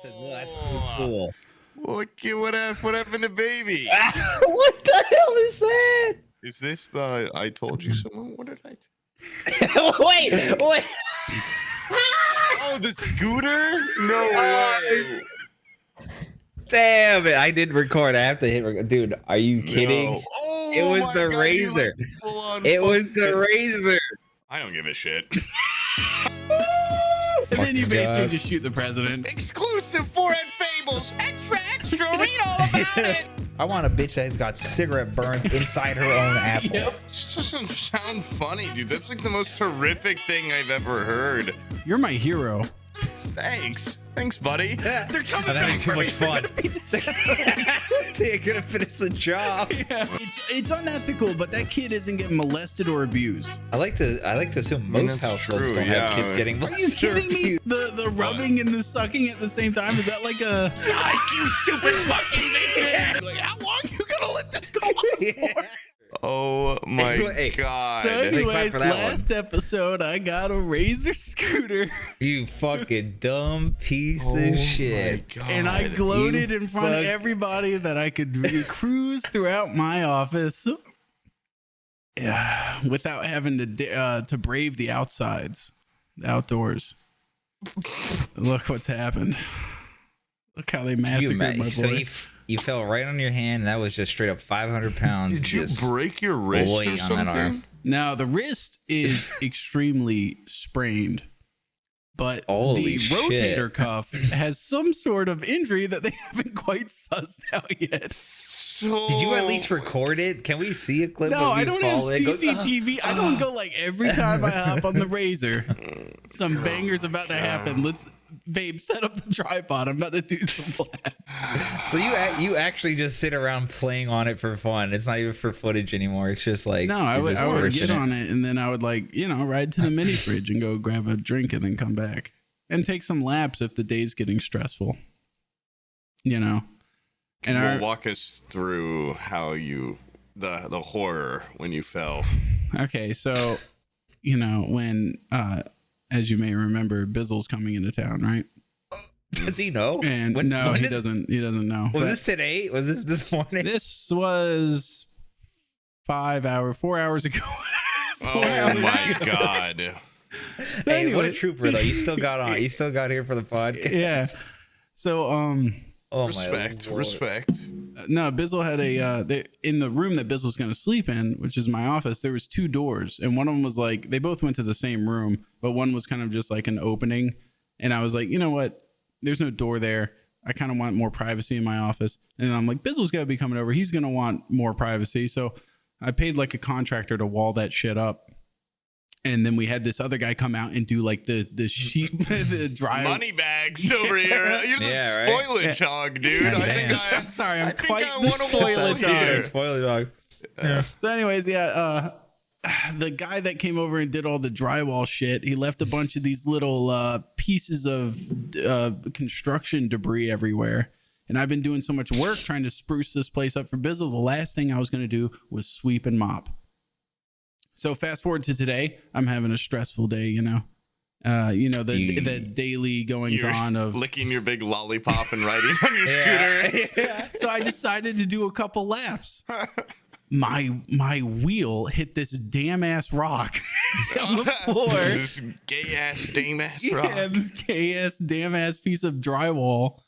said, well, that's cool. Look at what happened to baby. What the hell is that? Is this the I told you someone? What did I Wait. Oh, the scooter? No way. Damn it. I didn't record. I have to hit record. Dude, are you kidding? No. Oh, it was my the God, razor. It was the razor. I don't give a shit. And then you basically just shoot the president. Exclusive for Fables. Extra, read all about it. I want a bitch that's got cigarette burns inside her own asshole. Yep. This doesn't sound funny, dude. That's like the most horrific thing I've ever heard. You're my hero. Thanks, buddy. They're coming I'm having back. too much fun. They're gonna finish the job. Yeah. It's unethical, but that kid isn't getting molested or abused. I like to assume most that's households true, don't have yeah. kids getting Are you molested. kidding me? The rubbing and the sucking at the same time, is that like a Psych, you stupid fucking idiot. like how long you gonna let this go on for? Oh my Hey, God. So Big clap anyways, for that last episode I got a razor scooter You fucking dumb piece Oh of my shit. God. and I gloated in front of fuck- everybody that I could cruise throughout my office, yeah, without having to brave the outsides, the outdoors. Look what's happened. Look how they massacred my boy. So you fell right on your hand, and that was just straight up 500 pounds. Did you just break your wrist or on something? that arm. Now the wrist is extremely sprained, but Holy the shit. rotator cuff has some sort of injury that they haven't quite sussed out yet. So, Did you at least record it? Can we see a clip No, of you I don't have falling? It goes, CCTV. I don't go like every time I hop on the razor. Some banger's about to happen. Let's, babe, set up the tripod. I'm about to do some laps. So you actually just sit around playing on it for fun. It's not even for footage anymore. It's just like No, I you're would just get searching on it and then I would ride to the mini fridge and go grab a drink and then come back and take some laps if the day's getting stressful. And walk us through how the horror when you fell. okay, so when as you may remember, Bizzle's coming into town, right? Does he know? And When he did- doesn't. He doesn't know. Was But this today? Was this morning? this was 4 hours ago. Oh my God. So Hey, what a anyway, trooper though! You still got on. You still got here for the podcast. yeah. So Oh Respect, my Lord. respect. no, Bizzle had in the room that Bizzle's going to sleep in, which is my office. There was 2 doors, and one of them was like they both went to the same room, but one was kind of just like an opening. And I was like, you know what? There's no door there. I kind of want more privacy in my office. And I'm like, Bizzle's got to be coming over. He's going to want more privacy. So I paid like a contractor to wall that shit up. And then we had this other guy come out and do like the sheet, the dry Money bags over here. You're the Yeah, right? spoilage hog, dude. Yeah, I think damn. I. I'm sorry, I'm I think quite I the wanna spoilage walk hog. here. Spoiler dog. So anyways, the guy that came over and did all the drywall shit, he left a bunch of these little pieces of construction debris everywhere. And I've been doing so much work trying to spruce this place up for Bizzle. The last thing I was going to do was sweep and mop. So fast forward to today, I'm having a stressful day, the daily goings You're on of licking your big lollipop and riding on your scooter. So I decided to do a couple laps. My wheel hit this damn ass rock on the floor. This gay ass dame ass rock. Yeah, this gay ass damn ass piece of drywall,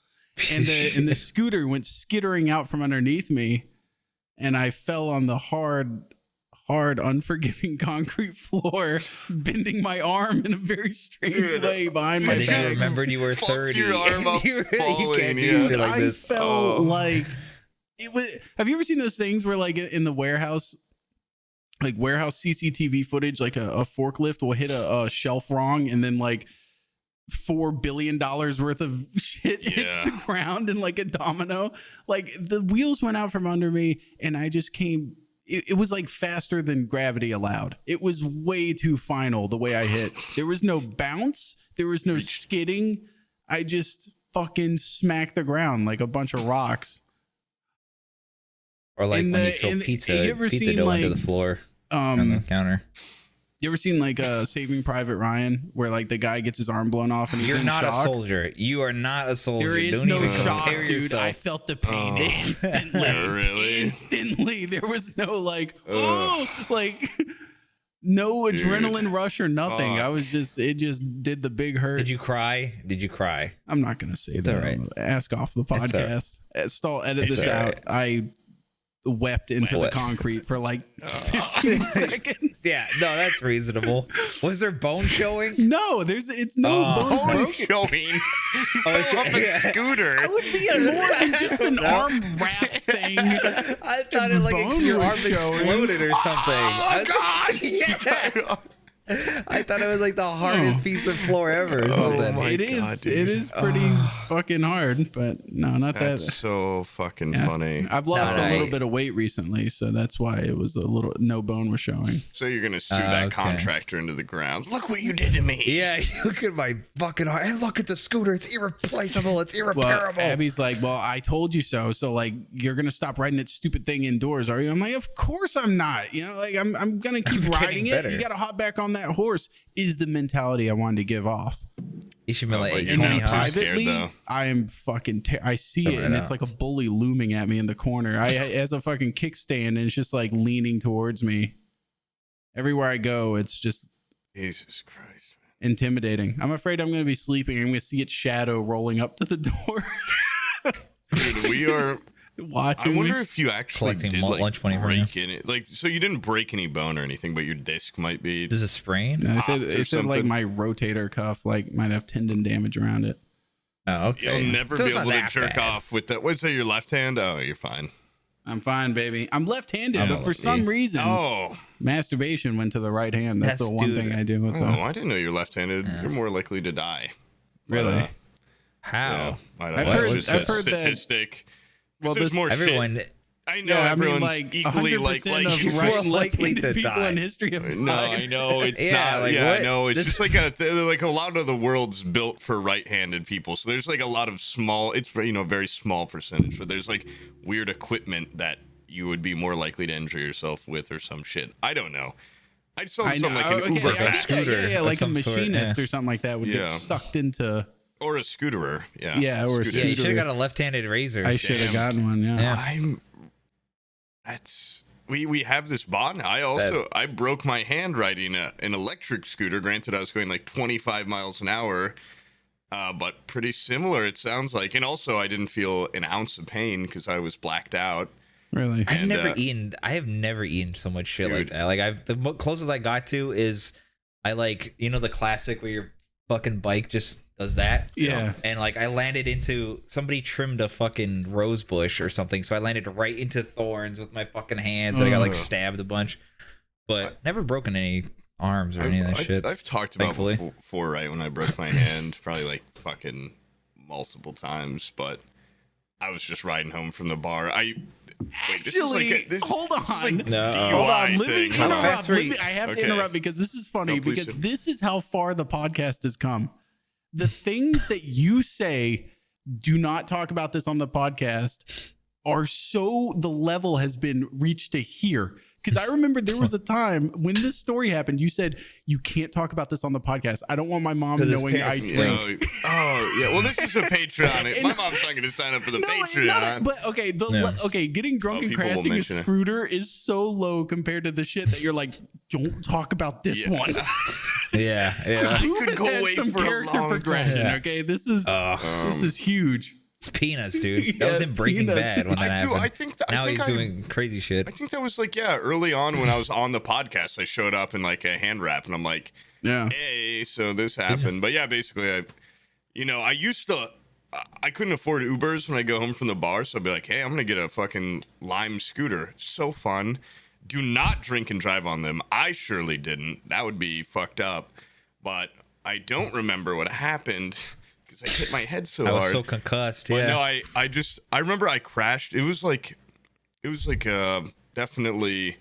and the scooter went skittering out from underneath me, and I fell on the hard, unforgiving concrete floor, bending my arm in a very strange way behind my And then you back. remembered you were Fuck 30. your arm up you falling, can't do yeah. shit like I this. felt Oh. like it was. Have you ever seen those things where, like, in the warehouse, like warehouse CCTV footage, like a forklift will hit a shelf wrong, and then like $4 billion worth of shit hits Yeah. the ground in like a domino? Like the wheels went out from under me, and I just came. It was like faster than gravity allowed. It was way too final the way I hit. There was no bounce. There was no skidding. I just fucking smacked the ground like a bunch of rocks. Or like in when the- you throw in- pizza have you ever dough seen, into like, the floor on the counter. You ever seen like Saving Private Ryan, where like the guy gets his arm blown off and he's You're in not shock? a soldier. You are not a soldier. There is Don't no even shock, compare dude. yourself. I felt the pain instantly. Really? Instantly. There was no like, like no adrenaline rush or nothing. I was just, it just did the big hurt. Did you cry? Did you cry? I'm not gonna say that. all right. Ask off the podcast. Stall, edit It's this all out. right. I wept into What? the concrete for like 15 seconds. Yeah, no, that's reasonable. Was there bone showing? No, it's no bones Holy broken. showing. You fell off a scooter. It would be more than just an arm wrap thing. I thought it like Bone your was arm showing. exploded or something. Oh, God. Yeah. I thought it was like the hardest piece of floor ever or something. my It God, is. dude. It is pretty fucking hard, but no, not that. That's so fucking Yeah. funny. I've lost No, a little I- bit of weight recently, so that's why it was a little no bone was showing. So you're gonna sue that okay. contractor into the ground. Look what you did to me. Yeah, look at my fucking arm. And look at the scooter. It's irreplaceable. It's Well, irreparable. Abby's like, well, I told you so. So like, you're gonna stop riding that stupid thing indoors, are you? I'm like, of course I'm not. You know, like I'm gonna keep I'm riding getting it. better. You gotta hop back on that horse. Is the mentality I wanted to give off. You should be like, but hey, you're And not then too Tony Hawk. scared, privately, though. I am fucking. I see it, Coming and it's out. like a bully looming at me in the corner. I it has a fucking kickstand, and it's just like leaning towards me. Everywhere I go, it's just Jesus Christ. intimidating. I'm afraid I'm going to be sleeping. I'm going to see its shadow rolling up to the door, Dude, we are. I watching wonder me. if you actually Collecting did like lunch money from break in it. Like, so you didn't break any bone or anything, but your disc might be. Does it sprain? No, popped or they said like something. my rotator cuff like might have tendon damage around it. Oh, okay. You'll never So be it's not able to that jerk bad. off with that. What's that? Your left hand? Oh, you're fine. I'm fine, baby. I'm left-handed, I'm but for lucky. some reason, Oh, masturbation went to the right hand. That's That's the one dude. thing I do with oh, the. I didn't know you're left-handed. You're more likely to die. Really? But, How? I don't I've know. heard- It's I've just a heard that- statistic. Well, There's this- more Everyone. shit. I know Yeah, I mean, everyone's like equally 100% like of you. right more and likely left-handed to people die. in history of No, time. I know it's Yeah, not. like, Yeah, what? I know it's This- just like a lot of the world's built for right-handed people. So there's like a lot of small. It's very small percentage, but there's like weird equipment that you would be more likely to injure yourself with or some shit. I don't know. I saw I know. something like an Okay, Uber I pack get that. scooter Yeah, of like a some sort, machinist yeah. or something like that would Yeah. get sucked into. or a scooterer. Yeah. Yeah, or a Scooter. Yeah, you should have Scooter. got a left-handed razor. I should have Damn. gotten one. Yeah. Yeah. That's we have this bond. I broke my hand riding an electric scooter. Granted, I was going like 25 miles an hour, but pretty similar it sounds like. And also, I didn't feel an ounce of pain because I was blacked out. Really. I've And, never eaten. I have never eaten so much shit like Dude. that. Like closest I got to is I like the classic where your fucking bike just does that. Yeah. And like I landed into somebody trimmed a fucking rose bush or something, so I landed right into thorns with my fucking hands. And I got like Ugh. stabbed a bunch, but never broken any arms or any of that shit. I've talked about thankfully. before, right? When I broke my hand, probably like fucking multiple times, but I was just riding home from the bar. Actually, hold on. No. Hold on. Let me thing. How interrupt. fast were you- I have to Okay. interrupt because this is funny No, please because do. this is how far the podcast has come. The things that you say, do not talk about this on the podcast, are so the level has been reached to here. Because I remember there was a time when this story happened, you said, you can't talk about this on the podcast. I don't want my mom 'Cause his knowing I parents- drink. Oh yeah. Well, this is a Patreon. And- My mom's not going to sign up for the No, Patreon. but okay, Yeah. getting drunk Oh, and people will crashing a mention it. scooter is so low compared to the shit that you're like, don't talk about this Yeah. one. Yeah, yeah. Poob could has go had away some for a character long progression. time. Okay, this is huge. It's peanuts, dude. That was Yeah, in Breaking Peanuts. Bad when that happened. I think that, now I think he's I, doing crazy shit. I think that was like early on when I was on the podcast. I showed up in like a hand wrap, and I'm like, Yeah. hey, so this happened. But yeah, basically, I used to. I couldn't afford Ubers when I go home from the bar, so I'd be like, hey, I'm gonna get a fucking Lime scooter. So fun. Do not drink and drive on them. I surely didn't. That would be fucked up. But I don't remember what happened because I hit my head so I was hard. so concussed. But Yeah. no, I remember I crashed. It was like definitely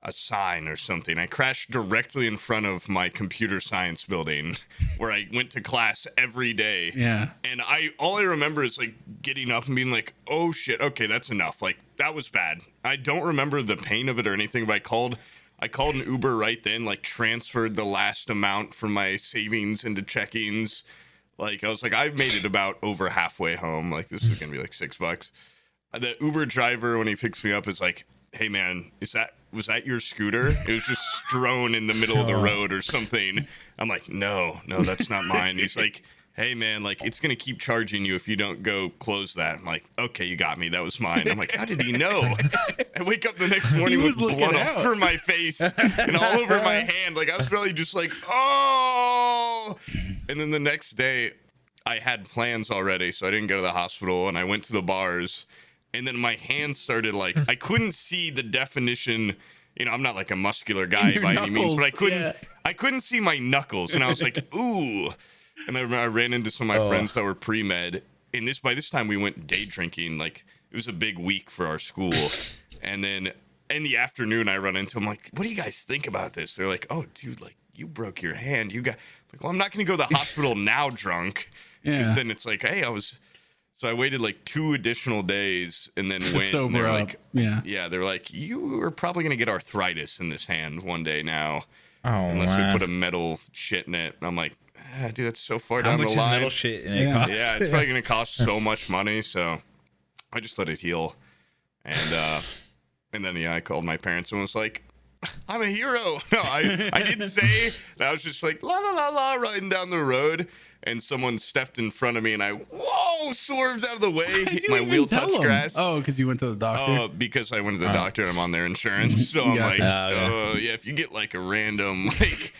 a sign or something. I crashed directly in front of my computer science building where I went to class every day. Yeah. And all I remember is like getting up and being like, oh shit, okay, that's enough. Like that was bad. I don't remember the pain of it or anything, but I called I called an Uber right then, like transferred the last amount from my savings into check-ins. Like I was like, I've made it about over halfway home. Like this is gonna be like $6. The Uber driver, when he picks me up, is like, "Hey man, was that your scooter? It was just strewn in the middle of the road or something." I'm like, no, that's not mine. He's like, "Hey man, like it's gonna keep charging you if you don't go close that." I'm like, "Okay, you got me. That was mine." I'm like, "How did he know?" I wake up the next morning with blood all over my face and all over my hand. Like I was probably just like, "Oh!" And then the next day, I had plans already, so I didn't go to the hospital, and I went to the bars. And then my hands started like, I couldn't see the definition. You know, I'm not like a muscular guy by any means, but I couldn't see my knuckles. And I was like, ooh. And I ran into some of my friends that were pre-med. And by this time we went day drinking. Like it was a big week for our school. And then in the afternoon I run into them like, "What do you guys think about this?" They're like, "Oh dude, like you broke your hand. I'm like, well, I'm not going to go to the hospital now drunk. Because then it's like, hey, So I waited like 2 additional days and then went. And they're like, they're like, "You are probably gonna get arthritis in this hand one day now, unless we put a metal shit in it." And I'm like, dude, that's so far down the line. How much is metal shit in it cost? Yeah, it's probably gonna cost so much money. So I just let it heal, and then I called my parents and was like, "I'm a hero." No, I didn't say that. I was just like la la la la riding down the road. And someone stepped in front of me, and I swerved out of the way. My wheel touched grass. Oh, because you went to the doctor? Oh, because I went to the doctor, and I'm on their insurance. So I'm like, if you get like a random like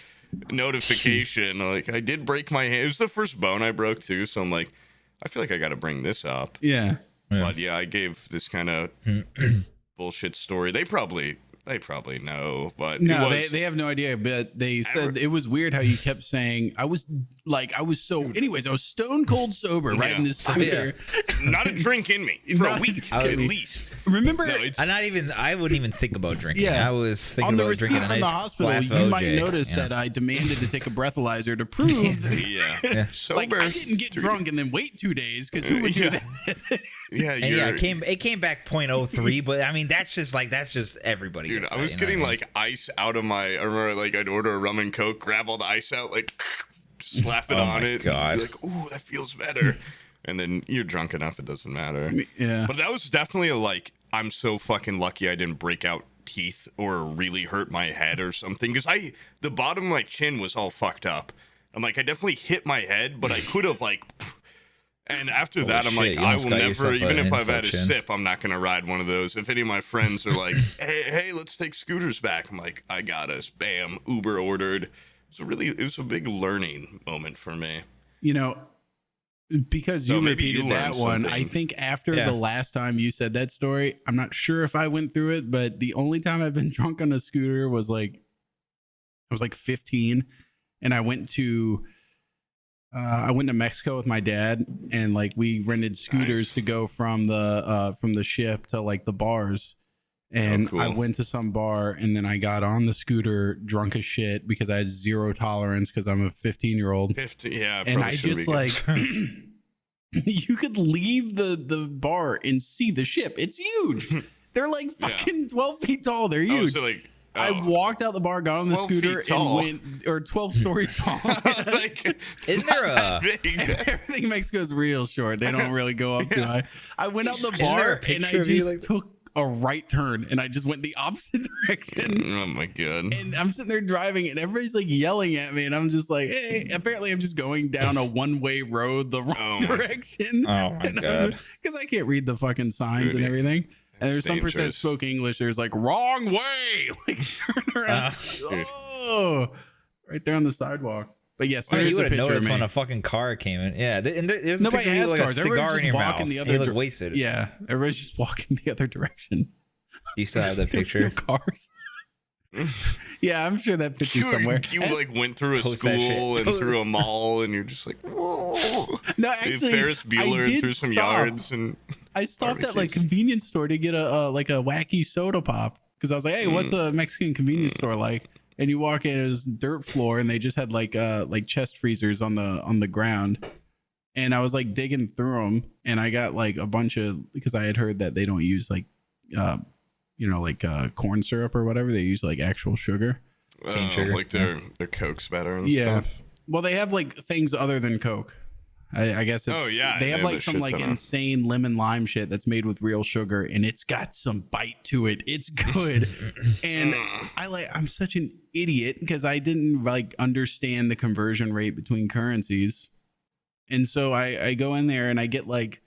notification, like I did break my hand. It was the first bone I broke too. So I'm like, I feel like I got to bring this up. Yeah. But yeah, I gave this kind of bullshit story. They probably know, but no, they have no idea. But they said it was weird how you kept saying I was stone cold sober riding this scooter. Not a drink in me for a week at least. Remember, I wouldn't even think about drinking. I was thinking on the about drinking a nice from the hospital. glass You of might OJ, notice that I demanded to take a breathalyzer to prove that sober. Like I didn't get drunk and then wait 2 days because who would do that? It came back 0.03, but I mean that's just everybody. Dude, I was getting like ice out of I remember like I'd order a rum and coke, grab all the ice out, like slap it on it, and be like, "Ooh, that feels better." And then you're drunk enough, it doesn't matter. Yeah. But that was definitely like, I'm so fucking lucky I didn't break out teeth or really hurt my head or something. Because the bottom of my chin was all fucked up. I'm like, I definitely hit my head, but I could have like. And after that, I'm like, I will never, even if I've had a sip, I'm not going to ride one of those. If any of my friends are like, hey, let's take scooters back. I'm like, I got us. Bam. Uber ordered. It was a big learning moment for me. You know, because you repeated that one, I think after the last time you said that story, I'm not sure if I went through it, but the only time I've been drunk on a scooter was like, I was like 15 and I went to Mexico with my dad and like we rented scooters to go from the ship to like the bars. And I went to some bar and then I got on the scooter drunk as shit because I had zero tolerance because I'm a 15-year-old. And I just like, you could leave the bar and see the ship. It's huge. They're like fucking 12 feet tall. They're huge. I walked out the bar, got on the scooter, and went, or 12 stories tall. Isn't there everything in Mexico is real short. They don't really go up too high. I went out the bar and I just took a right turn and I just went the opposite direction. Oh my god. And I'm sitting there driving and everybody's like yelling at me and I'm just like, hey, apparently I'm just going down a one-way road the wrong direction. Oh my god. Because I can't read the fucking signs and everything. And there's some person that spoke English. There's like wrong way, like turn around. Right there on the sidewalk. But yes, you would have noticed when a fucking car came in. Yeah, and there's a picture of like a cigar in your mouth. You look wasted. Yeah, everybody's just walking the other direction. Do you still have that picture? No cars. Yeah, I'm sure that picture somewhere. You like went through a school and through a mall, and you're just like, whoa. No, actually, Ferris Bueller and through some yards and. I stopped at like convenience store to get a wacky soda pop because I was like, hey, what's a Mexican convenience store like? And you walk in, it was dirt floor, and they just had like chest freezers on the ground. And I was like digging through them, and I got like a bunch of because I had heard that they don't use like like corn syrup or whatever. They use like actual sugar. Cane sugar. Like their Coke's better and Yeah. stuff. Well, they have like things other than Coke. I guess it's, they have like some like insane lemon lime shit that's made with real sugar, and it's got some bite to it. It's good. And I'm such an idiot because I didn't like understand the conversion rate between currencies. And so I go in there and I get like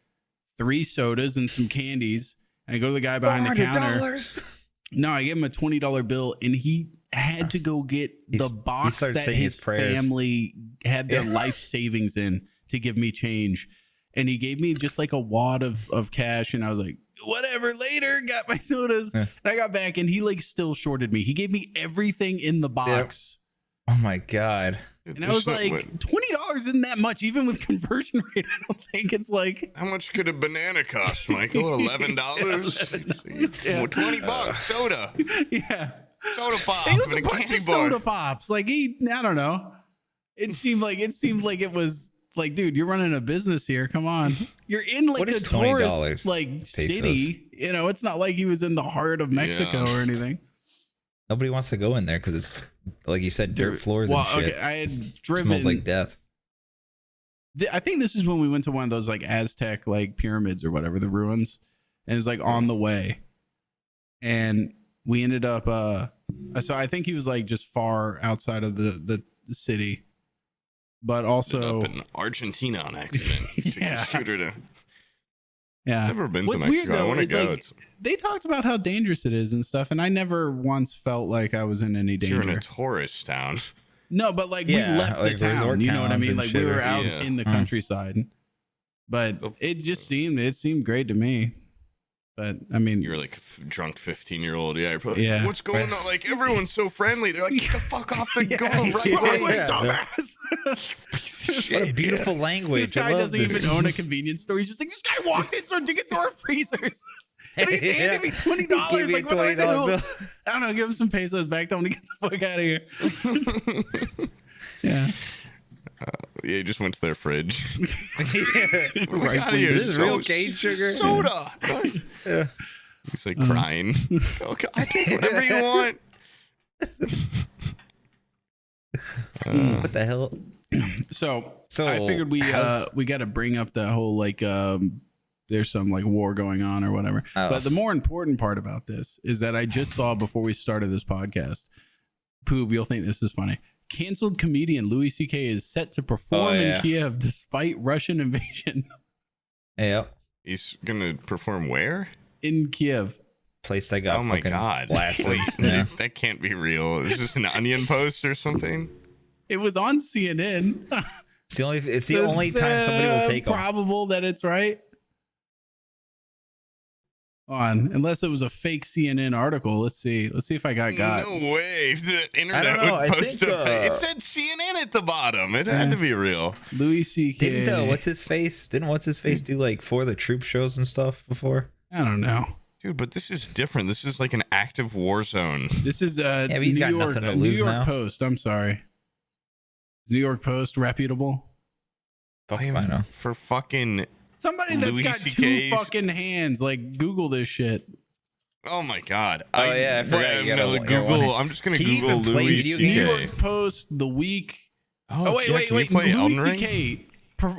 3 sodas and some candies, and I go to the guy behind the counter. No, I gave him a $20 bill, and he had to go get the box that his family had their life savings in to give me change. And he gave me just like a wad of cash, and I was like, whatever, later, got my sodas. And I got back, and he like still shorted me. He gave me everything in the box. Oh my God. And I was like, $20 isn't that much, even with conversion rate. I don't think it's like. How much could a banana cost, Michael? $11? $20 soda. Yeah. Soda pops. It was a bunch of soda pops. Like I don't know. It seemed like it was like, dude, you're running a business here. Come on. You're in like a tourist like city. You know, it's not like he was in the heart of Mexico or anything. Nobody wants to go in there because it's, like you said, dirt floors and shit. Okay, I had driven. It smells like death. I think this is when we went to one of those like Aztec like pyramids or whatever, the ruins, and it was like on the way, and we ended up. So I think he was like just far outside of the city, but also up in Argentina on accident. Yeah. Scooter to. Yeah. Never been to What's Mexico. weird though I want to is go. like, they talked about how dangerous it is and stuff, and I never once felt like I was in any danger. You're in a tourist town. No, but like we left the town. You know what I mean? Like we were out in the countryside. But it just seemed great to me. But I mean, you're like a drunk 15-year-old. Yeah. You're probably, yeah. What's going on? Like everyone's so friendly. They're like, get the fuck off the go right away, dumbass. Piece of shit. What a beautiful language. This guy doesn't even own a convenience store. He's just like, this guy walked in, started digging through our freezers. And he's handing me $20. Like, what do I do? I don't know. Give him some pesos back. Tell him to get the fuck out of here. Yeah. Yeah, he just went to their fridge. Right, out of here. This is real cane sugar. Soda. Yeah. He's like crying. Okay, I take whatever you want. What the hell? So I figured we got to bring up the whole like there's some like war going on or whatever. Oh. But the more important part about this is that I just saw before we started this podcast. Poob, you'll think this is funny. Canceled comedian Louis C.K. is set to perform in Kiev despite Russian invasion. Yep. He's gonna perform where? In Kiev. Place that got God blasted. That can't be real. Is this an Onion Post or something? It was on CNN. It's the only time somebody will take probable that it's right. Unless it was a fake CNN article. Let's see if I got. No way. The internet would post it said CNN at the bottom. It had to be real. Louis C.K. Didn't what's his face do like For the Troop shows and stuff before? I don't know. Dude, but this is different. This is like an active war zone. This is he's got nothing to lose New York now. Post. I'm sorry. Is New York Post reputable? I know. For fucking somebody that's Louis got CK's 2 fucking hands. Like Google this shit. Oh my God. I forgot you gotta Google. I'm just gonna Can you Google even play Louis video C.K. New York Post the week. Oh wait. Louis C.K.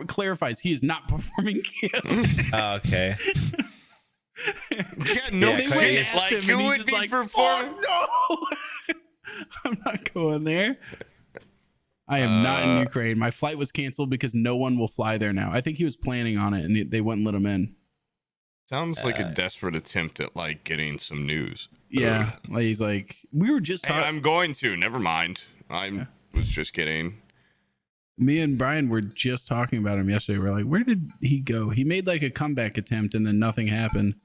clarifies he is not performing Kiev. Okay. Yeah, no they went and asked him, you and he's would just be like, performing. "Oh, no, I'm not going there. I am not in Ukraine. My flight was canceled because no one will fly there now." I think he was planning on it, and they wouldn't let him in. Sounds like a desperate attempt at like getting some news. Yeah, like he's like, we were just talking. I'm going to. Never mind. I was just kidding. Me and Brian were just talking about him yesterday. We're like, where did he go? He made like a comeback attempt, and then nothing happened.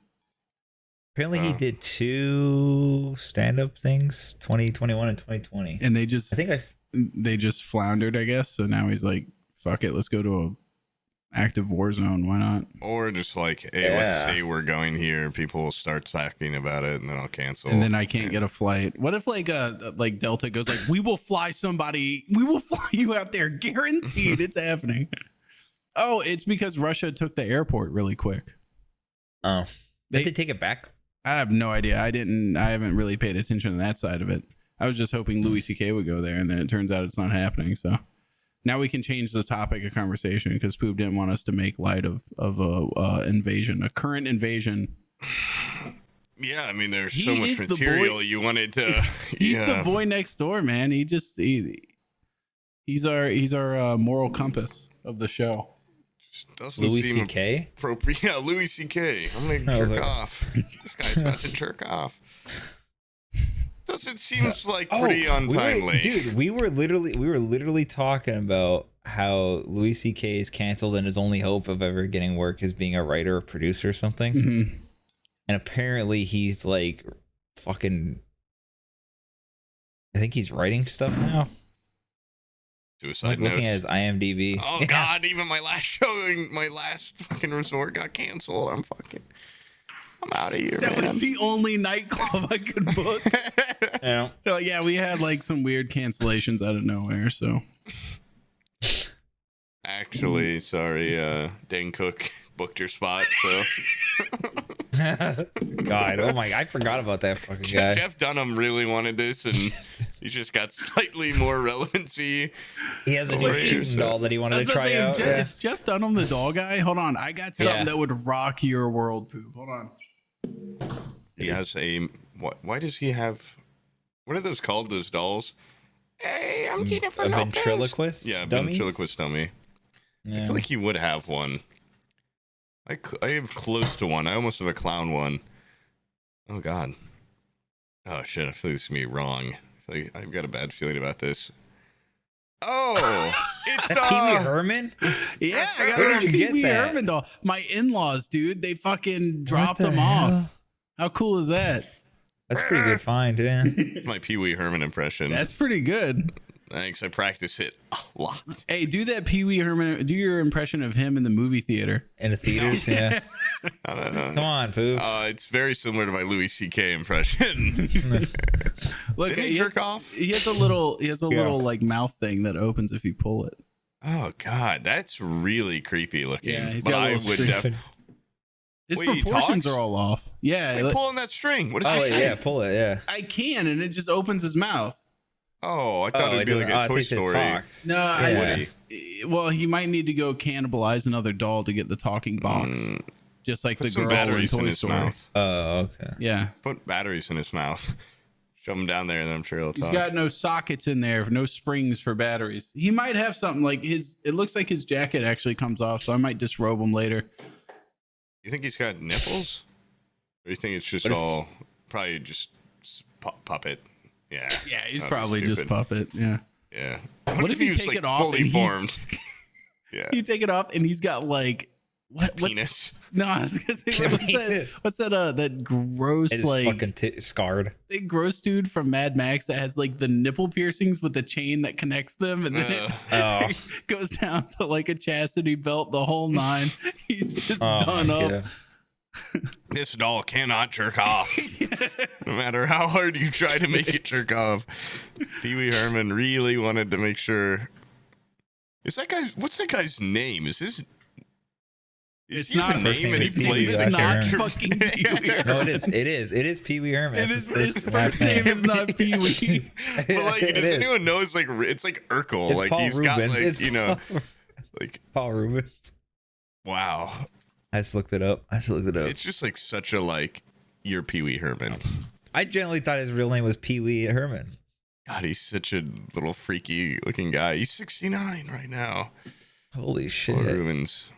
Apparently, he did 2 stand-up things, 2021 and 2020. And they just, they just Mm. floundered, I guess. So now he's like, fuck it, let's go to a active war zone. Why not? Or just like, hey, let's say we're going here. People will start talking about it, and then I'll cancel. And then I can't get a flight. What if like Delta goes like, we will fly you out there, guaranteed. It's happening. Oh, it's because Russia took the airport really quick. Oh, did they take it back? I have no idea. I haven't really paid attention to that side of it. I was just hoping Louis C.K. would go there, and then it turns out it's not happening. So now we can change the topic of conversation because Poob didn't want us to make light of a invasion, a current invasion. Yeah, I mean, there's so much material you wanted to. He's the boy next door, man. He's our moral compass of the show. Doesn't Louis seem C.K. appropriate. Yeah, Louis C.K. I'm gonna jerk off. This guy's about to jerk off. Doesn't seem like pretty untimely, Dude, we were literally talking about how Louis C.K. is canceled and his only hope of ever getting work is being a writer or producer or something. Mm-hmm. And apparently he's like fucking. I think he's writing stuff now. Suicide Like looking at notes. his IMDb. Oh God! Even my last fucking resort got canceled. I'm out of here, That man. was the only nightclub I could book. Yeah. They're like, yeah, we had like some weird cancellations out of nowhere. So Actually, sorry, Dane Cook booked your spot. So God, oh my! I forgot about that fucking guy. Jeff Dunham really wanted this, and he just got slightly more relevancy. He has a new cheating doll that he wanted to try out. Is Jeff Dunham the doll guy? Hold on, I got something that would rock your world, Poop. Hold on. He has a what? Why does he have? What are those called? Those dolls? Hey, I'm Jennifer A Lopez. ventriloquist? Yeah, dummies? ventriloquist dummy. Yeah. I feel like he would have one. I have close to one. I almost have a clown one. Oh God. Oh shit! I feel like this is me wrong. I feel like I've got a bad feeling about this. Oh, it's Pee Wee Herman? Yeah, I got Where a did you get Pee Wee that? Herman doll. My in-laws, dude, they fucking dropped the them hell? off. How cool is that? That's a pretty good find, man. my Pee Wee Herman impression. That's pretty good. Thanks. I practice it a lot. Hey, do that Pee Wee Herman. Do your impression of him in the movie theater. In the theaters, yeah. Come on, Pooh. It's very similar to my Louis C.K. impression. Look, Didn't he jerk off? He has a little. He has a little like mouth thing that opens if you pull it. Oh God, that's really creepy looking. Yeah, he's but got a I little would string. definitely. His Wait, he proportions talks? are all off. Yeah, Like pulling that string. What does Oh, he say? yeah, pull it, yeah. I can, and it just opens his mouth. Oh, I thought it'd be like a Toy Story. No, Yeah. Well, he might need to go cannibalize another doll to get the talking box, just like Put the some girl in batteries in Toy his Story. mouth. Oh, okay. Yeah, Put batteries in his mouth. Shove them down there, and then I'm sure he'll he's talk. got no sockets in there, no springs for batteries. He might have something like his. It looks like his jacket actually comes off, so I might disrobe him later. You think he's got nipples? Or you think it's just all probably just puppet? Yeah. Yeah, he's That'd be probably just stupid. puppet. Yeah. Yeah. What if he you was, take like, it off fully and he's- formed? Yeah. You take it off and he's got like what's Penis. no, I was gonna say, what's that that gross It is like fucking scarred. the gross dude from Mad Max that has like the nipple piercings with the chain that connects them and then it Oh. goes down to like a chastity belt, the whole nine. He's just Oh, done my up. God. This doll cannot jerk off. No matter how hard you try to make it jerk off. Pee Wee Herman really wanted to make sure. Is that guy? What's that guy's name? Is his? It's he have not a name and he Pee Wee plays Herman. It's not Herman. fucking Pee Wee Herman. No, it is Pee Wee Herman. And That's his and first name is not Pee Wee. But like, It does is. anyone know? It's like Urkel. It's like Paul he's Rubens. got like It's you know, like Paul Rubens. wow. I just looked it up. It's just like such a like you're Pee Wee Herman. I generally thought his real name was Pee Wee Herman. God, he's such a little freaky looking guy. He's 69 right now. Holy shit. Paul Rubens.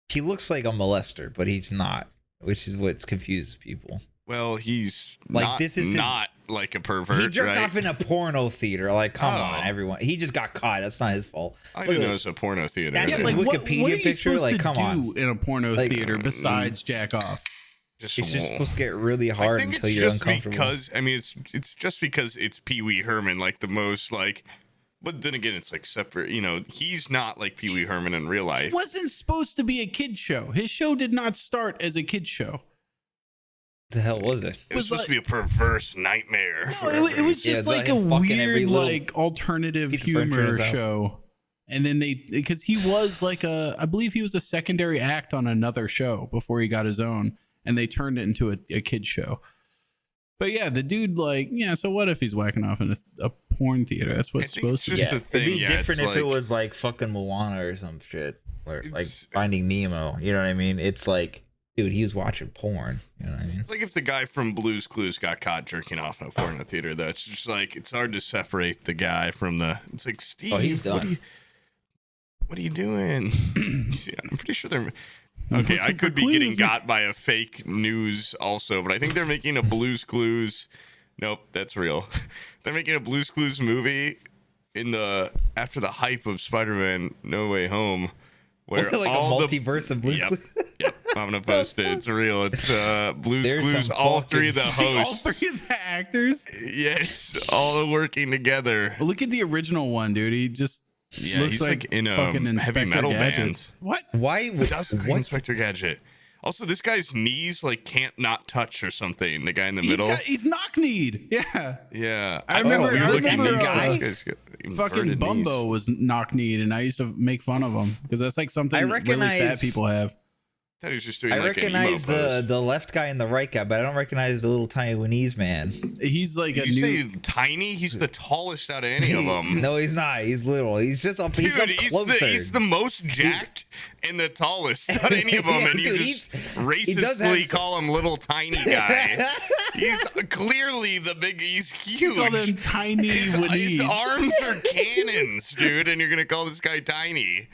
He looks like a molester, but he's not, which is what confuses people. Well, he's Like, not, this is his- not like a pervert. He jerked right? off in a porno theater. Like, come Oh. on, everyone. He just got caught. That's not his fault. I Look didn't at know this. it was a porno theater. That's Yeah, his like Wikipedia what are you picture. supposed Like, to come do on. in a porno Like, theater besides jack off? just It's just supposed to get really I hard think until it's you're just uncomfortable. because I mean it's just because it's Pee Wee Herman, like the most like. But then again, it's like separate. You know, he's not like Pee Wee Herman in real life. It wasn't supposed to be a kid show. His show did not start as a kid show. the hell was it? It was supposed to be a perverse nightmare. No, it was Yeah, just it's like like a him fucking every weird, little like alternative piece of furniture in humor his house. show. And then because he was like I believe he was a secondary act on another show before he got his own. and they turned it into a kid show. But yeah, the dude, like, yeah, so what if he's whacking off in a porn theater? That's what it's supposed to be. Yeah, the thing. it'd be different if it like, was like fucking Moana or some shit, or like Finding Nemo. You know what I mean? It's like, dude, he was watching porn. You know what I mean? It's like if the guy from Blue's Clues got caught jerking off in a porno theater. That's just like, it's hard to separate the guy from the. It's like, Steve, he's done. What are you doing? Yeah, I'm pretty sure they're. Okay, I could be getting got by a fake news also, but I think they're making a Blue's Clues. Nope, that's real. They're making a Blue's Clues movie after the hype of Spider-Man No Way Home, where like all a multiverse of Blue's Clues. Yep, I'm gonna post it. It's real. It's Blue's Clues. All three of the hosts. All three of the actors. Yes, all working together. Well, look at the original one, dude. He just looks he's like in a fucking heavy Inspector metal Gadget. band. What? Why? He does look like What? Inspector Gadget. Also, this guy's knees like can't not touch or something. The guy in the middle. He's knock-kneed. Yeah. Yeah, I remember- weird I looking remember, knees. uh, This guy's got Fucking inverted Bumbo knees. was knock-kneed, and I used to make fun of him because that's like something I really fat recognize- people have. I thought he was just doing I like recognize an emo pose. the left guy and the right guy, but I don't recognize the little Taiwanese man. He's like Did a you new. say tiny? He's the tallest out of any of them. No, he's not. He's little. He's just up. He's up Dude, closer. he's the most jacked and the tallest out of any of them, Yeah, and you dude, just he does have racistly call him little tiny guy. He's clearly the big. He's huge. Call them tiny His Winnies. arms are cannons, dude, and you're gonna call this guy tiny.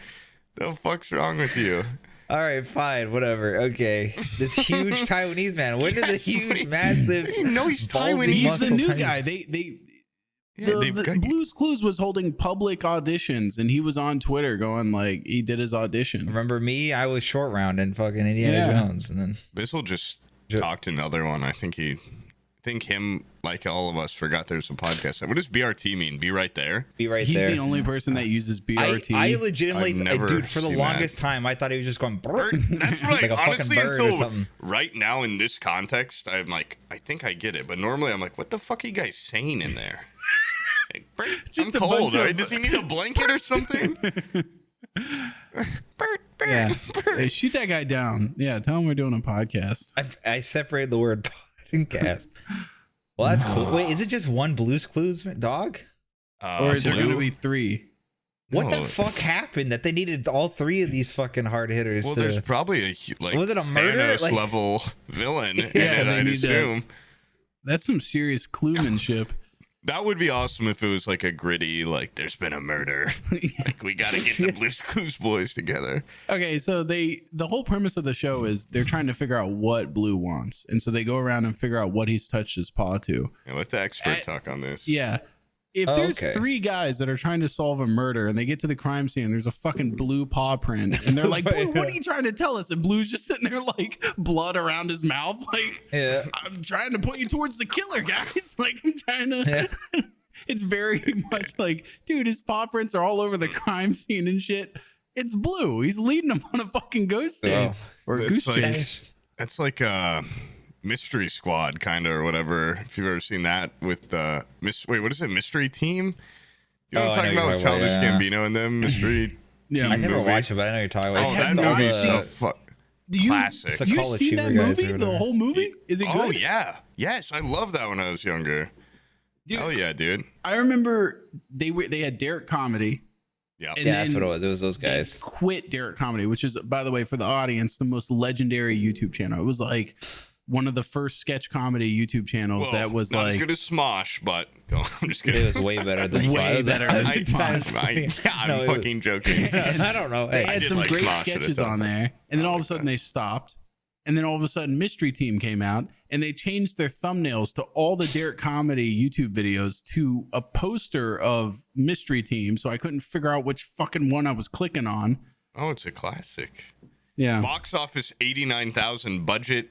The fuck's wrong with you? All right, fine, whatever. Okay, this huge Taiwanese man. When did the Yes, huge, massive? No, he's bulgy Taiwanese. He's muscle the new tiny- guy. The they've got- Blue's Clues was holding public auditions, and he was on Twitter going like he did his audition. Remember me? I was short round in fucking Indiana Yeah. Jones, and then Bissell just talked to another one. I think him, like all of us, forgot there's a podcast. What does BRT mean? Be right there. be right He's there. the only person that uses BRT. I legitimately, I've never dude, for the seen longest that. time, I thought he was just going. Brr. That's right. Like a fucking Honestly, bird or until something. right now in this context, I'm like, I think I get it. But normally, I'm like, what the fuck are you guys saying in there? Like, Bert, Just I'm a bunch cold. of- Right? Does he need a blanket or something? Bert, Yeah. Bert. Hey, shoot that guy down. Yeah, tell him we're doing a podcast. I separated the word podcast. Well, that's cool. Wait, is it just one Blue's Clues dog? Or is there Blue- going to be 3? What No. the fuck happened that they needed all 3 of these fucking hard hitters Well, to? there's probably a like Was it a murder? Thanos Like- level villain in Yeah, it, they I'd need to- assume. That's some serious cluemanship. That would be awesome if it was like a gritty, like there's been a murder. Like we got to get the Blue's Clues boys together. Okay, so the whole premise of the show is they're trying to figure out what Blue wants. And so they go around and figure out what he's touched his paw to. Yeah, let the expert talk on this. Yeah. If Oh, there's okay. 3 guys that are trying to solve a murder and they get to the crime scene and there's a fucking blue paw print and they're like, Blue, what are you trying to tell us? And Blue's just sitting there like blood around his mouth. Like, Yeah. I'm trying to point you towards the killer, guys. Like, I'm trying to. It's very much like, dude, his paw prints are all over the crime scene and shit. It's Blue. He's leading them on a fucking ghost chase or It's goose like- chase. That's like a Mystery Squad kind of or whatever. If you've ever seen that with wait, what is it? Mystery Team? You know what Oh, I'm I talking know about? you're With talking Childish about, Gambino and them Mystery. Yeah. Team I never movie. watched it, but I know what you're talking about. Oh, It's that had all movie's the- a fuck. You, Classic. It's a you college seen that humor guys or movie? The whatever. whole movie? Is it good? Oh yeah, yes, I loved that when I was younger. Dude, Hell yeah, dude. I remember they had Derek Comedy. Yeah. And Yeah, that's then what it was. It was those they guys. quit Derek Comedy, which is, by the way, for the audience, the most legendary YouTube channel. It was like one of the first sketch comedy YouTube channels Well, that was not like as good as Smosh, but I'm just It kidding. was way better than Way Spy. It was- better than I- Spy. I'm fucking joking. I don't know. they Hey, had did some like great Smosh at a sketches time. on there, and then all of a like sudden that. they stopped, and then all of a sudden Mystery Team came out, and they changed their thumbnails to all the Derek Comedy YouTube videos to a poster of Mystery Team, so I couldn't figure out which fucking one I was clicking on. Oh, it's a classic. Yeah. Box office 89,000, budget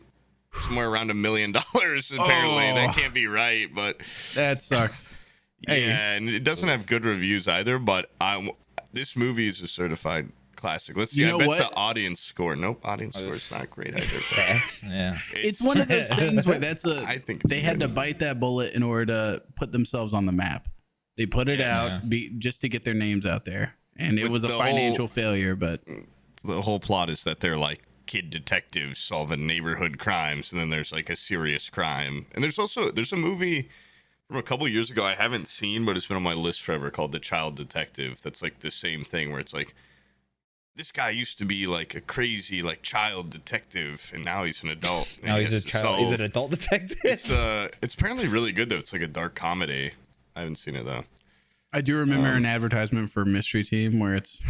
somewhere around $1 million. Apparently, Oh. that can't be right, but That sucks. Hey. yeah, and it doesn't have good reviews either. But this movie is a certified classic. Let's see. You I know bet what? the audience score. Nope, audience score is not great either. yeah. It's one of those things where that's I think it's they had to good. bite that bullet in order to put themselves on the map. They put it out just to get their names out there, and it With was a the financial failure. But The whole plot is that they're like kid detectives solving neighborhood crimes, and then there's like a serious crime. And there's a movie from a couple years ago I haven't seen, but it's been on my list forever, called The Child Detective. That's like the same thing, where it's like, this guy used to be like a crazy like child detective, and now he's an adult. Now he's a child. He's an adult detective. It's apparently really good though. It's like a dark comedy. I haven't seen it though. I do remember an advertisement for Mystery Team where it's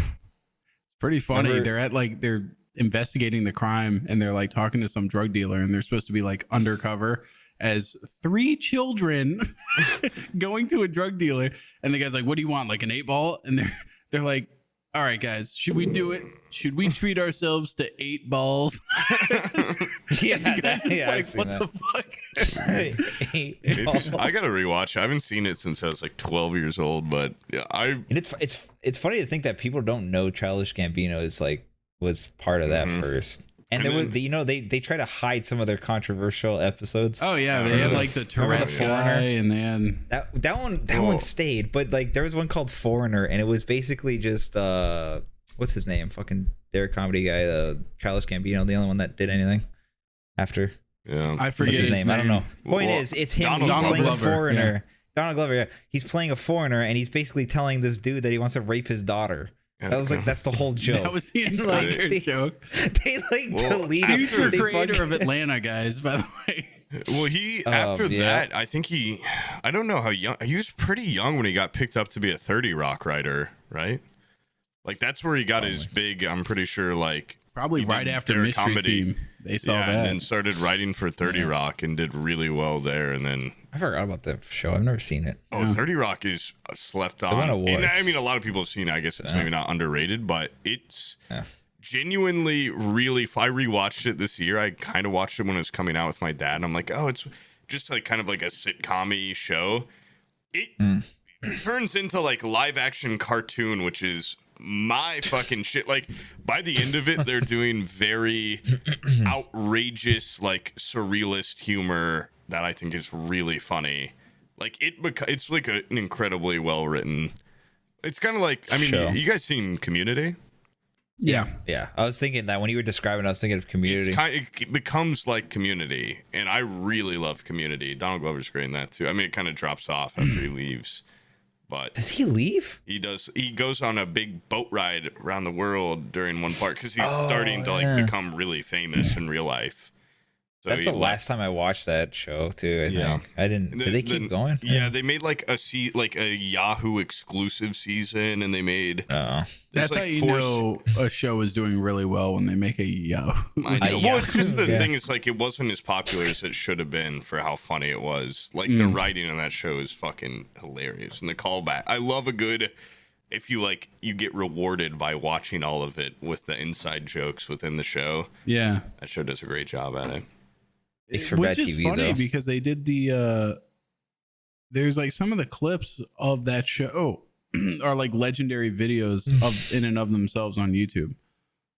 pretty funny. They're investigating the crime, and they're like talking to some drug dealer, and they're supposed to be like undercover as 3 children going to a drug dealer, and the guy's like, "What do you want? Like an 8-ball?" And they're like, "All right, guys, should we do it? Should we treat ourselves to 8 balls?" Yeah, like, what the fuck? I gotta rewatch. I haven't seen it since I was like 12 years old, but yeah, And it's funny to think that people don't know Childish Gambino was part of that first. And there was, they try to hide some of their controversial episodes. Oh yeah, they had like the Tourette's guy, and then that one stayed. But like there was one called Foreigner, and it was basically just what's his name? Fucking Derek comedy guy, Childish Gambino, the only one that did anything after. Yeah, I forget his name. I don't know. Point is, it's him. He's playing a foreigner. Yeah. Donald Glover. Yeah, he's playing a foreigner, and he's basically telling this dude that he wants to rape his daughter. That was like, that's the whole joke. That was the entire joke. They deleted. Future creator of Atlanta, guys, by the way. Well, after that, I think I don't know how young, he was pretty young when he got picked up to be a 30 Rock writer, right? Like that's where he got his big, I'm pretty sure, like probably right after Mystery Team. They saw that. And then started writing for 30 Rock and did really well there. And then I forgot about that show. I've never seen it. Oh, 30 Rock is slept on. And I mean, a lot of people have seen it. I guess it's maybe not underrated, but it's genuinely really, if I rewatched it this year, I kind of watched it when it was coming out with my dad. And I'm like, oh, it's just like kind of like a sitcom-y show. It turns into like live action cartoon, which is my fucking shit. Like by the end of it, they're doing very outrageous, like surrealist humor that I think is really funny. Like it's like an incredibly well written. It's kind of like, I mean, you guys seen Community? Yeah. I was thinking that when you were describing, I was thinking of Community. It becomes like Community, and I really love Community. Donald Glover's great in that too. I mean, it kind of drops off after he leaves. But does he leave? He does. He goes on a big boat ride around the world during one part because he's starting to like become really famous in real life. So that's the last time I watched that show too. I think I didn't. Did they keep going? Yeah, they made like a Yahoo exclusive season, and they made. That's like how you know a show is doing really well when they make a Yahoo. Well, it's just the thing is like it wasn't as popular as it should have been for how funny it was. Like the writing on that show is fucking hilarious, and the callback. I love a good. If you like, you get rewarded by watching all of it with the inside jokes within the show. Yeah, that show does a great job at it. Which is funny because they did there's like some of the clips of that show are like legendary videos of in and of themselves on YouTube.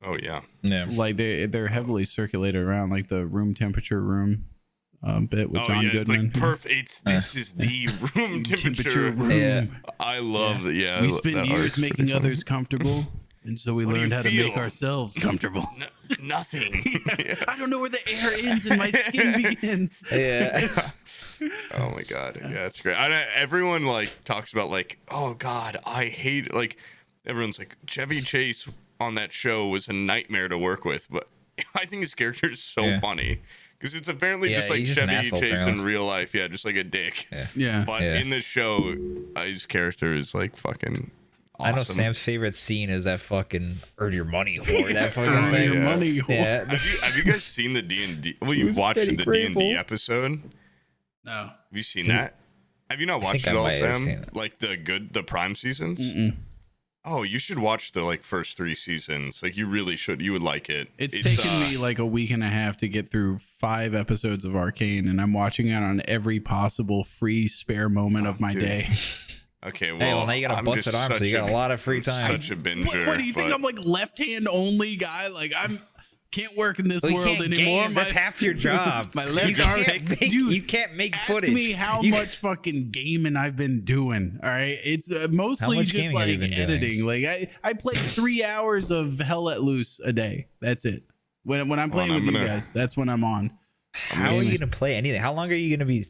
Oh yeah. Like they're heavily circulated around, like the room temperature bit with John Goodman. Like perfect. This is the room temperature room. Yeah. I love it. Yeah. We spent years making others comfortable. And so we learned how to make ourselves comfortable. Nothing. I don't know where the air ends and my skin begins. Yeah. Oh my god. Yeah, that's great. Everyone like talks about like, oh god, I hate it. Like everyone's like Chevy Chase on that show was a nightmare to work with, but I think his character is so funny because it's apparently just like Chevy Chase in real life. Yeah, just like a dick. Yeah. But in the show, his character is like fucking. Awesome. I know Sam's favorite scene is that fucking earn your money whore. That fucking earn your money whore. Yeah. Have you guys seen the D&D? Well, you've watched the D&D episode. No. Have you seen that? Have you not watched it all, Sam? Like the Prime seasons? Mm-mm. Oh, you should watch the like first 3 seasons. Like you really should. You would like it. It's taken me like a week and a half to get through 5 episodes of Arcane, and I'm watching it on every possible free spare moment of my day. Okay, well, now you got a busted arm, so you got a lot of free time. Such a binger. What do you think? I'm like left hand only guy. Like can't work in this world anymore. That's half your job. My left arm. You can't make footage. Ask me how much fucking gaming I've been doing. All right, it's mostly just like editing. Like I play 3 hours of Hell Let Loose a day. That's it. When I'm playing with you guys, that's when I'm on. How are you gonna play anything? How long are you gonna be,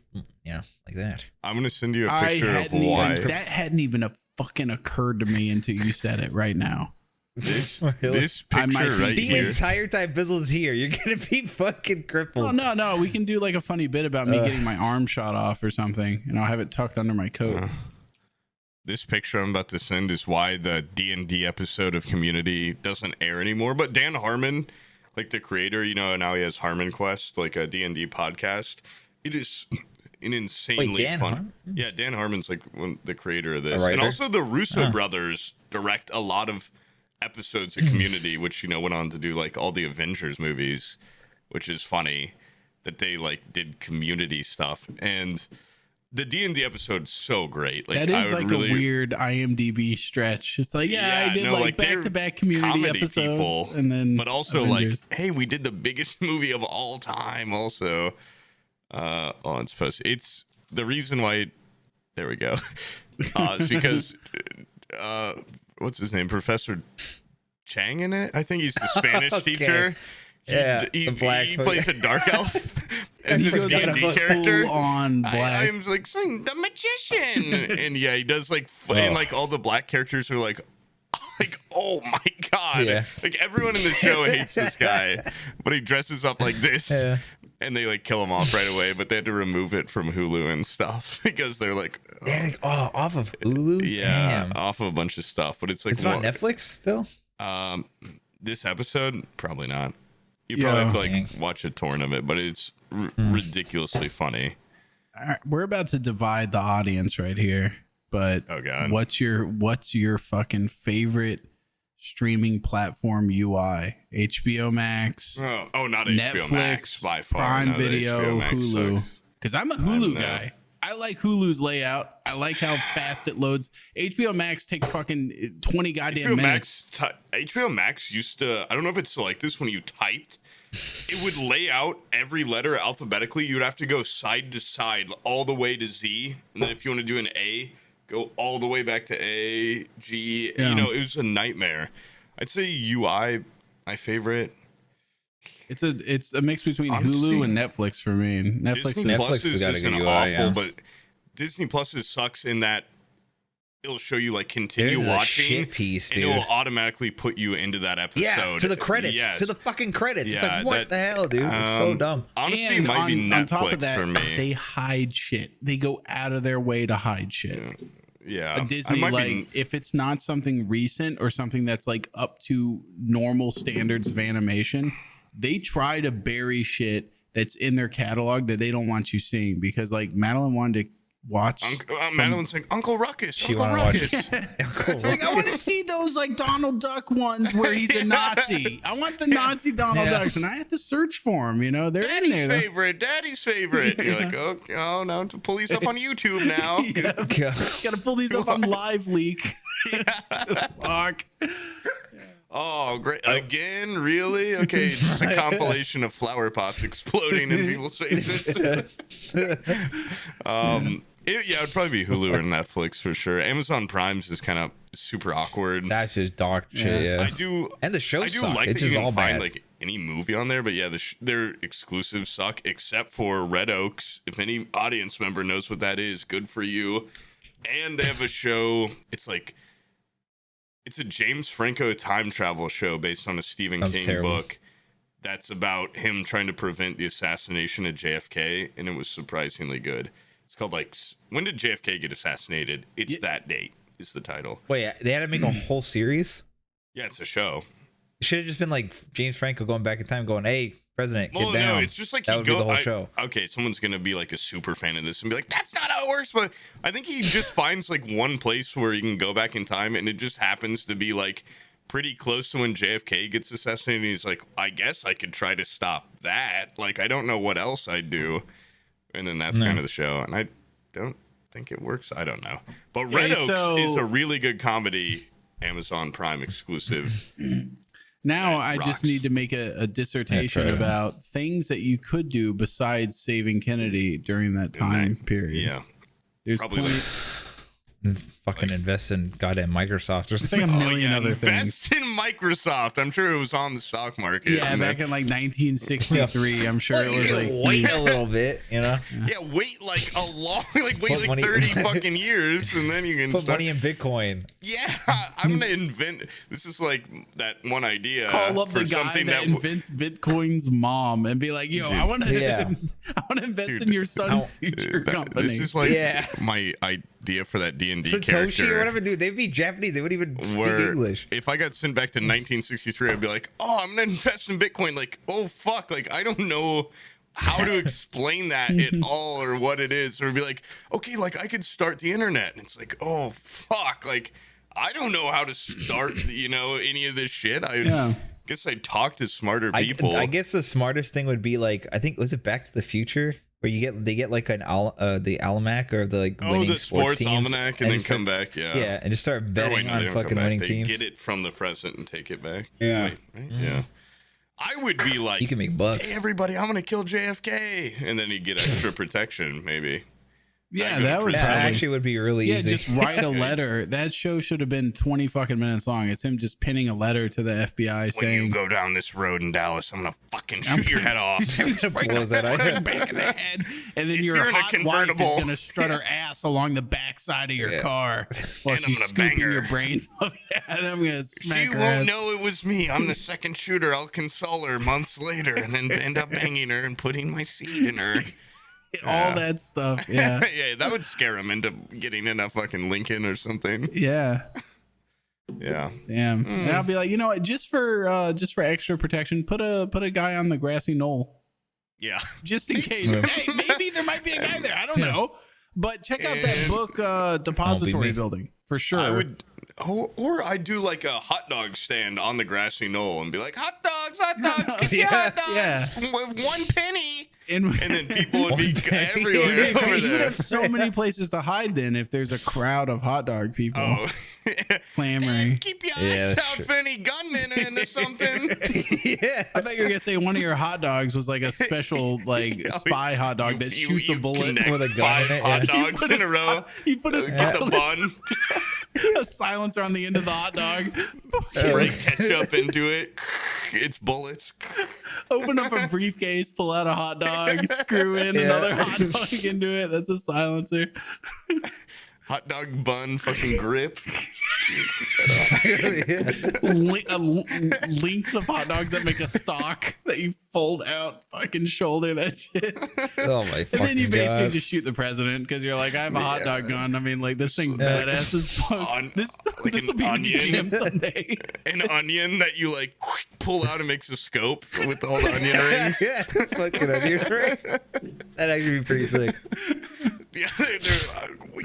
like that? I'm gonna send you a picture of why. That hadn't even fucking occurred to me until you said it right now. This Really? picture right the here. entire time Bizzle's here, you're gonna be fucking crippled. Oh no, we can do like a funny bit about me getting my arm shot off or something, and I'll have it tucked under my coat. This picture I'm about to send is why the D&D episode of Community doesn't air anymore. But Dan Harmon, like the creator, now he has Harmon Quest, like a D&D podcast. It is an insanely fun. Yeah, Dan Harmon's like the creator of this, and also the Russo brothers direct a lot of episodes of Community, which went on to do like all the Avengers movies, which is funny that they like did Community stuff. And the D&D episode's so great. Like, that is like a weird IMDb stretch. It's like, I did like back-to-back Community episodes, people, and then but also Avengers. Like, hey, we did the biggest movie of all time. Also, it's supposed. It's the reason why. There we go. It's because what's his name, Professor Chang in it? I think he's the Spanish teacher. He plays a dark elf as his D&D character. On black. I'm like saying the magician, and he does like and like all the black characters are like, oh my god, like everyone in the show hates this guy, but he dresses up like this, and they like kill him off right away. But they had to remove it from Hulu and stuff because they're like, off of Hulu, damn. Off of a bunch of stuff. But it's like it's on Netflix still. This episode probably not. You probably have to like watch a torrent of it, but it's ridiculously funny. We're about to divide the audience right here, but what's your fucking favorite streaming platform UI? HBO Max? Oh, not Netflix, HBO Max by far. Prime No, Video, Hulu. Sucks. Because I'm a Hulu guy. I like Hulu's layout. I like how fast it loads. HBO Max takes fucking 20 goddamn minutes. HBO Max used to, I don't know if it's like this when you typed, it would lay out every letter alphabetically. You'd have to go side to side all the way to Z. And then if you want to do an A, go all the way back to A, G. It was a nightmare. I'd say UI, my favorite. It's a mix between Hulu and Netflix for me. Disney Plus is just an awful, but Disney Plus sucks in that it'll show you like continue watching, shit piece, dude. and it will automatically put you into that episode. Yeah, to the credits, to the fucking credits. It's like, what the hell, dude? It's so dumb. Honestly, it might be Netflix on top of that, for me. They hide shit. They go out of their way to hide shit. Yeah. Disney, if it's not something recent or something that's like up to normal standards of animation, they try to bury shit that's in their catalog that they don't want you seeing, because like Madeline wanted to watch. Madeline's saying Uncle Ruckus. She Uncle Ruckus. Like, I want to see those like Donald Duck ones where he's a Nazi. I want the Nazi Donald Ducks, and I have to search for them. They're Daddy's in there. Daddy's favorite. You're like, oh, now to pull these up on YouTube now. Got to pull these up on Live Leak. Fuck. Oh, great. Again? Really? Okay, just a compilation of flower pots exploding in people's faces. It would probably be Hulu or Netflix for sure. Amazon Prime's is kind of super awkward. That's just dark shit, yeah. And the show I do suck. like it's that you can all find bad. like any movie on there, but their exclusives suck, except for Red Oaks. If any audience member knows what that is, good for you. And they have a show, it's a James Franco time travel show based on a Stephen King book that's about him trying to prevent the assassination of JFK, and it was surprisingly good. It's called When Did JFK Get Assassinated? It's That Date is the title. Wait, they had to make a whole series? Yeah, it's a show. It should have just been like James Franco going back in time going, hey, President, get down. No, it's just like that would be the whole show. Okay, someone's going to be like a super fan of this and be like, that's not how it works. But I think he just finds like one place where he can go back in time, and it just happens to be like pretty close to when JFK gets assassinated. He's like, I guess I could try to stop that. Like, I don't know what else I'd do. And then that's kind of the show. And I don't think it works. I don't know. But Red Oaks is a really good comedy, Amazon Prime exclusive. Now I just need to make a dissertation about things that you could do besides saving Kennedy during that time period. Yeah. There's probably fucking invest in goddamn Microsoft or It's like something. a million other things. Invest in Microsoft. I'm sure it was on the stock market. Yeah, back in like 1963, I'm sure it was like Wait a little bit, you know. Yeah, wait like a long, like wait Put like money- 30 fucking years, and then you can Put start. money in Bitcoin. Yeah, I'm gonna invent. This is like that one idea. call up the for guy something that invents Bitcoin's mom and be like, "Yo, I want to, Yeah. I want to invest Dude, in your son's future company." This is like Yeah. my idea for that D&D Satoshi character. or whatever, dude. They'd be Japanese. They wouldn't even speak Where English. if I got sent back to 1963, I'd be like, "Oh, I'm gonna invest in Bitcoin." Like, oh fuck, like I don't know how to explain that at all or what it is. Or it'd be like, okay, like I could start the internet, and it's like, oh fuck, like I don't know how to start, any of this shit. I guess I'd talk to smarter people. I guess the smartest thing would be like, I think, was it Back to the Future? Where they get like the almanac or the like winning the sports sports teams, almanac, and then just come starts- back. Yeah, yeah, and just start Or wait, betting no, on they don't come fucking back. winning They teams. get it from the present and take it back. Yeah. Right? Yeah. I would be like, You can make bucks. hey everybody, I'm gonna kill JFK, and then you get extra protection, maybe. Yeah, that would That probably. actually would be really Yeah, easy. just write a letter. That show should have been 20 fucking minutes long. It's him just pinning a letter to the FBI When you saying, go down this road in Dallas, I'm gonna fucking shoot your head off. Blows that out. back in the head, and then If your you're in a hot wife is convertible. gonna strut her ass along the backside of your Yeah. car while And I'm she's gonna bang scooping her. your brains off. Yeah, and I'm gonna smack She her won't ass. know it was me. I'm the second shooter. I'll console her months later, and then end up banging her and putting my seed in her. All that stuff. Yeah, Yeah, that would scare him into getting in a fucking Lincoln or something. yeah. Yeah. Damn. And I'll be like, you know what? Just for extra protection, put a guy on the grassy knoll, Yeah. just in case. Hey, maybe there might be a guy there. I don't know. But check out that And- book depository me. building for sure. I would, or I'd do like a hot dog stand on the grassy knoll and be like, hot dogs, get your hot dogs with 1 penny. And then people would be everywhere over You there. have so many places to hide then if there's a crowd of hot dog people Oh, clamoring. keep your Yeah, eyes that's out true. for any gunmen into something. Yeah. I thought you were gonna say one of your hot dogs was like a special like spy hot dog that shoots a bullet connect with a gun in 5 it, hot yeah. dogs in a row. You put a, Get the bun, a silencer on the end of the hot dog. spray ketchup into it. It's bullets. Open up a briefcase, pull out a hot dog, screw in another hot dog into it. That's a silencer. Hot dog bun fucking grip. Links of hot dogs that make a stock that you fold out, fucking shoulder that shit. Oh my And then you fucking basically god. just shoot the president because you're like, I have a hot dog gun. I mean, like this thing's badass as fuck. This like will an be the onion. museum someday. An onion that you like pull out and makes a scope with all the onion rings. Yeah, fucking onion ring. That'd actually be pretty sick. Yeah, we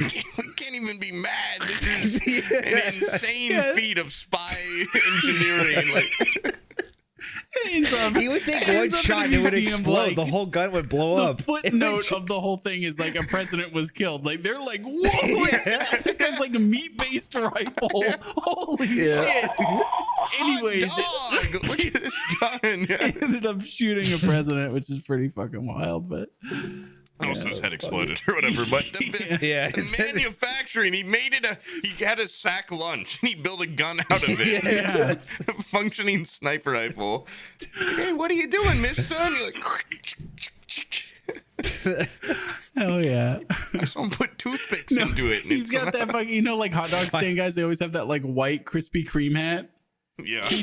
can't even be mad. This is an insane feat of spy engineering. Like, He would take one shot and it would explode. The whole gun would blow The up. footnote of the whole thing is like a president was killed. Like they're like, whoa, like, check out this guy's like a meat-based rifle. Holy shit. Anyways, dog, look at this gun. Yeah. it ended up shooting a president, which is pretty fucking wild. But Also, his head exploded or whatever. But the manufacturing, he had a sack lunch and he built a gun out of it. yeah. A functioning sniper rifle. Hey, what are you doing, mister? And you're like, Hell yeah. I saw him put toothpicks into it. And He's got that fucking, like hot dog stand guys, they always have that like white Krispy Kreme hat. Yeah. He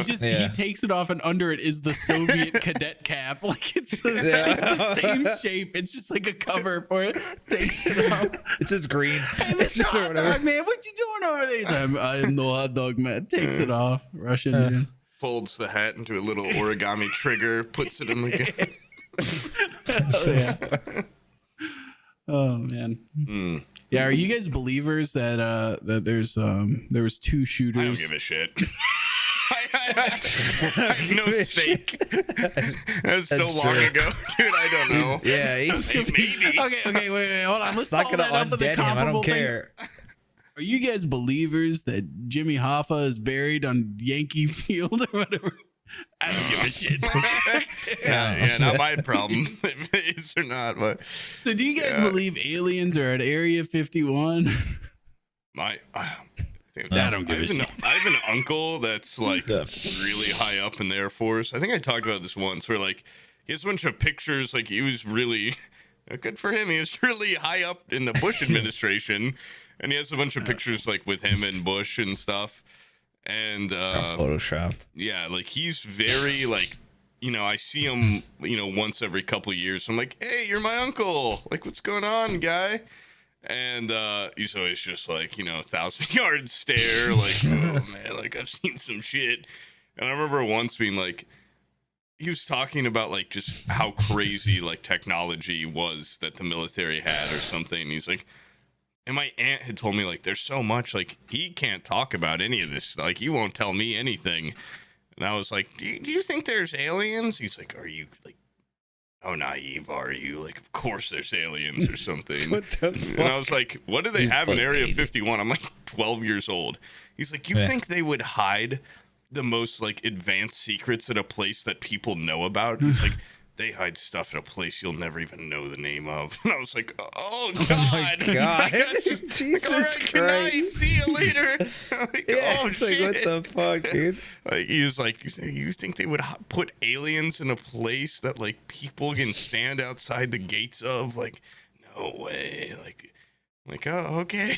takes it off, and under it is the Soviet cadet cap. Like it's the same shape. It's just like a cover for it. Takes it off. It's just green. Hey, Mr. Hot Dog Man, what you doing over there? He's like, I am no hot dog man. Takes it off. Russian in. Folds the hat into a little origami trigger, puts it in the gun. Oh yeah. Oh man. Yeah, are you guys believers that there was 2 shooters? I don't give a shit. I have no stake. That was so That's long true. ago, dude. I don't know. Yeah, Maybe. Okay, wait, hold on. Let's not follow gonna that up with a undead him. I comparable don't thing. care. Are you guys believers that Jimmy Hoffa is buried on Yankee Field or whatever? I don't give a shit. Yeah, not my problem if it is or not. But So do you guys believe aliens are at Area 51? My, dude, I don't give a shit. I have an uncle that's like really high up in the Air Force. I think I talked about this once where like he has a bunch of pictures. Like he was really good for him. He was really high up in the Bush administration, and he has a bunch of pictures like with him and Bush and stuff. And photoshopped. Yeah, like he's very like, you know, I see him, you know, once every couple of years. So I'm like, hey, you're my uncle. Like, what's going on, guy? And he's always just like, you know, 1,000-yard stare, like, oh man, like I've seen some shit. And I remember once being like, he was talking about like just how crazy like technology was that the military had or something. And he's like, and my aunt had told me like, there's so much, like he can't talk about any of this. Like he won't tell me anything. And I was like, do you think there's aliens? He's like, are you like, how naive are you? Like, of course there's aliens or something. What the fuck? And I was like, what do they have in Area 51? I'm like 12 years old. He's like, you think they would hide the most like advanced secrets at a place that people know about? He's like, they hide stuff at a place you'll never even know the name of. And I was like, oh God. Oh my God. Jesus like, all right, Christ. good night. See you later. Like, Yeah, oh it's shit. like, what the fuck, dude? Like, he was like, you think they would put aliens in a place that like people can stand outside the gates of? Like, no way. Like, oh, okay.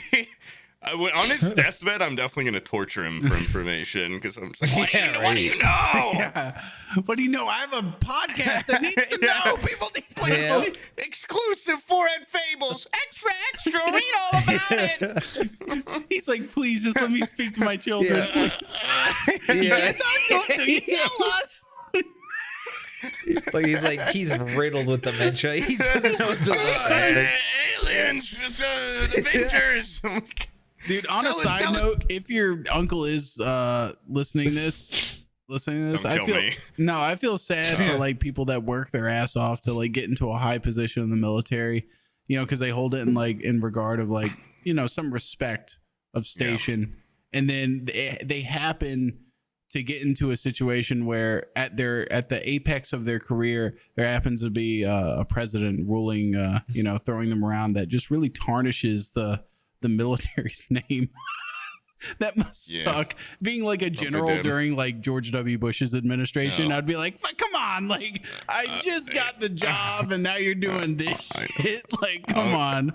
I went on his deathbed. I'm definitely gonna torture him for information because I'm just like, what do you know? Yeah. What do you know? I have a podcast that needs to know. People need to know. Yeah. Exclusive for at Fables. Extra, read all about it. He's like, please just let me speak to my children. Yeah. Please. Yeah. Talk to you tell us. He's like he's riddled with dementia. He doesn't know what to look Aliens, the Avengers. Dude, on a side note, if your uncle is listening to this, Don't I kill feel me. I feel sad for like people that work their ass off to like get into a high position in the military, you know, because they hold it in like in regard of like, you know, some respect of station, and then they happen to get into a situation where at the apex of their career there happens to be a president ruling, you know, throwing them around that just really tarnishes the military's name. That must suck. Being like a general during like George W. Bush's administration, I'd be like, come on, like I just got the job and now you're doing this shit. Like, come on.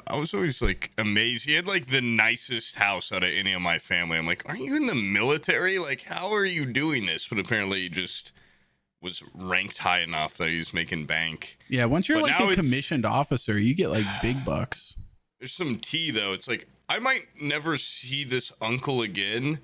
I was always like amazed. He had like the nicest house out of any of my family. I'm like, aren't you in the military? Like, how are you doing this? But apparently he just was ranked high enough that he's making bank. Yeah, once you're But like now a commissioned officer, you get like big bucks. There's some tea though. It's like I might never see this uncle again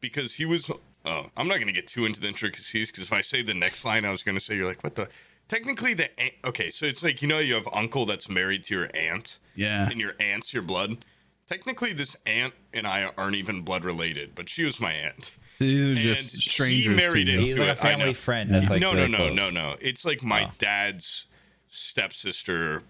because he was. Oh, I'm not gonna get too into the intricacies because if I say the next line, I was gonna say you're like, what the? Technically, okay, so it's like, you know, you have uncle that's married to your aunt. Yeah. And your aunt's your blood. Technically, this aunt and I aren't even blood related, but she was my aunt. So these are And just he strangers married to you. into He's like a it. I know. family friend. That's like no. It's like my Oh. dad's stepsister,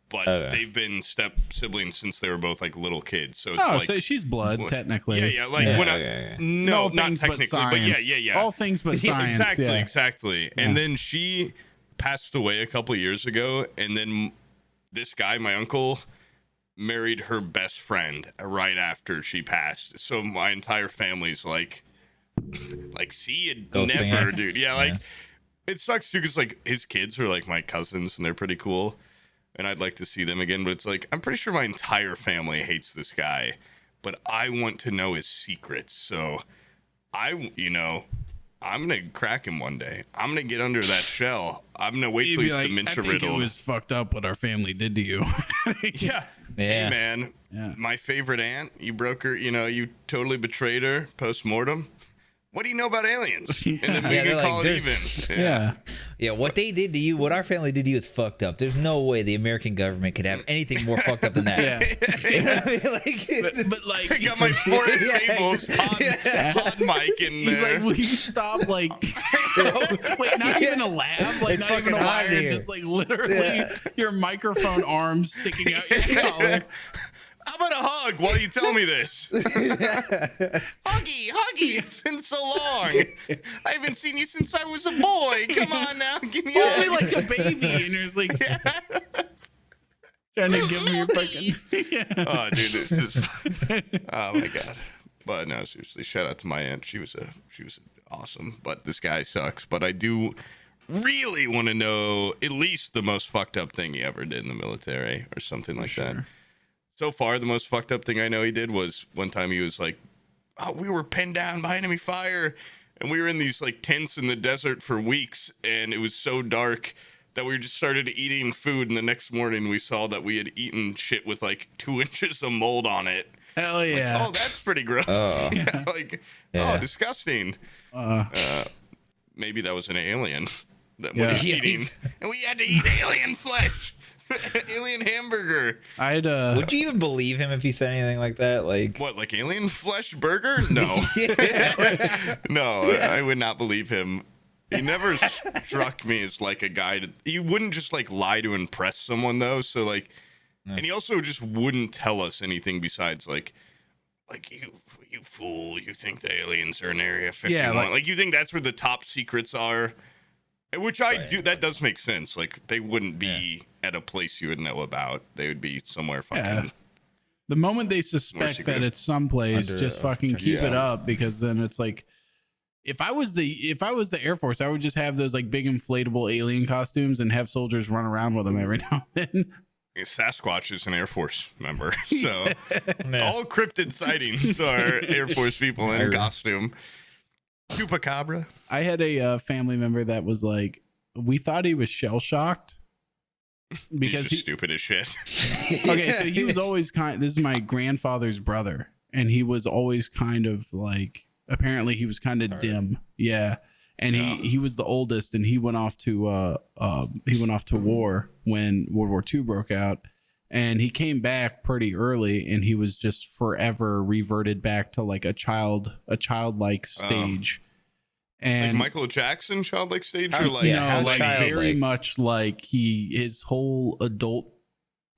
but Okay. they've been step siblings since they were both like little kids. So it's Oh, like, so she's blood, technically. yeah, like Yeah, when okay. no, All not things but technically, but science. yeah. All things but science. Exactly, yeah. exactly. And then she passed away a couple years ago, and then this guy, my uncle, married her best friend right after she passed. So my entire family's like see you Ghosting never, her. dude. Yeah, like it sucks too because like his kids are like my cousins and they're pretty cool, and I'd like to see them again. But it's like I'm pretty sure my entire family hates this guy, but I want to know his secrets. So I'm gonna crack him one day. I'm gonna get under that shell. I'm gonna wait You'd till be he's like, dementia I think riddled. it was fucked up what our family did to you. Yeah. Yeah. Hey man, my favorite aunt, you broke her, you totally betrayed her post-mortem. What do you know about aliens? And then we Yeah, can they're call like, it there's- even. Yeah. Yeah, what they did to you, what our family did to you is fucked up. There's no way the American government could have anything more fucked up than that. Yeah. You know what I mean? Like, But like, I got my foreign Yeah. fables pod mic in he's there. like, will you stop? Like, wait, not even a lab, like It's not even a fucking hot wire, here. just like literally your microphone arms sticking out your collar. How about a hug while you tell me this? Huggy, it's been so long. I haven't seen you since I was a boy. Come on now, give me a Only hug. like a baby, and you're just like, Trying to give me your fucking. Oh, dude, this is. Oh my god. But no, seriously, shout out to my aunt. She was awesome. But this guy sucks. But I do really want to know at least the most fucked up thing he ever did in the military or something like that. So far, the most fucked up thing I know he did was one time he was like, "Oh, we were pinned down by enemy fire, and we were in these like tents in the desert for weeks, and it was so dark that we just started eating food, and the next morning we saw that we had eaten shit with like 2 inches of mold on it." Hell yeah. Like, oh, that's pretty gross. Oh, oh, disgusting. Maybe that was an alien that was eating, and we had to eat alien flesh. Alien hamburger. Would you even believe him if he said anything like that? Like what? Like alien flesh burger? No. No, I would not believe him. He never struck me as like a guy. He wouldn't just like lie to impress someone though. So like. And he also just wouldn't tell us anything besides like you fool, you think the aliens are in Area 51. Yeah, like you think that's where the top secrets are, which I do. That does make sense. Like they wouldn't be at a place you would know about. They would be somewhere fucking. Yeah. The moment they suspect that it's someplace, just fucking keep it up, because then it's like, if I was the Air Force, I would just have those like big inflatable alien costumes and have soldiers run around with them every now and then. Sasquatch is an Air Force member, so all cryptid sightings are Air Force people in costume. Chupacabra. I had a family member that was like, we thought he was shell shocked because he's stupid as shit. Okay, so he was always this is my grandfather's brother, and he was always kind of like, apparently he was kind of dim. Yeah. And he was the oldest, and he went off to war when World War II broke out, and he came back pretty early, and he was just forever reverted back to like a childlike stage. And like Michael Jackson childlike stage, or like like very much like his whole adult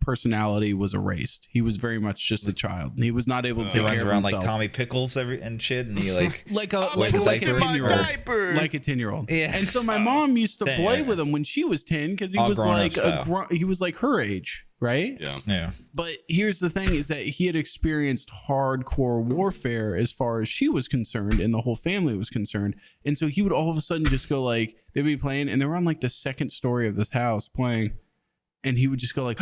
personality was erased. He was very much just a child. He was not able to take care of himself. Like Tommy Pickles and shit, and he like like a 10-year-old. Yeah. And so my mom used to play with him when she was 10 because he was like he was like her age, right? Yeah. But here's the thing: is that he had experienced hardcore warfare as far as she was concerned, and the whole family was concerned. And so he would all of a sudden just go like, they'd be playing, and they were on like the second story of this house playing, and he would just go like,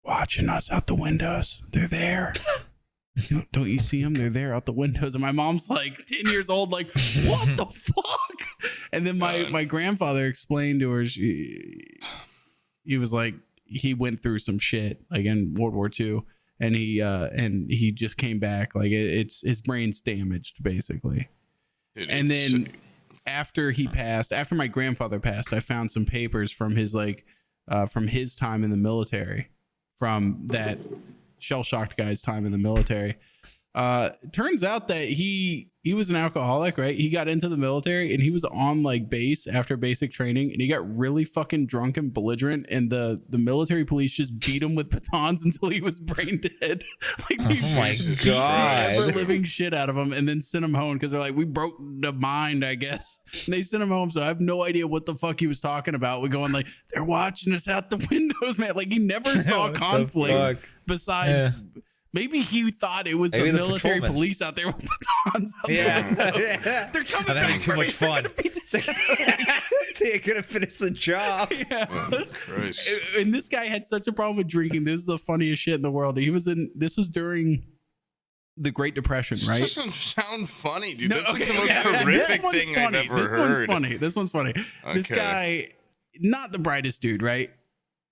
watching us out the windows. They're there. Don't you see them? They're there out the windows. And my mom's like 10 years old, like, what the fuck? And then my grandfather explained to her, he was like, he went through some shit like in World War II, and he just came back. Like it's his brain's damaged basically. And then after my grandfather passed, I found some papers from his time in the military, from that shell-shocked guy's time in the military. Turns out that he was an alcoholic, right? He got into the military and he was on like base after basic training, and he got really fucking drunk and belligerent, and the military police just beat him with batons until he was brain dead. Like, oh my god, ever living shit out of him, and then sent him home because they're like, we broke the mind, I guess. And they sent him home. So I have no idea what the fuck he was talking about. We're going like, they're watching us out the windows, man. Like he never saw conflict besides. Yeah. Maybe he thought it was the military police out there with batons. Yeah. They're coming back. Having too much fun. They're going to finish the job. Yeah. Oh, Christ. And this guy had such a problem with drinking. This is the funniest shit in the world. This was during the Great Depression, right? This doesn't sound funny, dude. That's like the most horrific thing I've ever heard. This one's funny. Okay. This guy, not the brightest dude, right?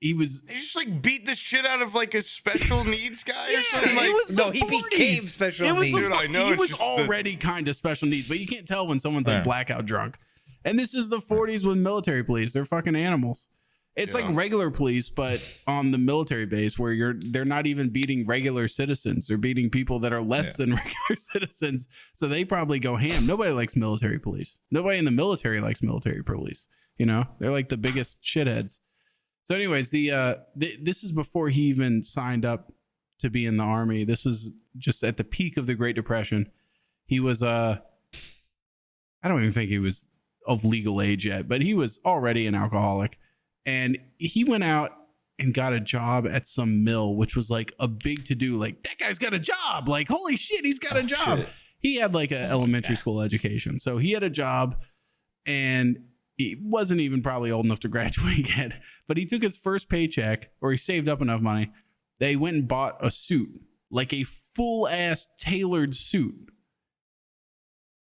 He just like beat the shit out of like a special needs guy or something. Like, he became special needs. Dude, I know he was already kind of special needs, but you can't tell when someone's like blackout drunk. And this is the 40s with military police. They're fucking animals. It's like regular police, but on the military base where they're not even beating regular citizens. They're beating people that are less than regular citizens. So they probably go ham. Nobody likes military police. Nobody in the military likes military police. You know, they're like the biggest shitheads. So anyways, this is before he even signed up to be in the army. This was just at the peak of the Great Depression. He was, I don't even think he was of legal age yet, but he was already an alcoholic. And he went out and got a job at some mill, which was like a big to do. Like, that guy's got a job. Like, holy shit, he's got a job. Shit. He had like an elementary school education. So he had a job, and he wasn't even probably old enough to graduate yet. But he took his first paycheck, or he saved up enough money. They went and bought a suit, like a full ass tailored suit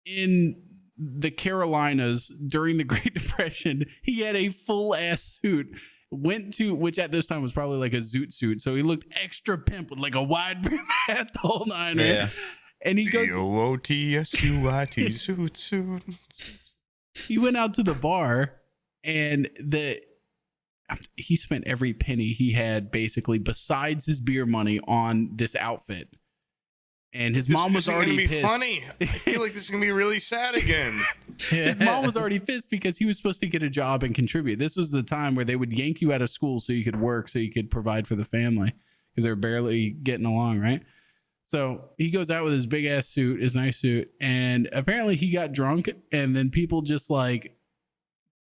in the Carolinas during the Great Depression. He had a full ass suit, went to, which at this time was probably like a zoot suit. So he looked extra pimp with like a wide brim hat, the whole nine, right? Yeah. And he goes, G-O-O-T-S-U-I-T, suit. he went out to the bar, and he spent every penny he had basically besides his beer money on this outfit. And his mom was already pissed. Funny. I feel like this is gonna be really sad again. His mom was already pissed because he was supposed to get a job and contribute. This was the time where they would yank you out of school so you could work, so you could provide for the family, because they were barely getting along, right? So he goes out with his big ass suit, his nice suit, and apparently he got drunk, and then people just like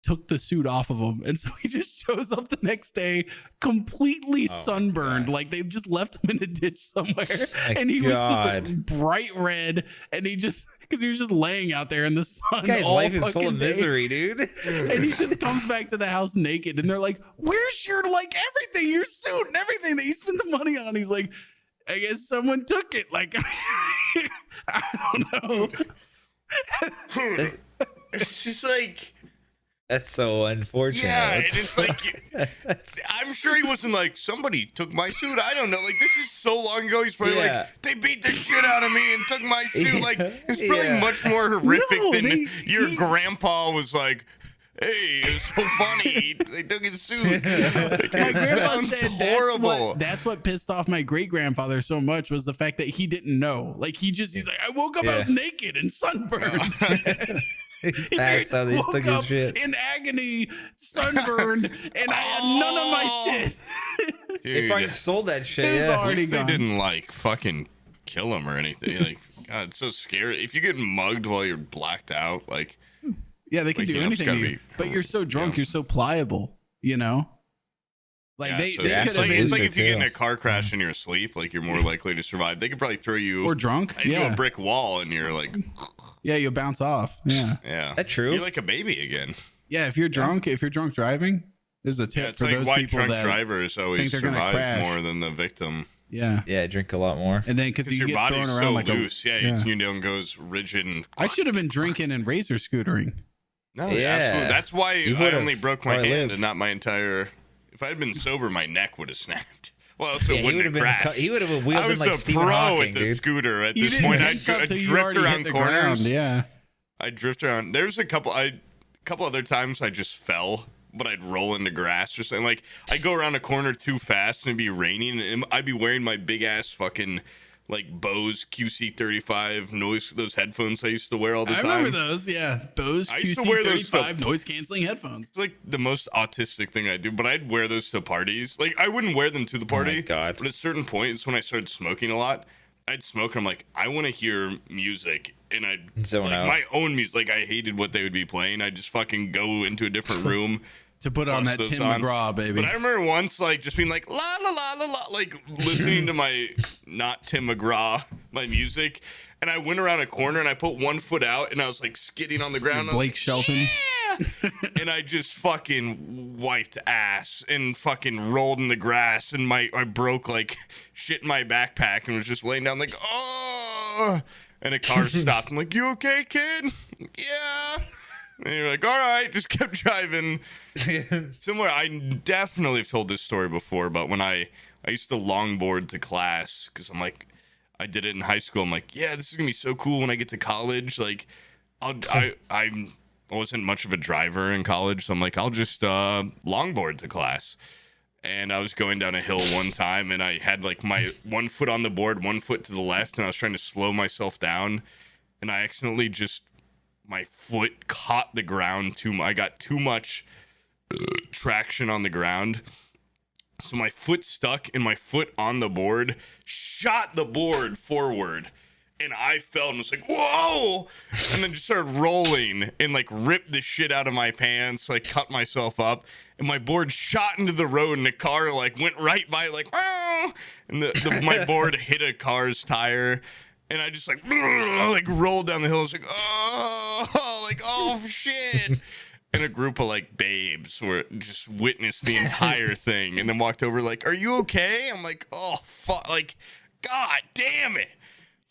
took the suit off of him. And so he just shows up the next day completely sunburned. Like they just left him in a ditch somewhere. And he was just like bright red. And he just, because he was just laying out there in the sun. Guy's life is full of misery, dude. And he just comes back to the house naked. And they're like, where's your, like, everything, your suit and everything that you spent the money on? He's like, I guess someone took it. Like, I don't know. It's just like, that's so unfortunate. yeah, and it's like, I'm sure he wasn't like, somebody took my suit. I don't know. Like, this is so long ago. He's probably like, they beat the shit out of me and took my suit. Like, it's probably much more horrific than your grandpa was like, hey, it was so funny. They took his suit. Like, My grandpa said horrible. that's what pissed off my great grandfather so much, was the fact that he didn't know. Like, he's like, I woke up, I was naked and sunburned. That's how they took his shit. In agony, sunburned, and I had none of my shit. Dude, they probably sold that shit. It was Yeah. already they gone. didn't like fucking kill him or anything. Like, God, it's so scary. If you get mugged while you're blacked out, like, Yeah, they can do waking up's anything gotta to you. be- But you're so drunk, you're so pliable, you know? Like, they so could it's have like, it's like been, if you get in a car crash and you're asleep, like you're more likely to survive. They could probably throw you or drunk. into Yeah. a brick wall and you're like, Yeah, you'll bounce off. Yeah. yeah, That true? You're like a baby again. Yeah, if you're drunk driving, there's a tip Yeah, it's for like those why people drunk that drivers always they're gonna survive crash. more than the victim. Yeah. Yeah, drink a lot more. And then because Because you your get body's thrown so around like loose. a Yeah, you don't goes rigid and. I should have been drinking and razor scootering. No, Yeah. absolutely. That's why You I would've only broke my probably hand lived. and not my entire. If I had been sober, my neck would have snapped. Well, also Yeah, he wouldn't would have have been. crashed. He would have I wielded was like a Stephen pro Hawking, at the dude. scooter. At You this didn't point, tense up I'd till you drift already around hit the corners. ground. Yeah. I drift around. There's a couple other times I just fell, but I'd roll into grass or something. Like I'd go around a corner too fast and it'd be raining, and I'd be wearing my big ass fucking like Bose QC35 noise, those headphones I used to wear all the I time. remember those. Yeah. Bose I used to wear those QC35 noise canceling headphones. It's like the most autistic thing I do, but I'd wear those to parties. Like I wouldn't wear them to the party. God. But at certain points when I started smoking a lot, I'd smoke and I'm like, I want to hear music, and I'd Zone like out. my own music. Like I hated what they would be playing. I'd just fucking go into a different room. To put on Bust that those Tim on. McGraw, baby. But I remember once like just being like la la la la la, like listening to my not Tim McGraw, my music, and I went around a corner and I put one foot out and I was like skidding on the ground. and I was Blake Shelton. yeah! And I just fucking wiped ass and fucking rolled in the grass, and I broke like shit in my backpack and was just laying down like, oh, and a car stopped. I'm like, you okay, kid? Yeah. And you're like, all right, just kept driving. Somewhere, I definitely have told this story before, but when I used to longboard to class, because I'm like, I did it in high school. I'm like, yeah, this is gonna be so cool when I get to college. Like, I wasn't much of a driver in college, so I'm like, I'll just longboard to class. And I was going down a hill one time, and I had like my 1 foot on the board, 1 foot to the left, and I was trying to slow myself down, and I accidentally just, my foot caught the ground I got too much traction on the ground. So my foot stuck, and my foot on the board shot the board forward. and I fell and was like, whoa, and then just started rolling and like ripped the shit out of my pants, like cut myself up, and my board shot into the road, and the car like went right by, like, oh, and my board hit a car's tire, and I just like rolled down the hill. I was like, oh shit. And a group of like babes were just witnessed the entire thing, and then walked over like, are you okay? I'm like, oh fuck, like, god damn it.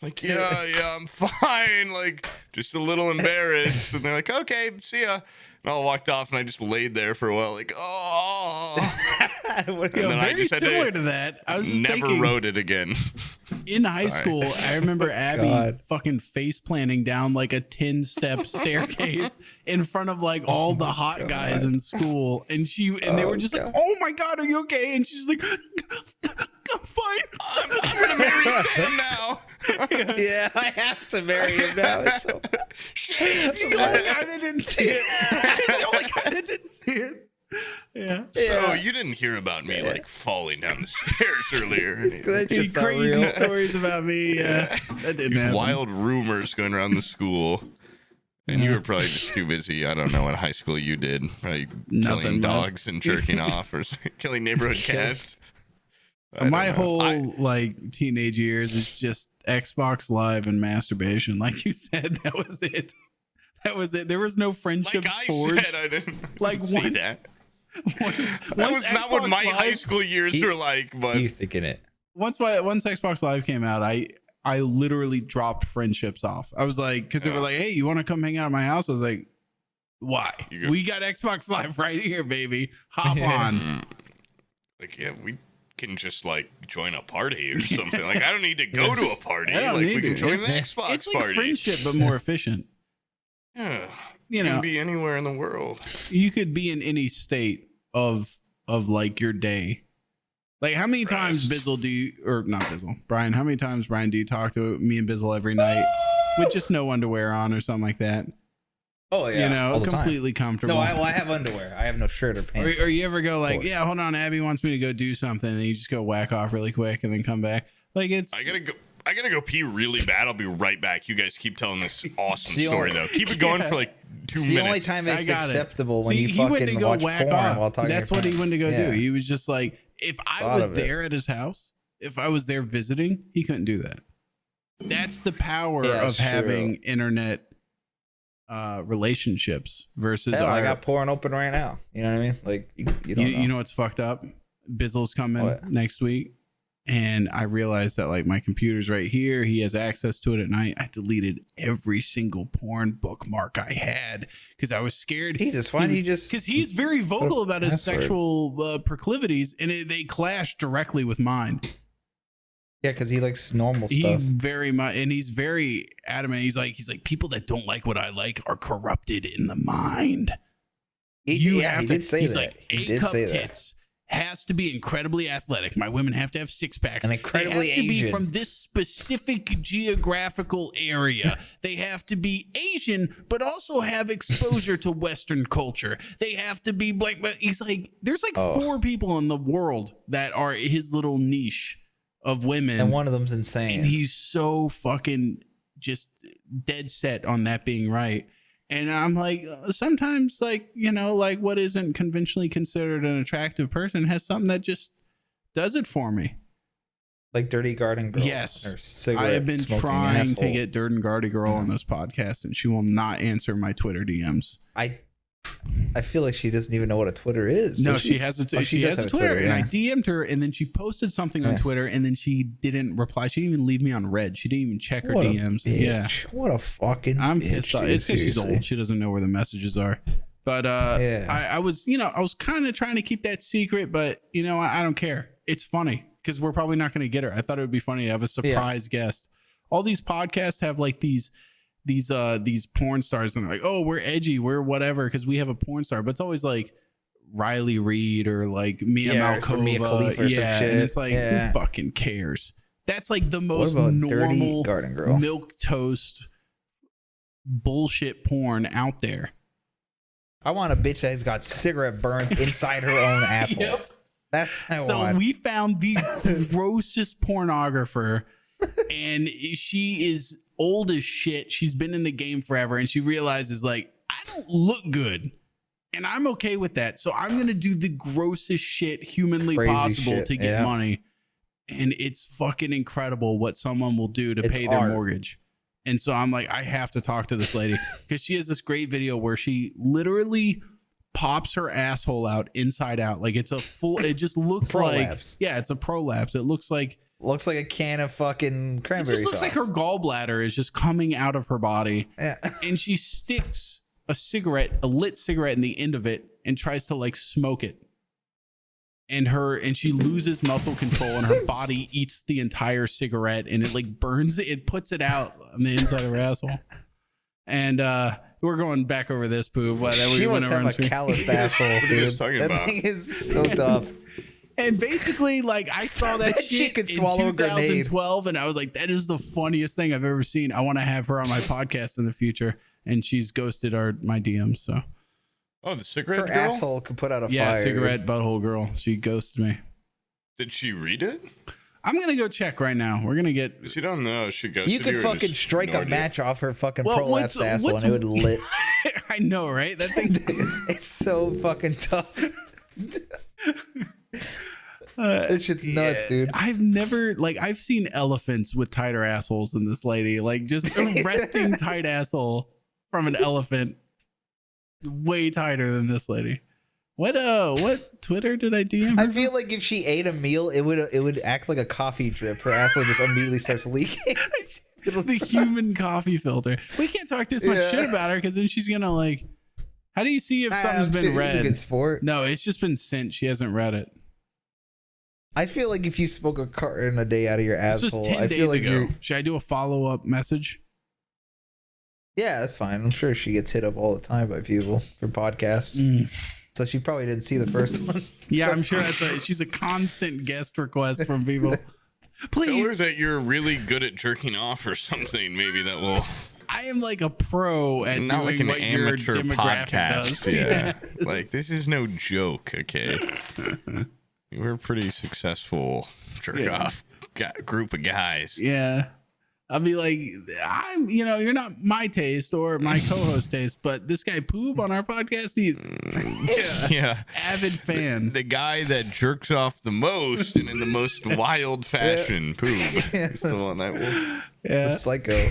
Like, yeah, I'm fine. Like, just a little embarrassed. And they're like, okay, see ya. And I walked off, and I just laid there for a while, like, oh. And then I very just had similar to that. I was just never thinking, wrote it again. in high school, I remember Abby God. fucking face planting down like a 10-step staircase in front of like all the hot guys in school, and they were just like, "Oh my god, are you okay?" And she's like, "I'm fine. I'm gonna marry Sam now." Yeah, I have to marry him now. It's so Shit. He's the only guy that didn't see it. He's the only guy that didn't see it. Yeah. So you didn't hear about me like falling down the stairs earlier. That's Any just not crazy real. stories about me? That didn't happen. Wild rumors going around the school. And you were probably just too busy. I don't know what high school you did. Probably Nothing killing much. dogs and jerking off, or killing neighborhood cats. My whole like teenage years is just Xbox Live and masturbation. Like you said, that was it. That was it. There was no friendships Like I forged. said, I didn't Like see once- that. Once That was not what Xbox my Live- high school years were like, but You thinking it? Once Xbox Live came out, I literally dropped friendships off. I was like, because they were like, "Hey, you want to come hang out at my house?" I was like, "Why? We got Xbox Live right here, baby. Hop on." like, yeah, we can just like join a party or something. Like, I don't need to go to a party. I don't Like, need we can to. join the Xbox It's like party. friendship, but more efficient. Yeah, You you know, can be anywhere in the world. you could be in any state of like your day. Like, how many times Bizzle do you, or not Bizzle, Brian, how many times, Brian, do you talk to me and Bizzle every night with just no underwear on or something like that? Oh yeah, You know, all the time. completely comfortable. No, I have underwear. I have no shirt or pants. Or you ever go like, course. yeah, hold on, Abby wants me to go do something, and you just go whack off really quick and then come back. Like, it's I gotta go pee really bad. I'll be right back. You guys keep telling this awesome the story only- though. Keep it going for like 2 It's minutes. the only time I it's got it. acceptable when See, you he went to fucking go watch whack porn off. while talking. That's to your what he went to go friends. do. He was just like, if I Thought was of it. there at his house, if I was there visiting, he couldn't do that. That's the power Yeah, of it's true. having internet relationships versus Hell, I our, got porn open right now. You know what I mean? Like you don't know. you know what's fucked up? Bizzle's coming What? next week. And I realized that like my computer's right here. He has access to it at night. I deleted every single porn bookmark I had because I was scared. Jesus, why did he just? Because he's very vocal about his password. sexual proclivities, and they clash directly with mine. Yeah, because he likes normal He stuff. very much, and he's very adamant. He's like, people that don't like what I like are corrupted in the mind. He did say he's that. like, He A did cup say that. tits has to be incredibly athletic. My women have to have six packs. And incredibly they have to Asian. be from this specific geographical area. They have to be Asian, but also have exposure to Western culture. They have to be blank. But he's like, there's like 4 people in the world that are his little niche of women. And one of them's insane. And he's so fucking just dead set on that being right. And I'm like, sometimes, like, you know, like what isn't conventionally considered an attractive person has something that just does it for me. Like DirtyGardenGirl. Yes. Or cigarette I have been smoking trying asshole. to get DirtyGardenGirl on this podcast, and she will not answer my Twitter DMs. I feel like she doesn't even know what a Twitter is. No, Does she has a Oh, she does has a have Twitter, and I yeah. DM'd her, and then she posted something on Yeah. Twitter, and then she didn't reply. She didn't even leave me on red. She didn't even check her What a DMs. bitch. Yeah. What a fucking I'm bitch, pissed off. dude, It's because she's seriously. old. She doesn't know where the messages are. But Yeah. I was, you know, I was kind of trying to keep that secret, but you know, I don't care. It's funny because we're probably not going to get her. I thought it would be funny to have a surprise guest. All these podcasts have like these porn stars, and they're like, oh, we're edgy, we're whatever, because we have a porn star. But it's always like Riley Reid or like Mia Yeah, or some Malkova. Mia Khalifa or some And shit. it's like, Yeah. who fucking cares? That's like the most about normal DirtyGardenGirl? milk toast bullshit porn out there. I want a bitch that's got cigarette burns inside her own asshole. Yep. That's what I So want. we found the grossest pornographer, And she is old as shit. She's been in the game forever, and she realizes like, I don't look good, and I'm okay with that. So I'm gonna do the grossest shit humanly Crazy possible shit, to get money. And it's fucking incredible what someone will do to pay their mortgage. And so I'm like, I have to talk to this lady because she has this great video where she literally pops her asshole out inside out. Like it's a full, it just looks Prolapse. it's a prolapse. It looks like a can of fucking cranberry sauce. It just looks like her gallbladder is just coming out of her body. Yeah. And she sticks a lit cigarette in the end of it and tries to like smoke it. And she loses muscle control and her body eats the entire cigarette and it like burns it puts it out on the inside of her asshole. And we're going back over this, Poob. She must have a calloused asshole, dude. That thing is so tough. And basically, like, I saw that shit could in swallow a grenade. 2012, and I was like, that is the funniest thing I've ever seen. I want to have her on my podcast in the future. And she's ghosted my DMs, so. Oh, the cigarette Her girl? asshole could put out a fire. Yeah, cigarette butthole girl. She ghosted me. Did she read it? I'm going to go check right now. We're going to get... She don't know. She ghosted you could or fucking just strike a ignored you? match off her fucking prolapsed asshole and it would lit. I know, right? That thing... It's so fucking tough. This shit's nuts, dude. I've never, like, I've seen elephants with tighter assholes than this lady. Like, just a resting tight asshole from an elephant. Way tighter than this lady. What Twitter did I DM her? I feel like if she ate a meal, it would act like a coffee drip. Her asshole just immediately starts leaking. The human coffee filter. We can't talk this much shit about her because then she's gonna like. How do you see if something's been read? It's a good sport. No, it's just been sent. She hasn't read it. I feel like if you smoke a carton a day out of your asshole, This was 10 I days feel like ago. you're. Should I do a follow-up message? Yeah, that's fine. I'm sure she gets hit up all the time by people for podcasts. So she probably didn't see the first one. Yeah, I'm sure she's a constant guest request from people. Please. Tell her that you're really good at jerking off or something. Maybe that will. I am like a pro at Not doing like an what your amateur demographic podcast. does. Yeah. Like, this is no joke, okay? We're a pretty successful jerk off group of guys. Yeah. I'll be like, you're not my taste or my co-host taste, but this guy Poob on our podcast, he's avid fan. The guy that jerks off the most and in the most wild fashion, Poob. Is the one that will. Yeah. The psycho.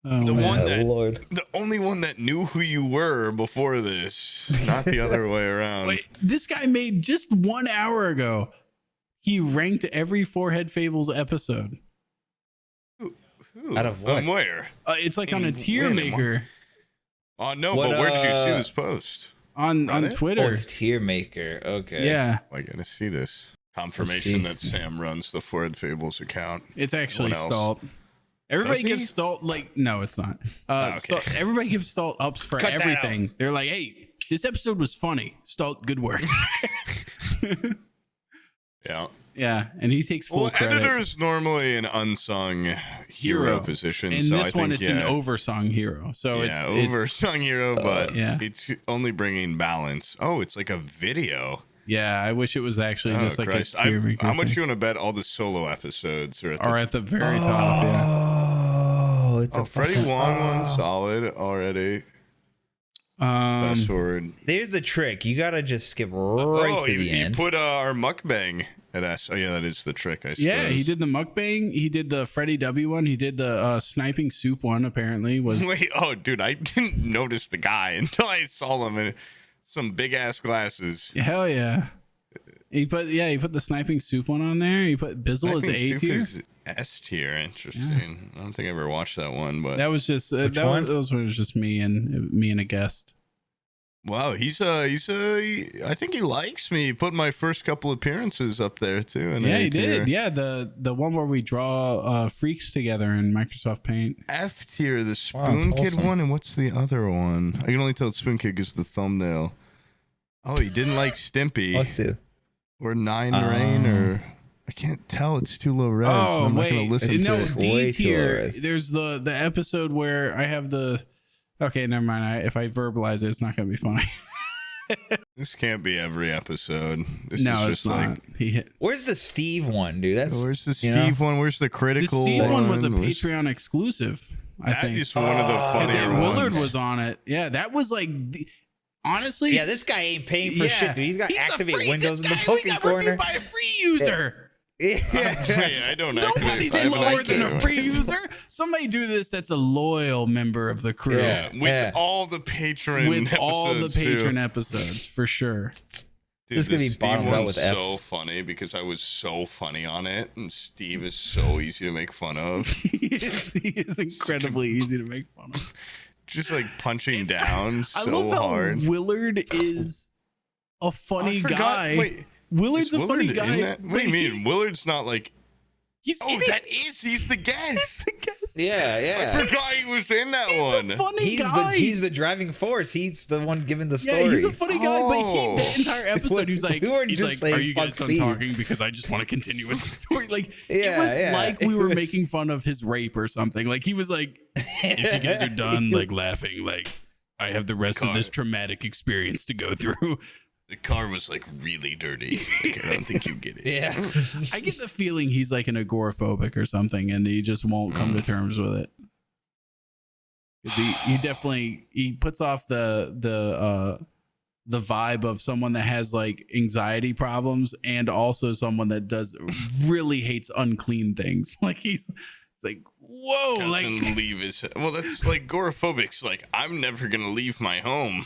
The only one that knew who you were before this, not the other way around. Wait, this guy made just 1 hour ago. He ranked every Forehead Fables episode. Out of what? Where? It's like on a tier maker. Oh no, but where did you see this post? On Twitter. Oh, it's tier maker. Okay. Yeah. I gotta see this. Confirmation that Sam runs the Forehead Fables account. It's actually Stalt. Everybody gives Stalt no, it's not. Okay. Everybody gives Stalt ups for everything. They're like, hey, this episode was funny. Stalt, good work. Yeah. Yeah, and he takes full credit. Editor's normally an unsung hero position. In so this one, it's an oversung hero. So it's oversung hero, but it's only bringing balance. Oh, it's like a video. Yeah, I wish it was actually just like Christ. a tier maker. How much you want to bet all the solo episodes are at the very top? Yeah. Oh, it's a Freddie Wong one solid already. Fast forward. There's a trick. You gotta just skip right to the end. You put our mukbang at S. Oh yeah, that is the trick. I suppose. Yeah, he did the mukbang. He did the Freddie W one. He did the sniping soup one. Apparently was. Wait, dude, I didn't notice the guy until I saw him in some big ass glasses. Hell yeah. He put the sniping soup one on there. He put Bizzle as the A tier. S tier. Interesting. Yeah. I don't think I ever watched that one, but that was just those were just me and a guest. Wow, I think he likes me. He put my first couple appearances up there too. And yeah, he did. Yeah, the one where we draw freaks together in Microsoft Paint. F tier, the Spoon Kid one, and what's the other one? I can only tell Spoon Kid is the thumbnail. Oh, he didn't like Stimpy. Let's see. Or Nine Rain, or I can't tell. It's too low res. Oh, I'm wait. not gonna listen to it. D tier. There's the episode where I have the. Okay, never mind. If I verbalize it, it's not gonna be funny. This can't be every episode. This is No, just it's not. Where's the Steve one, dude? That's where's the Steve one? Where's the The critical Steve one was a Where's- Patreon exclusive. I That think. is one of the funnier And ones. Willard was on it. Yeah, that was like, honestly. yeah. This guy ain't paying for shit, dude. He's got activate windows in the He fucking got corner. reviewed by a free user. Yeah. Hey, I don't Nobody's activate. more like than a it. free user. Somebody do this that's a loyal member of the crew. Yeah, with all the patron With all the episodes, too. patron episodes, for sure. Dude, This is gonna the be Steve bottomed out one's with Fs. so funny because I was so funny on it, and Steve is so easy to make fun of. he is incredibly easy to make fun of. Just like punching down I so love how hard. Willard is a funny I forgot- guy. Wait, Willard's is a funny Willard in guy. that? What do but you mean? Willard's not like. He's Oh, in it. he's the guest. He's the guest. Yeah, I yeah. forgot he was in that He's one. a funny He's guy. he's the driving force. He's the one giving the Yeah, story. he's a funny guy, but Oh. the entire episode, he's like, We weren't just saying are you guys fuck done Steve." talking? Because I just want to continue with the story. Like, it Yeah, was yeah. like we were It was- making fun of his rape or something. Like, he was like, if you guys are done, like, laughing, like, I have the rest of this traumatic experience to go through. The car was like really dirty. Like, I don't think you get it. Yeah. I get the feeling he's like an agoraphobic or something, and he just won't come to terms with it. 'Cause he definitely he puts off the vibe of someone that has like anxiety problems and also someone that does really hates unclean things. Like he's like, whoa, Doesn't like leave his. Well, that's like agoraphobic's. Like, I'm never gonna leave my home.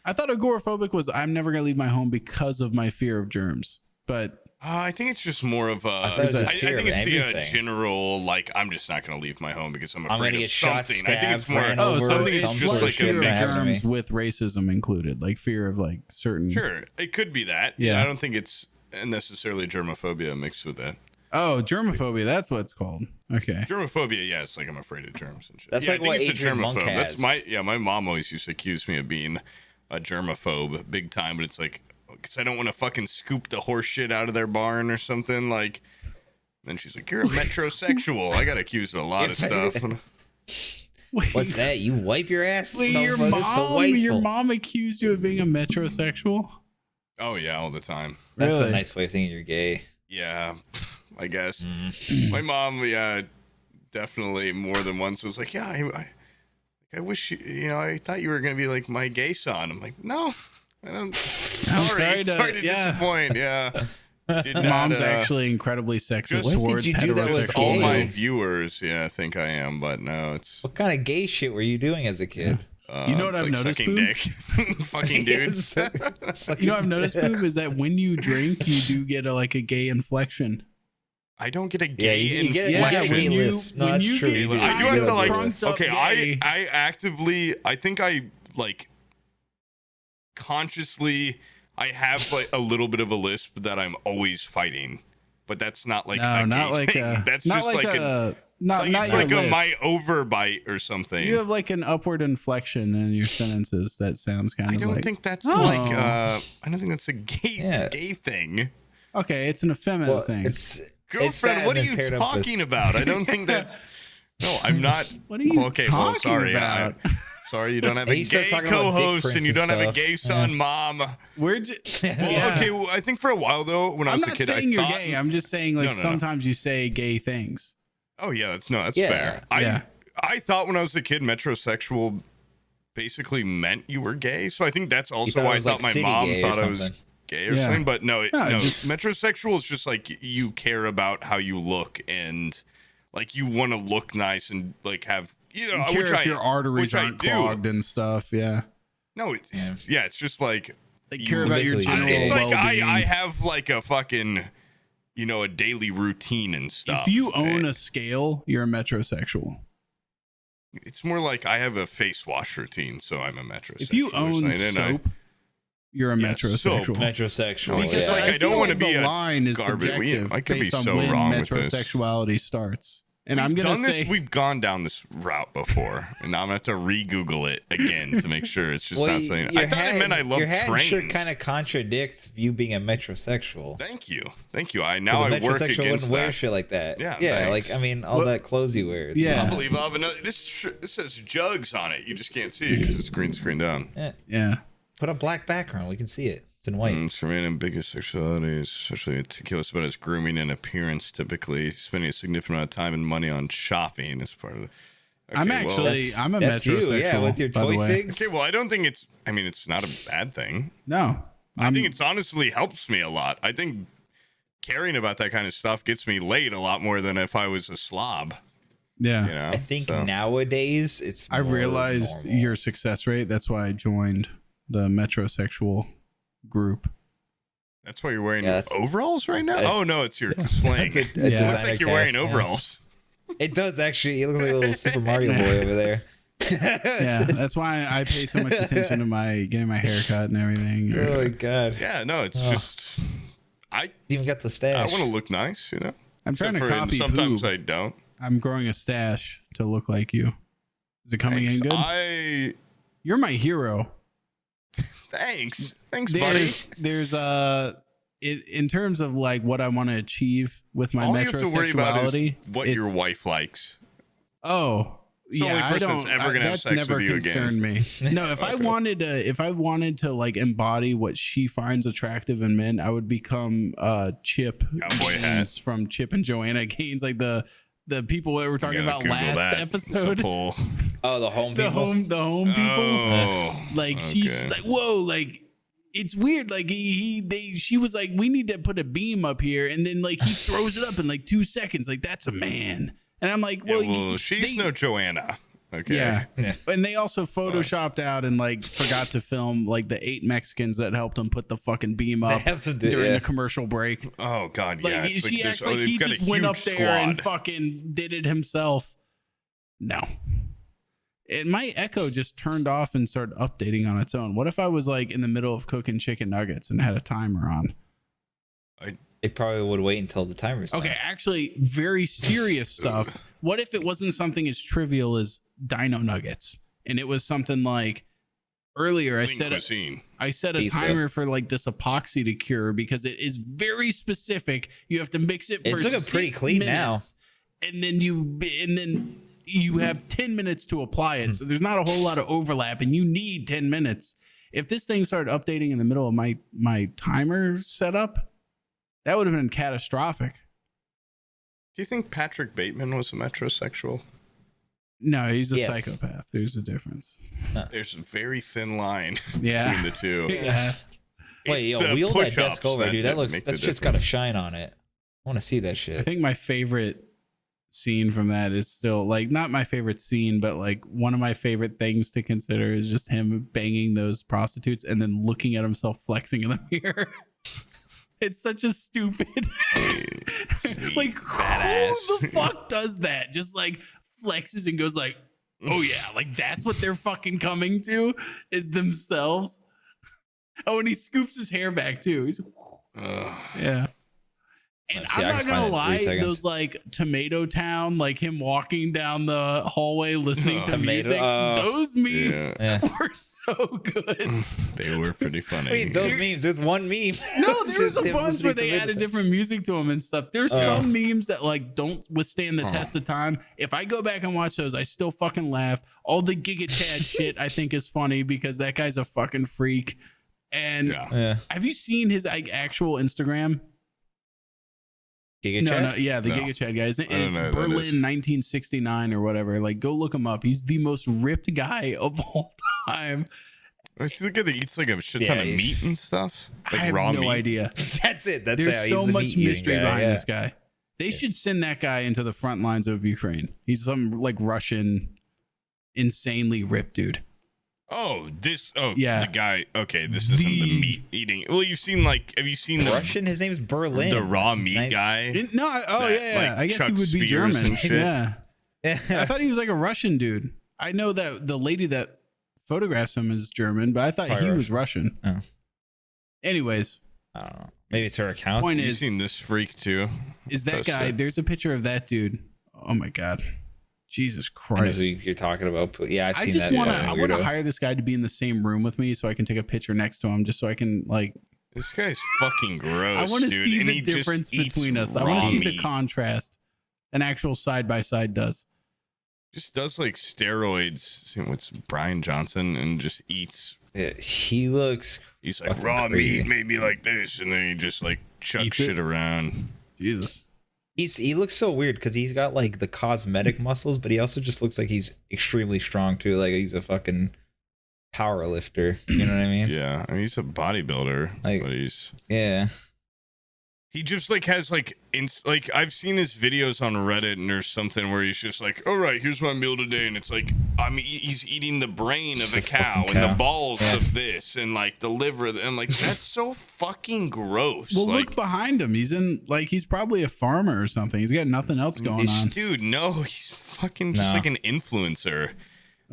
I thought agoraphobic was I'm never gonna leave my home because of my fear of germs, but. I think it's just more of a. I thought it was I just fear think of it's the everything. general like I'm just not going to leave my home because I'm I'm afraid gonna of get shot, something. I think stabbed, it's more. ran Oh, over, so something it's it's some just like like fear a of gonna happen to me. germs with racism included, like fear of like certain. Sure, it could be that. Yeah. I don't think it's necessarily germophobia mixed with that. Oh, germophobia. That's what it's called. Okay. Germophobia, yeah, it's like I'm afraid of germs and shit. That's yeah, like I think what it's a Adrian Monk germaphobe. That's has. my mom always used to accuse me of being a germaphobe big time, but it's like because I don't want to fucking scoop the horse shit out of their barn or something like. Then she's like, "You're a metrosexual." I got accused of a lot of stuff. Wait, What's that? You wipe your ass? wait, So your fucking- so wasteful. mom accused you of being a metrosexual? Oh yeah, all the time. That's Really? a nice way of thinking you're gay. Yeah, I guess. Mm-hmm. My mom, yeah, definitely more than once was like, "Yeah, I wish I thought you were gonna be like my gay son." I'm like, "No, I don't." Sorry to disappoint. Yeah, did not, Mom's actually incredibly sexist just- What did towards you do that was heterosexual. all gay? my males. viewers. Yeah, think I am, but no, it's. What kind of gay shit were you doing as a kid? You know what I've like noticed, Sucking Poob? dick, fucking dudes. You know what I've noticed, Poob, is that when you drink, you do get a gay inflection. I don't get a Yeah, gay you get a inflection. gay when you- lisp. No, when that's you true. get- You do. I do You have get to a like. gay crunked lisp. up Okay, gay. I actively. I think I like consciously. I have like a little bit of a lisp that I'm always fighting, but that's not like No, a not gay like thing. a. That's not just like like a. Not like, not it's your like a lisp. my overbite or something. You have like an upward inflection in your sentences that sounds kind I of don't like. think that's Oh. like. I don't think that's a gay Yeah. gay thing. Okay, it's an effeminate Well, thing. it's Girlfriend, that what are and you then paired up with- talking about? I don't think that's. No, I'm not. What are you Okay, well, talking sorry. about? Sorry, you don't have Hey, a you start gay talking about dick co-host prints and you and don't have a stuff. gay son, mom. We're just. Well, Yeah. okay. Well, I think for a while though, when I I'm was a not kid, saying I you're thought. gay. I'm just saying like No, no, no. sometimes you say gay things. Oh yeah, that's Yeah. fair. Yeah. I thought when I was a kid, metrosexual basically meant you were gay. So I think that's also thought it why I was, thought like, my city mom gay or thought I was something. gay or Yeah. something. But no, No, just- metrosexual is just like you care about how you look and like you want to look nice and like have You care if your arteries aren't clogged and stuff. Yeah. No, it's just like They you- care about your basically general gay. It's like well-being. I have like a fucking, a daily routine and stuff. If you own a scale, you're a metrosexual. It's more like I have a face wash routine, so I'm a metrosexual. If you or own something, and soap, you're a Yeah, metrosexual. soap. Metrosexual. Because, yeah. like, I feel don't wanna like be the a line is garbage- subjective I could be based on so when wrong with this. metrosexuality starts. And we've I'm gonna done say this. We've gone down this route before, and now I'm gonna have to re-Google it again to make sure it's just not saying. I thought it meant I love your hat trains. sure kind of contradict you being a metrosexual. Thank you. I 'Cause now a I work metrosexual against wouldn't wear that. shit like that. Yeah, yeah. thanks. Like I mean, all Well, that clothes you wear. It's yeah. Unbelievable. I have another, this says jugs on it. You just can't see it because it's green screened down. yeah. put a black background. We can see it. It's in white. For men and biggest sexuality is especially meticulous about his grooming and appearance. Typically, spending a significant amount of time and money on shopping as part of the. Okay, I'm well, actually, I'm a that's you, metrosexual. yeah, with your by the toy way. figs. Okay, well, I don't think it's. I mean, it's not a bad thing. No, I think it's honestly helps me a lot. I think caring about that kind of stuff gets me laid a lot more than if I was a slob. Yeah, You know? I think nowadays it's. I more realized normal. your success rate. That's why I joined the metrosexual group. That's why you're wearing Yeah, that's- overalls right now? I- Oh, no, it's your slang. That's a Yeah. It looks designer like you're wearing cast, yeah. overalls. It does actually. It looks like a little Super Mario boy over there. Yeah, that's why I pay so much attention to getting my hair cut and everything. Oh my god. Yeah, no, it's Oh. just. I Even got the stash. want to look nice, you know? I'm trying Except to for- copy sometimes Poob. I don't. I'm growing a stash to look like you. Is it coming in good? You're my hero. Thanks, buddy. There's in terms of like what I want to achieve with my All you have to worry about is metrosexuality, what your wife likes. Oh, It's the only yeah, person I that's don't. ever gonna have that's sex never with you concerned me. No, if I wanted to like embody what she finds attractive in men, I would become Chip Cowboy hat. Gaines from Chip and Joanna Gaines, like the people that we're talking You gotta about Google last that. It's a episode. pull. Oh, the home The people. home people. Oh, Like she's just like, whoa, like it's weird. Like she was like, we need to put a beam up here, and then like he throws it up in like 2 seconds. Like that's a man. And I'm like, yeah, well, well, she's no Joanna. Okay. Yeah. Yeah. And they also photoshopped out and like forgot to film like the 8 Mexicans that helped him put the fucking beam up have to do- during yeah. the commercial break. Oh God, Like yeah. It's she this- acts like they've he got a just went up huge there and squad. fucking did it himself. No. And my Echo just turned off and started updating on its own. What if I was like in the middle of cooking chicken nuggets and had a timer on? It probably would wait until the timer's done. Okay, actually, very serious stuff. What if it wasn't something as trivial as dino nuggets, and it was something like earlier I Lean said cuisine. I set a Pizza. timer for like this epoxy to cure because it is very specific. You have to mix it for It's looking pretty 6 clean now. minutes, and then you have 10 minutes to apply it. So there's not a whole lot of overlap, and you need 10 minutes. If this thing started updating in the middle of my timer setup, that would have been catastrophic. Do you think Patrick Bateman was a metrosexual? No, he's a Yes. psychopath. There's a difference. There's a very thin line Yeah. between the two. Yeah. Wait, It's yo, the wheel that push-ups desk over, dude. That looks. make That the shit's got a difference. shine on it. I want to see that I shit. think my favorite scene from that is still like not my favorite scene, but like one of my favorite things to consider is just him banging those prostitutes and then looking at himself flexing in the mirror. It's such a stupid Sweet, like badass. who the fuck does that? Just like flexes and goes like, oh yeah, like that's what they're fucking coming to is themselves. Oh, and he scoops his hair back too. He's yeah. And Let's see, I I'm not can gonna find it in 3 lie, seconds. those like Tomato Town, like him walking down the hallway listening to Tomato- music, those memes Yeah. were so good. They were pretty funny. Wait, those memes. There's one meme. No, there was Just a him bunch listening where to they Tomato added Town. different music to them and stuff. There's some memes that like don't withstand the test of time. If I go back and watch those, I still fucking laugh. All the Gigachad shit I think is funny because that guy's a fucking freak. And Yeah. Yeah. have you seen his like actual Instagram? Giga No, Chat? yeah, the No. Gigachad guy. It's know who that Berlin is. 1969 or whatever. Like, go look him up. He's the most ripped guy of all time. Is he the guy that eats like a shit ton Yeah, of he's- meat and stuff? I Like have raw no meat? idea. That's it. That's There's how so he's the much meat-eating mystery guy, behind yeah. this guy. They should send that guy into the front lines of Ukraine. He's some like Russian, insanely ripped dude. Oh, Yeah. the guy. Okay, this isn't the meat eating. Well, have you seen the Russian. His name's Berlin. the raw It's meat nice- guy? No, That, yeah. like, I guess Chuck he would be Spears German. and shit. Yeah. I Yeah. thought he was like a Russian dude. I know that the lady that photographs him is German, but I thought Probably he was Russian. Oh. Anyways, I don't know. Maybe it's her account. Point You is- seen this freak too? is that Post guy? it. There's a picture of that dude. Oh my god, Jesus I know Christ! who you're talking about. But yeah, I've I seen just that. want to. fucking I want to weirdo. hire this guy to be in the same room with me so I can take a picture next to him, just so I can like. This guy's fucking gross. I want to dude, see and the he just difference eats between us. I want raw to see the meat. contrast. An actual side by side does. Just does like steroids. Same with Brian Johnson, and just eats He looks. He's like, fucking raw crazy. meat made me like this, and then he just like chucks Eats it. shit around. Jesus. He looks so weird because he's got like the cosmetic muscles, but he also just looks like he's extremely strong too. Like he's a fucking power lifter. You know what I mean? Yeah, I mean, he's a bodybuilder, Like- but he's Yeah. he just like has like like I've seen his videos on Reddit and there's something where he's just like, all right, here's my meal today, and it's like he's eating the brain of Just a a cow fucking and the cow. balls Yeah. of this and like the liver, and I'm like, that's so fucking gross. Well, like, look behind him. He's probably a farmer or something. He's got nothing else going on. dude, no, he's fucking just No. like an influencer.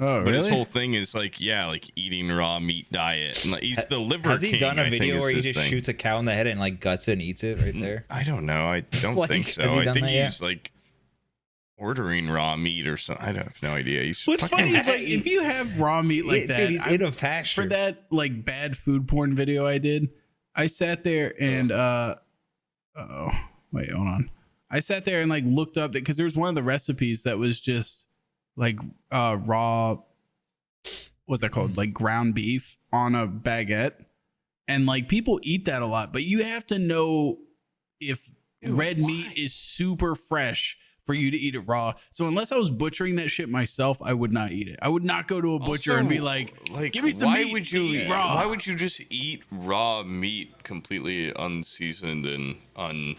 Oh, But his really? whole thing is like, yeah, like eating raw meat diet. And like, he's the liver Has he king, done a I think, video is where he his just thing. shoots a cow in the head and like guts it and eats it right there? I don't know. I don't Like, think so. has he I done think that yet? he's like ordering raw meat or something. I have no idea. He's What's fucking funny is like if you have raw meat like that, Dude, he's in a pasture. for that like bad food porn video I did, I sat there and wait, hold on. I sat there and like looked up because there's one of the recipes that was just like raw, what's that called? Like ground beef on a baguette. And like people eat that a lot, but you have to know if red meat is super fresh for you to eat it raw. So unless I was butchering that shit myself, I would not eat it. I would not go to a butcher and be like, give me some why meat would to you eat raw. Why would you just eat raw meat completely unseasoned and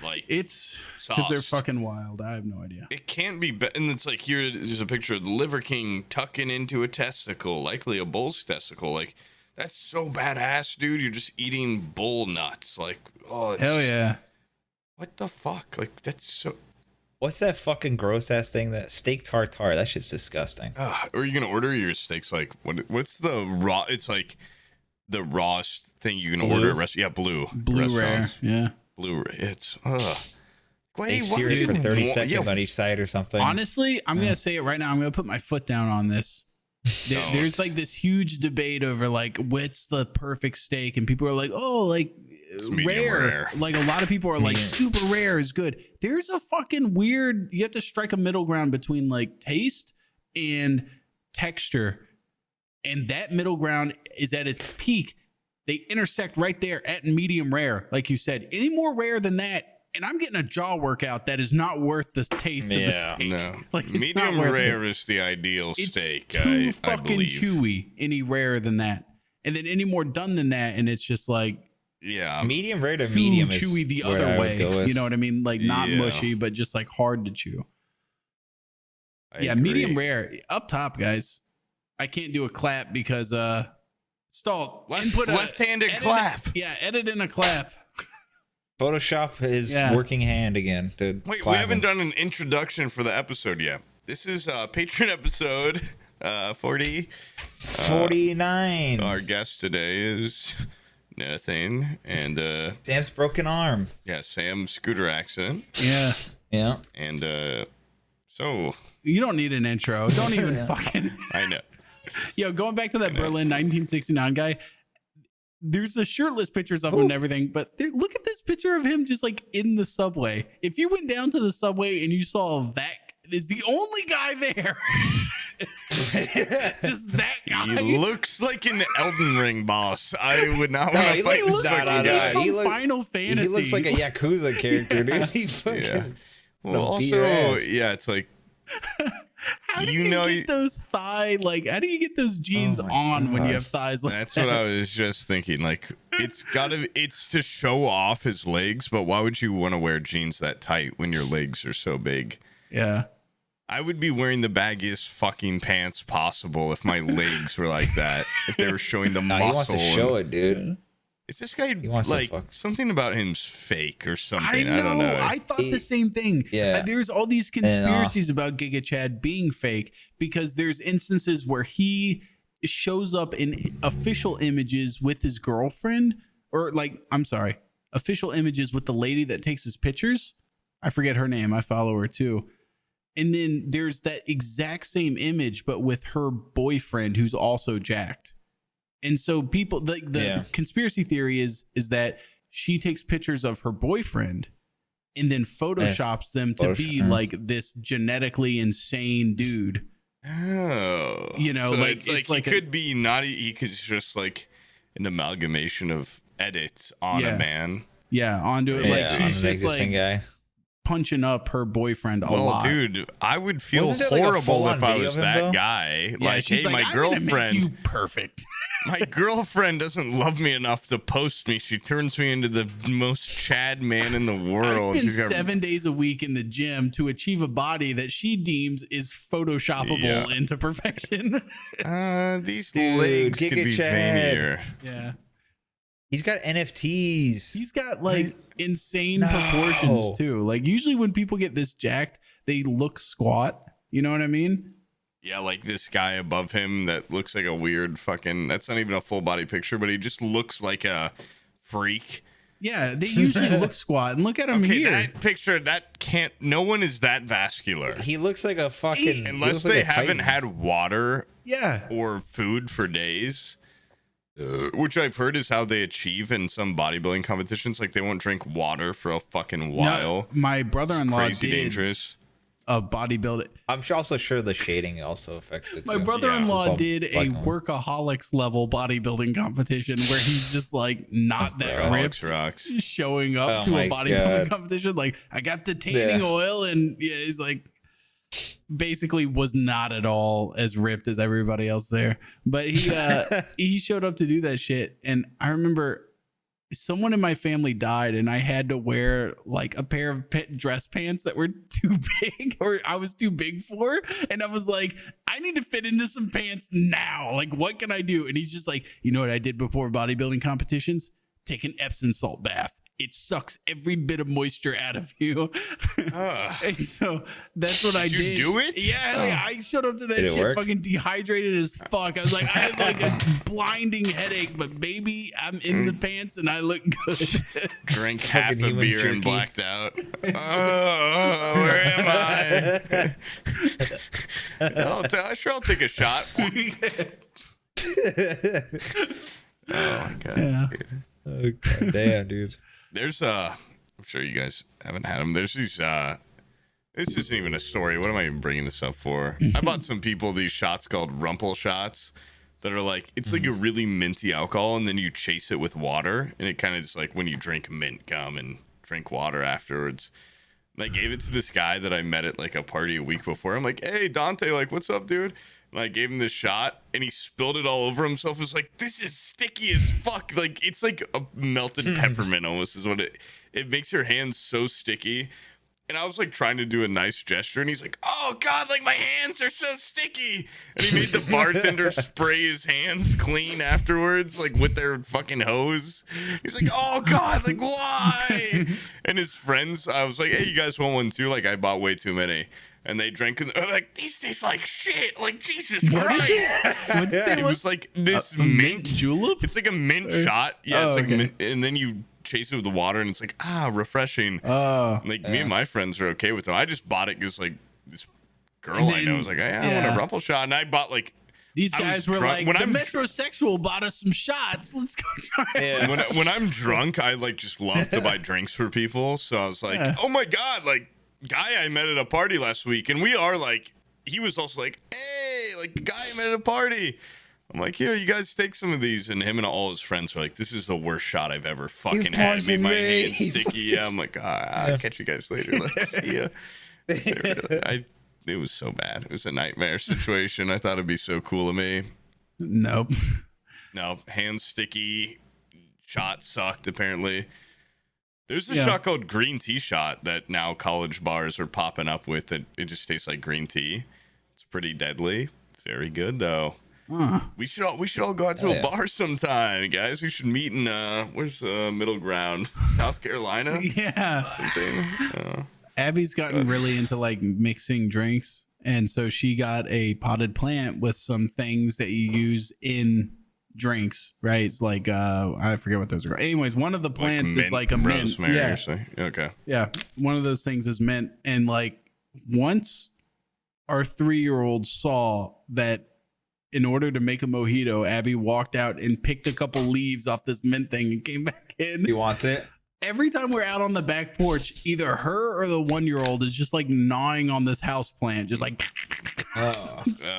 like It's because they're sauced? fucking wild. I have no idea. It can't be, and it's like here's a picture of the Liver King tucking into a testicle, likely a bull's testicle. Like that's so badass, dude. You're just eating bull nuts. Like, oh, it's, Hell yeah. what the fuck? Like that's so. What's that fucking gross ass thing? That steak tartare. That shit's disgusting. Are you gonna order your steaks? Like, what's the raw? It's like the rawest thing you can Blue? order at restaurant. Yeah, blue Blue rare. restaurants. Yeah. Blue rare. It's Wait, Steak what sears do for you 30 want? seconds Yeah, on each side or something. Honestly, I'm gonna say it right now. I'm gonna put my foot down on this. There's like this huge debate over like what's the perfect steak, and people are like, oh, like medium rare. Like a lot of people are like super rare is good. There's a fucking weird. You have to strike a middle ground between like taste and texture, and that middle ground is at its peak. They intersect right there at medium rare, like you said. Any more rare than that, and I'm getting a jaw workout that is not worth the taste of the Yeah. steak. No, Like, it's not medium worth rare it. is the ideal It's steak. too I fucking believe. chewy. Any rarer than that, and then any more done than that, and it's just like Yeah, medium rare to too medium is chewy the where I other would way. go with. You know what I mean? Like not Yeah. mushy, but just like hard to chew. I Yeah, agree. medium rare up top, guys. I can't do a clap because stall Left-handed edit- clap. Yeah, edit in a clap. Photoshop his Yeah. working hand again. Dude, Wait, we haven't done an introduction for the episode yet. This is Patron episode 40. 49. Our guest today is nothing, and Sam's broken arm. yeah, Sam's scooter accident, Yeah, Yeah. and so you don't need an intro. Don't even fucking. I know. Yo, going back to that Berlin 1969 guy, there's the shirtless pictures of him and everything, but look at this picture of him just like in the subway. If you went down to the subway and you saw that is the only guy there, just that guy. He looks like an Elden Ring boss. I would not No, want he to fight looks this like- fucking no, guy. He's he from look- Final Fantasy. He looks like a Yakuza character, dude. He fucking. Yeah. Well, Wanna beat your also, ass. yeah, it's like How do you you, know get you- those thigh like? How do you get those jeans Oh my on when you God. have thighs like that's that? what I was just thinking. Like, it's to show off his legs, but why would you want to wear jeans that tight when your legs are so big? Yeah. I would be wearing the baggiest fucking pants possible if my legs were like that. If they were showing the Nah, he muscle. wants to show it, dude. Is this guy wants to like fuck. something about him's fake or something? I don't know. I thought the same thing. Yeah. There's all these conspiracies about Gigachad being fake because there's instances where he shows up in official images with his girlfriend, or like, I'm sorry, official images with the lady that takes his pictures. I forget her name. I follow her too. And then there's that exact same image, but with her boyfriend who's also jacked. And so people, the conspiracy theory is that she takes pictures of her boyfriend and then photoshops them to be like this genetically insane dude Oh, You know, so like it's like he could be not. He could just like an amalgamation of edits on a man. Yeah, onto it. Like she's just like guy. punching up her boyfriend a Well, lot. dude, I would feel Wasn't there, like, a horrible full-on if I video was of him, that though? guy. Yeah, Like, she's hey, my I'm gonna make girlfriend, you perfect. my girlfriend doesn't love me enough to post me. She turns me into the most Chad man in the world. I spend You got- 7 days a week in the gym to achieve a body that she deems is photoshoppable into perfection. These Dude, legs could be Gigachad. veinier. Yeah. He's got NFTs. He's got like insane proportions too. Like usually when people get this jacked, they look squat. You know what I mean? Yeah, like this guy above him that looks like a weird fucking. That's not even a full body picture, but he just looks like a freak. Yeah, they usually look squat. And look at him here. That picture, that can't. No one is that vascular. He looks like a fucking. Unless like they a haven't Titan. had water Yeah. or food for days. Which I've heard is how they achieve in some bodybuilding competitions. Like they won't drink water for a fucking while. No, my brother-in-law Crazy did dangerous. a bodybuilding. I'm also sure the shading also affects it. My too. brother-in-law Yeah. did a Fucking- workaholics level bodybuilding competition where he's just like not that Alex ripped, rocks. showing up Oh to a my bodybuilding God. competition. Like I got the tanning oil, and yeah, he's like basically was not at all as ripped as everybody else there. But he showed up to do that shit, and I remember someone in my family died and I had to wear like a pair of dress pants that were too big or I was too big for. And I was like, I need to fit into some pants now. Like, what can I do? And he's just like, you know what I did before bodybuilding competitions? Take an Epsom salt bath. It sucks every bit of moisture out of you. And so that's what I did. Did you do it? Yeah, like, I showed up to that Did it shit work? fucking dehydrated as fuck. I was like, I have like a blinding headache, but baby, I'm in the pants and I look good. Drank half Fucking a human beer and jerky. blacked out. Oh, where am I? I'll take a shot. Oh my god. Yeah. Oh, God damn, dude. There's I'm sure you guys haven't had them. There's these this isn't even a story. What am I even bringing this up for? I bought some people these shots called Rumple shots that are like, it's like a really minty alcohol and then you chase it with water and it kind of just like when you drink mint gum and drink water afterwards. And I gave it to this guy that I met at like a party a week before. I'm like, hey Dante, like what's up, dude? And I gave him this shot and he spilled it all over himself. It was like, this is sticky as fuck. Like it's like a melted peppermint almost is what it makes your hands so sticky. And I was like trying to do a nice gesture and he's like, oh God, like my hands are so sticky. And he made the bartender spray his hands clean afterwards, like with their fucking hose. He's like, oh God, like why? And his friends, I was like, hey, you guys want one too? Like I bought way too many. And they drank and they're like, these taste like shit. Like Jesus Christ. What'd you say? It was like this A mint julep? It's like a mint shot. Yeah, Oh, it's like okay. mint, and then you chase it with the water and it's like, refreshing. Like me and my friends are okay with them. I just bought it because like this girl I know was like, hey, I want a rumple shot. And I bought like These I was guys were drunk. like, When the I'm- Metrosexual bought us some shots. Let's go try it. when I'm drunk, I like just love to buy drinks for people. So I was like, oh my God, like guy I met at a party last week. And we are like, he was also like, hey, like the guy I met at a party. I'm like, here, you guys take some of these. And him and all his friends were like, this is the worst shot I've ever fucking had. It made my hands sticky. Yeah, I'm like, I'll catch you guys later. Let's see ya. It was so bad. It was a nightmare situation. I thought it'd be so cool of me. Nope. No, hands sticky. Shot sucked, apparently. There's a shot called green tea shot that now college bars are popping up with. That it just tastes like green tea. It's pretty deadly. Very good though. We should all go out to a bar sometime, guys. We should meet in where's the middle ground? South Carolina? Yeah. Something. Abby's gotten really into like mixing drinks. And so she got a potted plant with some things that you use in drinks, right? It's like I forget what those are. Anyways, one of the plants is like a mint. Rosemary Yeah. or something. Okay. Yeah. One of those things is mint. And like once our 3-year-old saw that in order to make a mojito, Abby walked out and picked a couple leaves off this mint thing and came back in. He wants it. Every time we're out on the back porch, either her or the 1-year-old is just like gnawing on this house plant, just like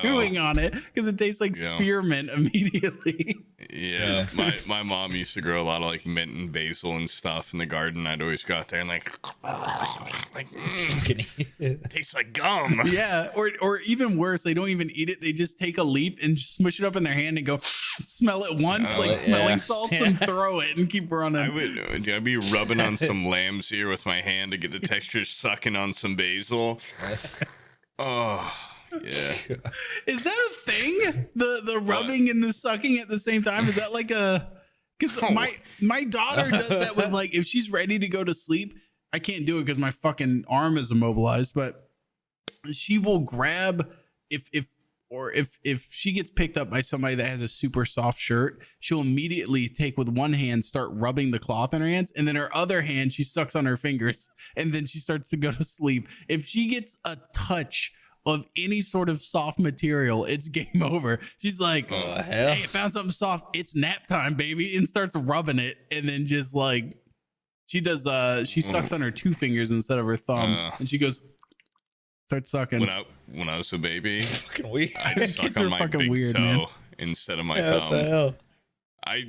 chewing on it because it tastes like spearmint immediately. Yeah, my mom used to grow a lot of like mint and basil and stuff in the garden. I'd always go out there and tastes like gum. Yeah, or even worse, they don't even eat it. They just take a leaf and smush it up in their hand and go smell it once, smelling salts, and throw it and keep running. I'd be rubbing on some lamb's ear with my hand to get the texture, sucking on some basil. Oh. Yeah. Is that a thing? The rubbing and the sucking at the same time? Is that like a... Because my daughter does that with like, if she's ready to go to sleep, I can't do it because my fucking arm is immobilized, but she will grab, if she gets picked up by somebody that has a super soft shirt, she'll immediately take with one hand, start rubbing the cloth in her hands, and then her other hand, she sucks on her fingers, and then she starts to go to sleep. If she gets a touch of any sort of soft material, it's game over. She's like, hey, I found something soft. It's nap time, baby. And starts rubbing it. And then just like, she does, she sucks on her two fingers instead of her thumb. And she goes, starts sucking. When I was a baby, fucking weird. I'd suck on my big toe, man, instead of my thumb. What the hell? I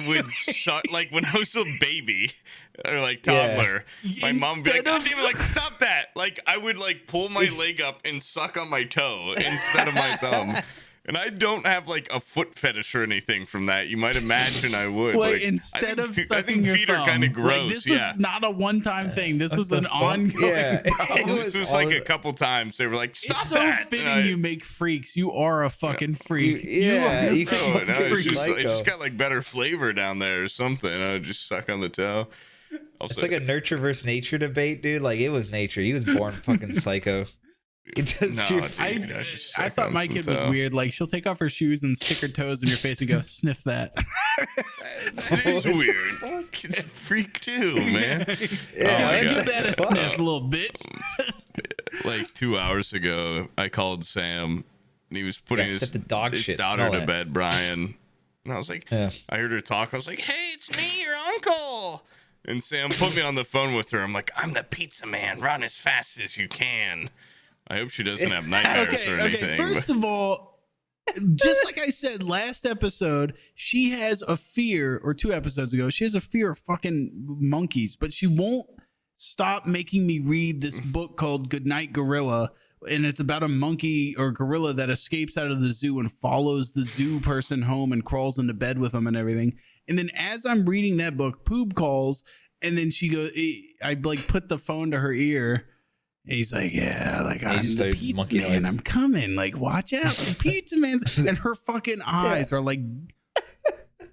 would suck, like when I was a baby or like toddler, my mom would be like, God damn it, like stop that. Like I would like pull my leg up and suck on my toe instead of my thumb. And I don't have like a foot fetish or anything from that. You might imagine I would. Wait, like, instead of sucking I think your feet thumb, are kind of gross. Like, this was not a one-time thing. This was an ongoing problem. This was like a couple times. They were like, stop it's so that. fitting you make freaks. You are a fucking freak. You it just got like better flavor down there or something. I would just suck on the toe. It's like a nurture versus nature debate, dude. Like it was nature. He was born fucking psycho. I thought my kid was weird. Like she'll take off her shoes and stick her toes in your face and go sniff that. That is weird. It's a freak too, man. Give that a sniff, little bitch. Like 2 hours ago, I called Sam and he was putting his daughter to bed, Brian. And I was like, I heard her talk. I was like, hey, it's me, your uncle. And Sam put me on the phone with her. I'm like, I'm the pizza man. Run as fast as you can. I hope she doesn't have nightmares or anything. First of all, just like I said last episode, she has a fear, or 2 episodes ago, she has a fear of fucking monkeys, but she won't stop making me read this book called Goodnight Gorilla, and it's about a monkey or gorilla that escapes out of the zoo and follows the zoo person home and crawls into bed with them and everything. And then as I'm reading that book, Poob calls, and then she goes, I like put the phone to her ear. And he's like, yeah, like I'm the pizza man. I'm coming. Like, watch out, the pizza man. And her fucking eyes are like,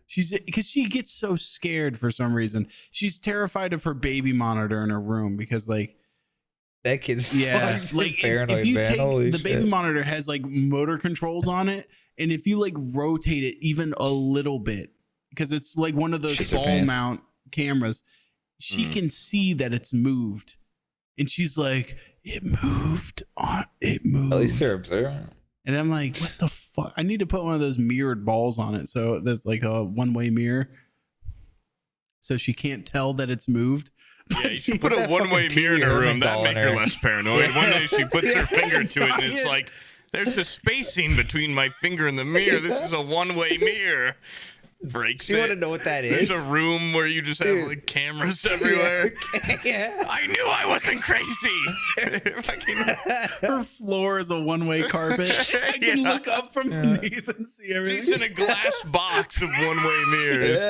because she gets so scared for some reason. She's terrified of her baby monitor in her room because like that kid's like paranoid, if you man. take Holy the shit. baby monitor has like motor controls on it, and if you like rotate it even a little bit, because it's like one of those wall mount cameras, she can see that it's moved. And she's like, it moved. It moved. At least they're observant. And I'm like, what the fuck? I need to put one of those mirrored balls on it. So that's like a one-way mirror. So she can't tell that it's moved. Yeah, you should put a one-way mirror in her room. That'd make her less paranoid. One day she puts her finger to it and it's like, there's a spacing between my finger and the mirror. This is a one-way mirror. Breaks you want to know what that is? There's a room where you just have like cameras everywhere. I knew I wasn't crazy. Her floor is a one-way carpet. I can look up from beneath and see everything. She's in a glass box of one-way mirrors.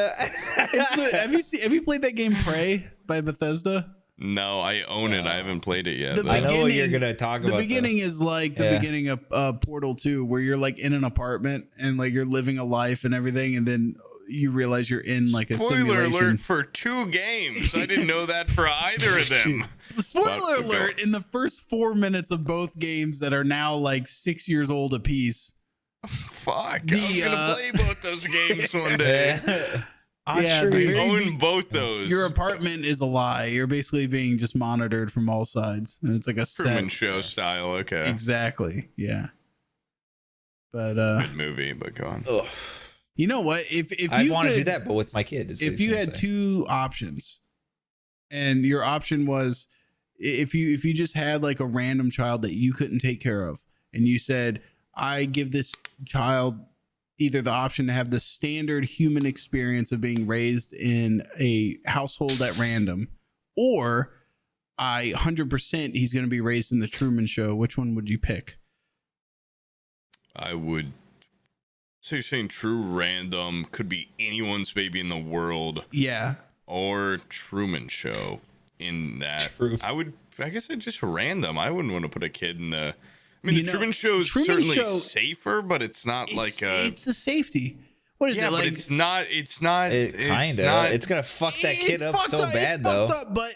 Have you played that game Prey by Bethesda? No, I own it. I haven't played it yet. I know what you're gonna talk about. The beginning is like the beginning of Portal 2, where you're like in an apartment and like you're living a life and everything, and then you realize you're in like a simulation. Spoiler alert for 2 games. I didn't know that for either of them. Spoiler alert in the first 4 minutes of both games that are now like 6 years old apiece. Fuck! I was gonna play both those games one day. Yeah, I own both those. Your apartment is a lie. You're basically being just monitored from all sides, and it's like a Truman Show style. Okay, exactly. Yeah, but good movie. But go on. Ugh. You know what? If I you want to do that, but with my kid. If you had 2 options, and your option was if you just had like a random child that you couldn't take care of, and you said, I give this child either the option to have the standard human experience of being raised in a household at random, or 100% he's going to be raised in the Truman Show, which one would you pick? I would. So you're saying true random could be anyone's baby in the world. Yeah. Or Truman Show in that. True. I guess I'd just random. I wouldn't want to put a kid in the. I mean, the Truman Show is certainly safer, but it's not it's the safety. What is it like? But it's not. It's not. It's gonna fuck that kid up so bad, though. Up, but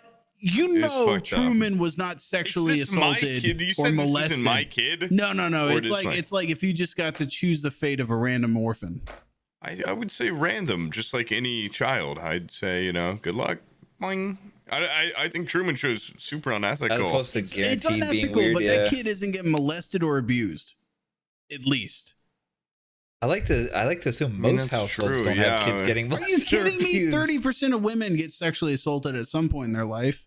Truman was not sexually assaulted or molested. This isn't my kid. No. It's like if you just got to choose the fate of a random orphan. I would say random, just like any child. I'd say, good luck. Boing. I think Truman Show is super unethical. As opposed to It's unethical, being weird, but that kid isn't getting molested or abused. At least. I like to assume most households don't have kids getting molested. Are you kidding me? 30% of women get sexually assaulted at some point in their life.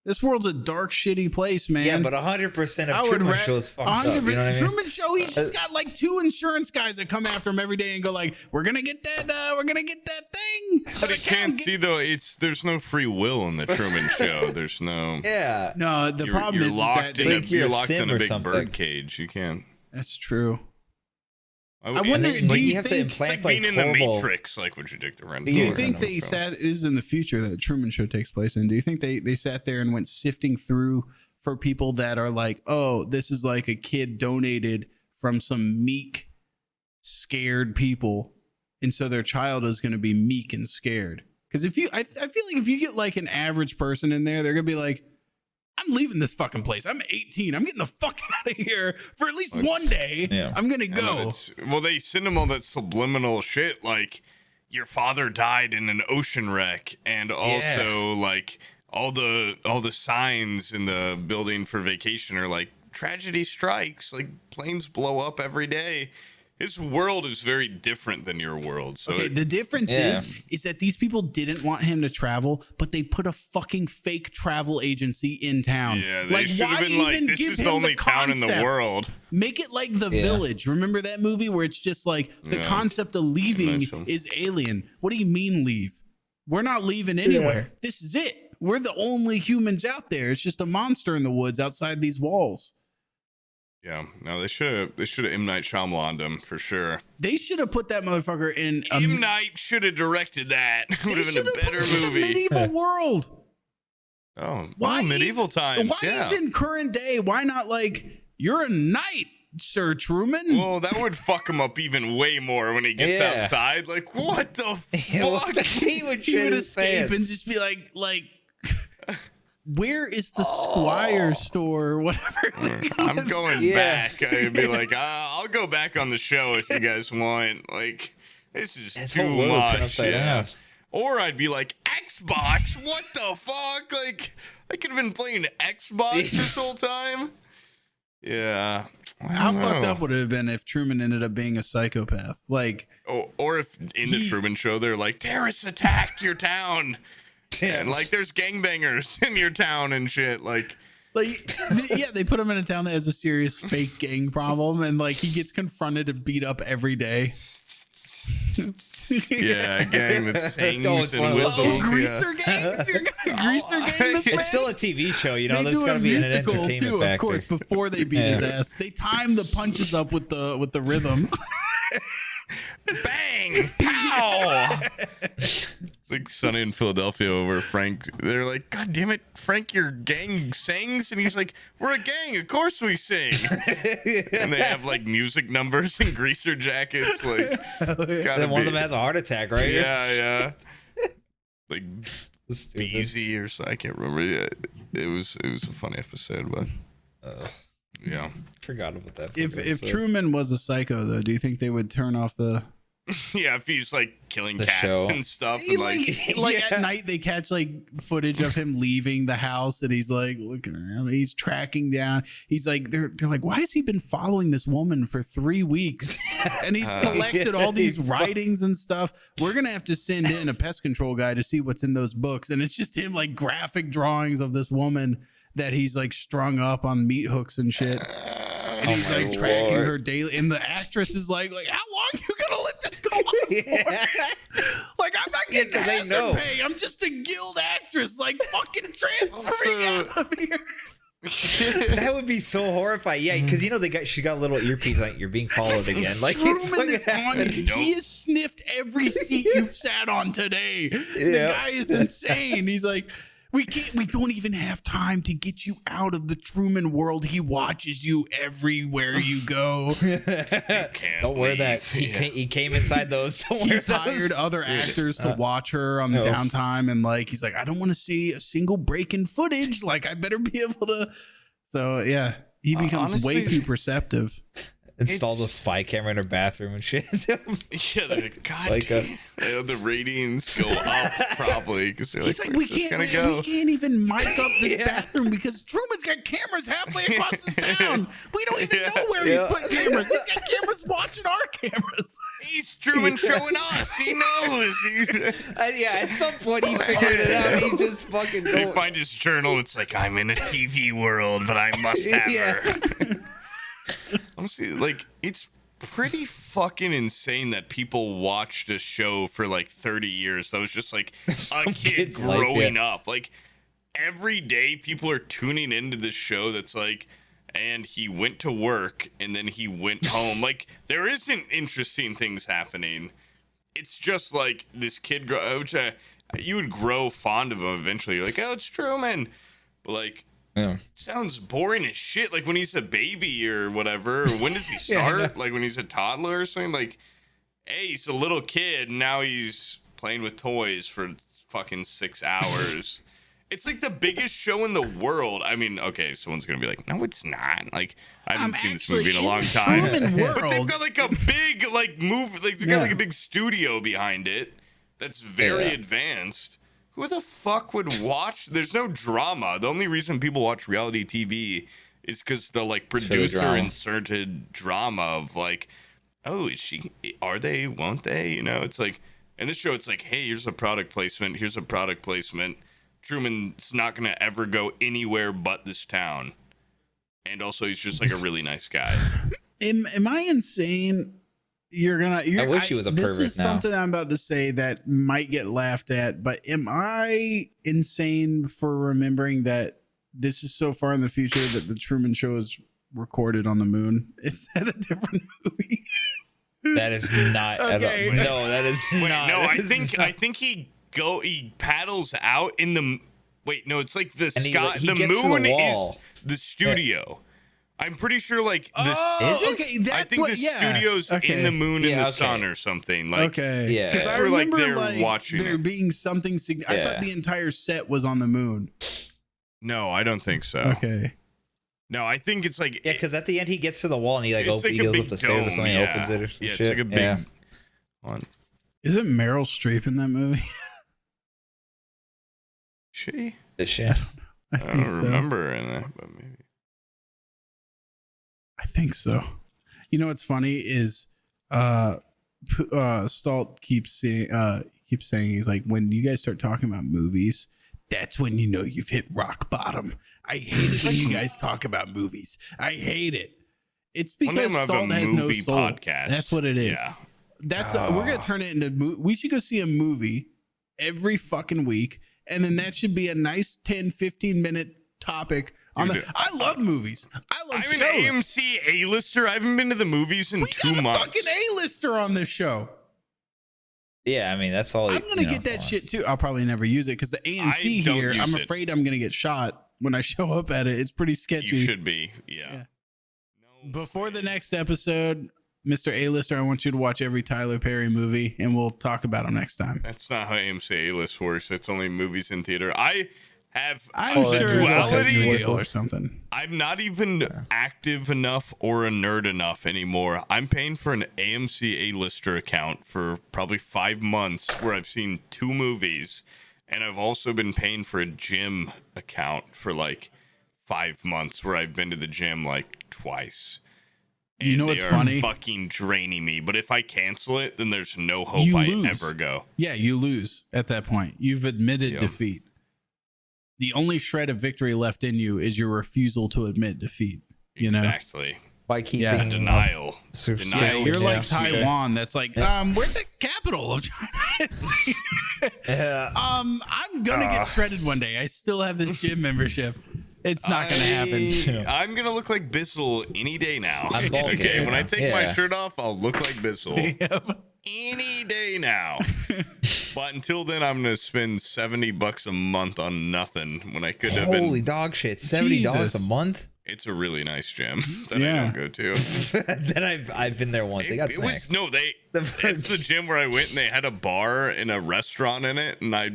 This world's a dark, shitty place, man. Yeah, but 100% of Truman Show is fucked up. You know what I mean? Truman Show, he's just got like 2 insurance guys that come after him every day and go like, "We're gonna get that thing." But you can't see though. There's no free will in the Truman Show. There's no. Yeah. No, the problem is that you're locked in a big bird cage. You can't. That's true. I wonder, do you have to implant being in the Matrix, like would you take the rent? Do you think they sat, is in the future that the Truman Show takes place in? Do you think they sat there and went sifting through for people that are like, oh, this is like a kid donated from some meek, scared people, and so their child is going to be meek and scared? Because I feel like if you get like an average person in there, they're going to be like, I'm leaving this fucking place. I'm 18. I'm getting the fuck out of here for at least one day. Yeah. I'm gonna go. Well, they send them all that subliminal shit, like your father died in an ocean wreck, and also like all the signs in the building for vacation are like tragedy strikes, like planes blow up every day. His world is very different than your world. So okay, the difference is that these people didn't want him to travel, but they put a fucking fake travel agency in town. Yeah, they should have been like, this is the only town in the world. Make it like The Village. Remember that movie where it's just like the concept of leaving is alien? What do you mean leave? We're not leaving anywhere. This is it. We're the only humans out there. It's just a monster in the woods outside these walls. Yeah, no, they should have M. Night Shyamalan them for sure. They should have put that motherfucker in. M. Night should have directed that. Would have been a better movie. Medieval world. Oh, medieval times. Why even current day? Why not like you're a knight, Sir Truman? Well, that would fuck him up even way more when he gets outside. Like, what the fuck? He would escape and just be like. Where is the Squire store or whatever? I'm going back. I'd be like, I'll go back on the show if you guys want. Like, this is too much. Yeah. Or I'd be like, Xbox? What the fuck? Like, I could have been playing Xbox this whole time. Yeah. How fucked up would it have been if Truman ended up being a psychopath? Like, or if in the Truman Show they're like, terrorists attacked your town. And like there's gangbangers in your town and shit. Like they put him in a town that has a serious fake gang problem, and like he gets confronted and beat up every day. A gang that sings and whistles. Greaser gangs? You're gonna greaser gang this man? It's still a TV show, you know. There's gotta be an entertainment too, factor. Of course. Before they beat his ass, they time the punches up with the rhythm. Bang! Pow! It's like Sunny in Philadelphia where Frank, they're like, God damn it, Frank, your gang sings? And he's like, we're a gang, of course we sing. And they have like music numbers and greaser jackets. Like, then one of them has a heart attack, right? Yeah. Like Beezy or so, I can't remember. It was a funny episode, but yeah. Forgot about that. If Truman was a psycho, though, do you think they would turn off the? Yeah, if he's like killing cats and stuff, and at night they catch like footage of him leaving the house, and he's like looking around, he's tracking down. He's like, they're like, why has he been following this woman for 3 weeks? And he's collected all these writings and stuff. We're gonna have to send in a pest control guy to see what's in those books, and it's just him like graphic drawings of this woman that he's like strung up on meat hooks and shit. And he's like tracking her daily. And the actress is like, how long are you going to let this go on for? Like, I'm not getting hazard pay. I'm just a guild actress. Like, fucking transferring out of here. That would be so horrifying. Yeah, because she got a little earpiece like you're being followed again. Like Truman is on it. He has sniffed every seat you've sat on today. The guy is insane. He's like, we don't even have time to get you out of the Truman world. He watches you everywhere you go. Don't wear that. He came inside those. He's hired other actors to watch her on the downtime, and like he's like, I don't want to see a single break in footage. Like, I better be able to. So yeah, he becomes way too perceptive. Installs a spy camera in her bathroom and shit. Yeah, they're like, God damn. The ratings go up probably because they're like, we can't even mic up this bathroom because Truman's got cameras halfway across this town. We don't even know where he's put cameras. He's got cameras watching our cameras. He's Truman showing us. He knows. At some point he figured it out. He just fucking. They find his journal. It's like, I'm in a TV world, but I must have her. Honestly, like, it's pretty fucking insane that people watched a show for like 30 years that was just like a kid growing up. Like, every day people are tuning into this show that's like, and he went to work and then he went home. Like, there isn't interesting things happening. It's just like this kid, which you would grow fond of him eventually. You're like, oh, it's Truman. But like, it sounds boring as shit. Like when he's a baby or whatever. Or when does he start? Like when he's a toddler or something? Like, hey, he's a little kid and now he's playing with toys for fucking 6 hours. It's like the biggest show in the world. I mean, okay, someone's gonna be like, no, it's not. Like, I haven't seen this movie in a long time. But they've got like a big like move. Like they've got like a big studio behind it that's very advanced. Who the fuck would watch? There's no drama. The only reason people watch reality TV is because the like producer inserted drama of like, oh, is she? Are they? Won't they? You know, it's like in this show, it's like, hey, here's a product placement. Here's a product placement. Truman's not gonna ever go anywhere but this town, and also he's just like a really nice guy. Am I insane? I wish he was a pervert. This is something I'm about to say that might get laughed at, but am I insane for remembering that this is so far in the future that the Truman Show is recorded on the moon? Is that a different movie? That is not. Okay. No, that is not. No, I think he paddles out in the. Wait, no, it's like the sky. The moon is the studio. I'm pretty sure, like, this. Okay, that's I think the studio's in the moon and the sun or something. Like, because I remember they're watching there being something. I thought the entire set was on the moon. No, I don't think so. Okay. No, I think it's like because at the end he gets to the wall and he like he goes up the stairs or something, opens it or some shit. It's like a big one. Isn't Meryl Streep in that movie? She? Is she? I don't remember her in that, but maybe. I think so. You know what's funny is Stalt keeps saying he's like, when you guys start talking about movies, that's when you know you've hit rock bottom. I hate it when you guys talk about movies. I hate it. It's because Stalt has no soul. Podcast. That's what it is. Yeah. That's we're gonna turn it into. We should go see a movie every fucking week, and then that should be a nice 10-15 minute topic on the. I love movies. I love shows. I'm an AMC A-lister. I haven't been to the movies in 2 months. We got a fucking A-lister on this show. Yeah, I mean that's all. I'm gonna get that shit too. I'll probably never use it because the AMC here. I'm afraid I'm gonna get shot when I show up at it. It's pretty sketchy. You should be. Yeah. No, before the next episode, Mr. A-lister, I want you to watch every Tyler Perry movie, and we'll talk about them next time. That's not how AMC A-list works. It's only movies in theater. I'm sure duality or something. I'm not even active enough or a nerd enough anymore. I'm paying for an AMC A-lister account for probably 5 months where I've seen 2 movies, and I've also been paying for a gym account for like 5 months where I've been to the gym like twice. And you know what's funny? Fucking draining me. But if I cancel it, then there's no hope I ever go. Yeah, you lose at that point. You've admitted defeat. the only shred of victory left in you is your refusal to admit defeat. You know, exactly. By keeping Yeah. Denial. yeah, you're like Yeah. Taiwan. That's like, we're the capital of China. I'm gonna get shredded one day. I still have this gym membership. It's not gonna happen. I'm gonna look like Bissell any day now. I'm bald, Okay, yeah. when I take my Yeah. shirt off, I'll look like Bissell Yep. any day now. But until then, I'm gonna spend $70 a month on nothing when I could have been. Holy dog shit! $70 a Jesus. month. It's a really nice gym that I Yeah. don't go to. Then I've been there once. They got snacks. It's the gym where I went and they had a bar and a restaurant in it, and I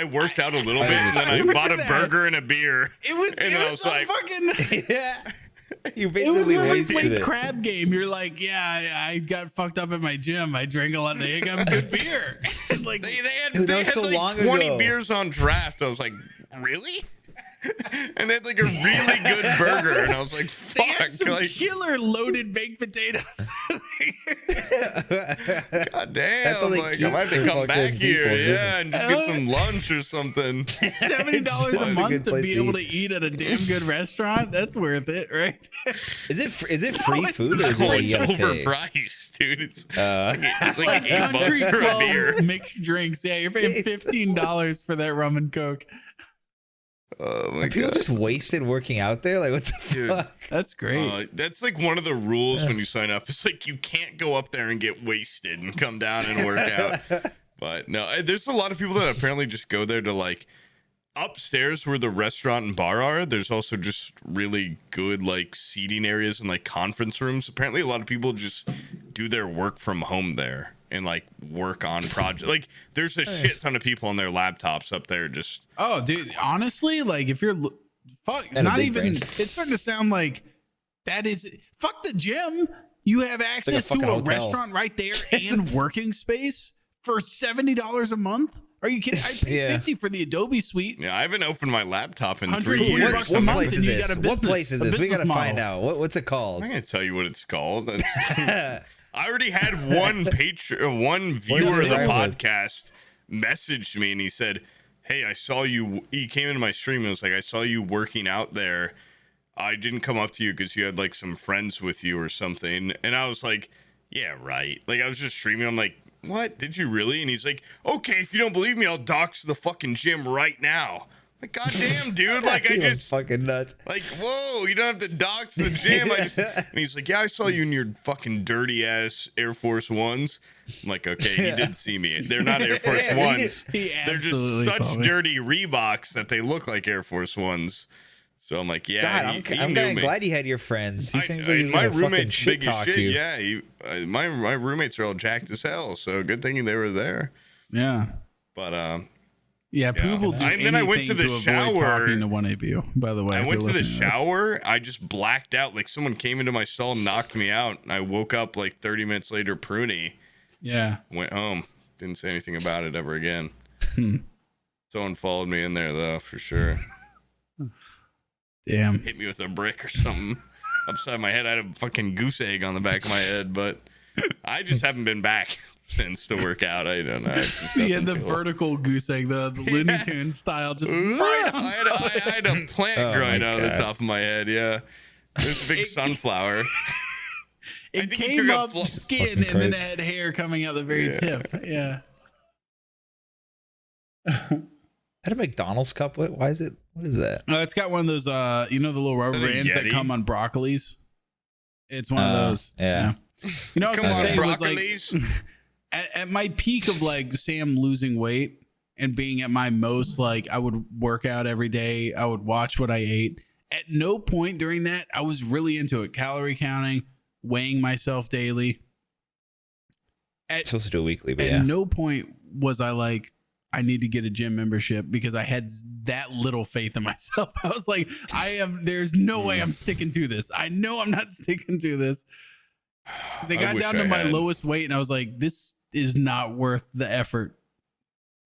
worked out a little bit and then I bought a burger and a beer. It was. And It I was was like, fucking. Yeah. You It was basically when we wasted played it. crab game. You're like, yeah, I got fucked up at my gym. I drank a lot. They got good beer. Like, They had, Dude, that they was had so like long 20 ago. beers on draft. I was like, really? And they had like a really good burger, and I was like, they had fuck, some like, killer loaded baked potatoes. god damn, That's all they like I keep might have to for come back fucking here, people, yeah, and just get some lunch or something. $70 Just a a month good to place be to able eat. to eat at a damn good restaurant. That's worth it, right? Is it free it's food or is it Oh, like it's you gotta pay? overpriced, dude. It's like Like $8 country for a club beer. mixed drinks. Yeah, you're paying $15 for that rum and coke. Oh my Are people god. just wasted working out there? Like what the Dude. fuck? That's great. That's like one of the rules when you sign up. It's like you can't go up there and get wasted and come down and work out. But no, there's a lot of people that apparently just go there to like upstairs where the restaurant and bar are. There's also just really good like seating areas and like conference rooms. Apparently, a lot of people just do their work from home there and like work on projects. Like there's a shit ton of people on their laptops up there just. Oh, dude, honestly, like if you're fuck, And a not big even. brain. It's starting to sound like that is fuck the gym. You have access to fucking a hotel. restaurant right there and working space for $70 a month. Are you kidding? I paid Yeah. $50 for the Adobe suite. Yeah, I haven't opened my laptop in 3 $140 years. bucks a What month place and is you got this? a What business- place is a this? We gotta business find model. out. What's it called? I'm gonna tell you what it's called. I already had one one viewer of the Right. podcast messaged me and he said, "Hey, I saw you." He came into my stream and was like, "I saw you working out there. I didn't come up to you because you had like some friends with you or something." And I was like, "Yeah, right." Like I was just streaming. I'm like, "What? Did you really?" And he's like, "Okay, if you don't believe me, I'll dox the fucking gym right now." Like, goddamn, dude. Like I You're just. fucking nuts. Like, whoa, you don't have to dox the gym. And he's like, yeah, I saw you in your fucking dirty ass Air Force Ones. I'm like, okay, he did see me. They're not Air Force Yeah, Ones. He They're absolutely just saw such me. dirty Reeboks that they look like Air Force Ones. So I'm like, yeah, God, he I'm knew kind of me. glad you had your friends. He seems like he's my gonna fucking roommate's shit big as talk shit. you. Yeah, my roommates are all jacked as hell. So good thing they were there. Yeah. But Yeah, Poob will do And then I went to the anything shower. avoid talking to one of you, by the way. I if went you're to the listening this. shower. I just blacked out. Like someone came into my stall and knocked me out. And I woke up like 30 minutes later, pruny. Yeah. Went home. Didn't say anything about it ever again. Hmm. Someone followed me in there though, for sure. Damn. Hit me with a brick or something upside my head. I had a fucking goose egg on the back of my head, but I just haven't been back since to work out. I don't know. He had the vertical goose egg, the Looney Tunes style, just right on. I had a plant Oh, growing my out of the God. top of my head. Yeah. There's a big sunflower. I It think he came took a up fl- skin Fucking and then it Christ. had hair coming out the very Yeah. tip. Yeah. Is that a McDonald's cup? Why is it? What is that? It's got one of those, the little rubber Is that a bands that Yeti? come on broccolis. It's one of those. yeah. You know what Come I was on, gonna say was like, broccolis. at my peak of like Sam losing weight and being at my most, like I would work out every day. I would watch what I ate. At no point during that, I was really into it. Calorie counting, weighing myself daily. Supposed to do it weekly, but At yeah. no point was I like, I need to get a gym membership because I had that little faith in myself. I was like, there's no way I'm sticking to this. I know I'm not sticking to this. 'Cause I got wish down I to my had. lowest weight and I was like, this is not worth the effort.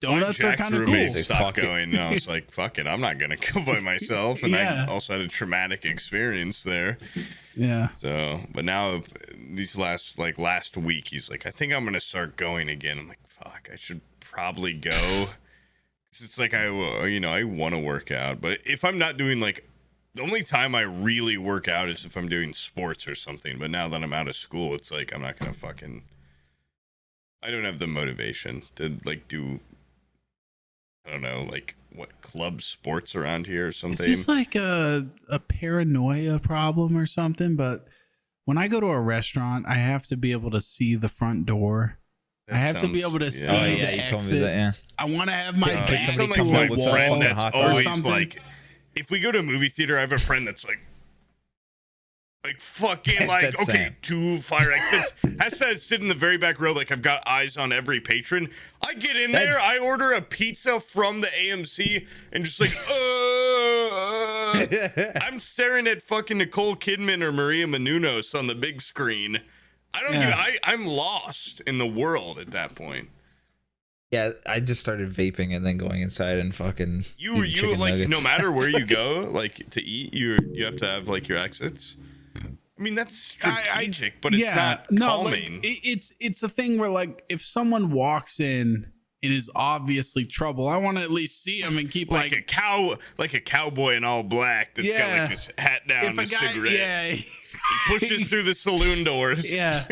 Donuts are Jack's kind of roommate cool. stopped Fuck it. going, and I was like, "Fuck it, I'm not gonna go by myself." And Yeah. I also had a traumatic experience there. Yeah. So, but now these last week, he's like, "I think I'm gonna start going again." I'm like, "Fuck, I should probably go." it's like I want to work out, but if I'm not doing like, the only time I really work out is if I'm doing sports or something. But now that I'm out of school, it's like I'm not gonna fucking. I don't have the motivation to like do. I don't know, like what club sports around here or something. Is this like a paranoia problem or something? But when I go to a restaurant, I have to be able to see the front door. I have to be able to see the you exit. told me that, yeah. I want to have my back somebody to comes a like my wall friend that's hot dog or always something. like, if we go to a movie theater, I have a friend that's like fucking like, That's okay, Sam. 2 fire exits. Has to sit in the very back row. Like I've got eyes on every patron. I get in there, I order a pizza from the AMC and just like, I'm staring at fucking Nicole Kidman or Maria Menounos on the big screen. I don't I'm lost in the world at that point. Yeah, I just started vaping and then going inside and fucking You chicken like nuggets. no matter where you go, like to eat, you have to have like your exits. I mean that's strategic, but it's not calming. Like, it's a thing where like if someone walks in and is obviously trouble, I want to at least see him and keep like a cowboy in all black that's got like his hat down and a cigarette. Yeah. He pushes through the saloon doors. Yeah.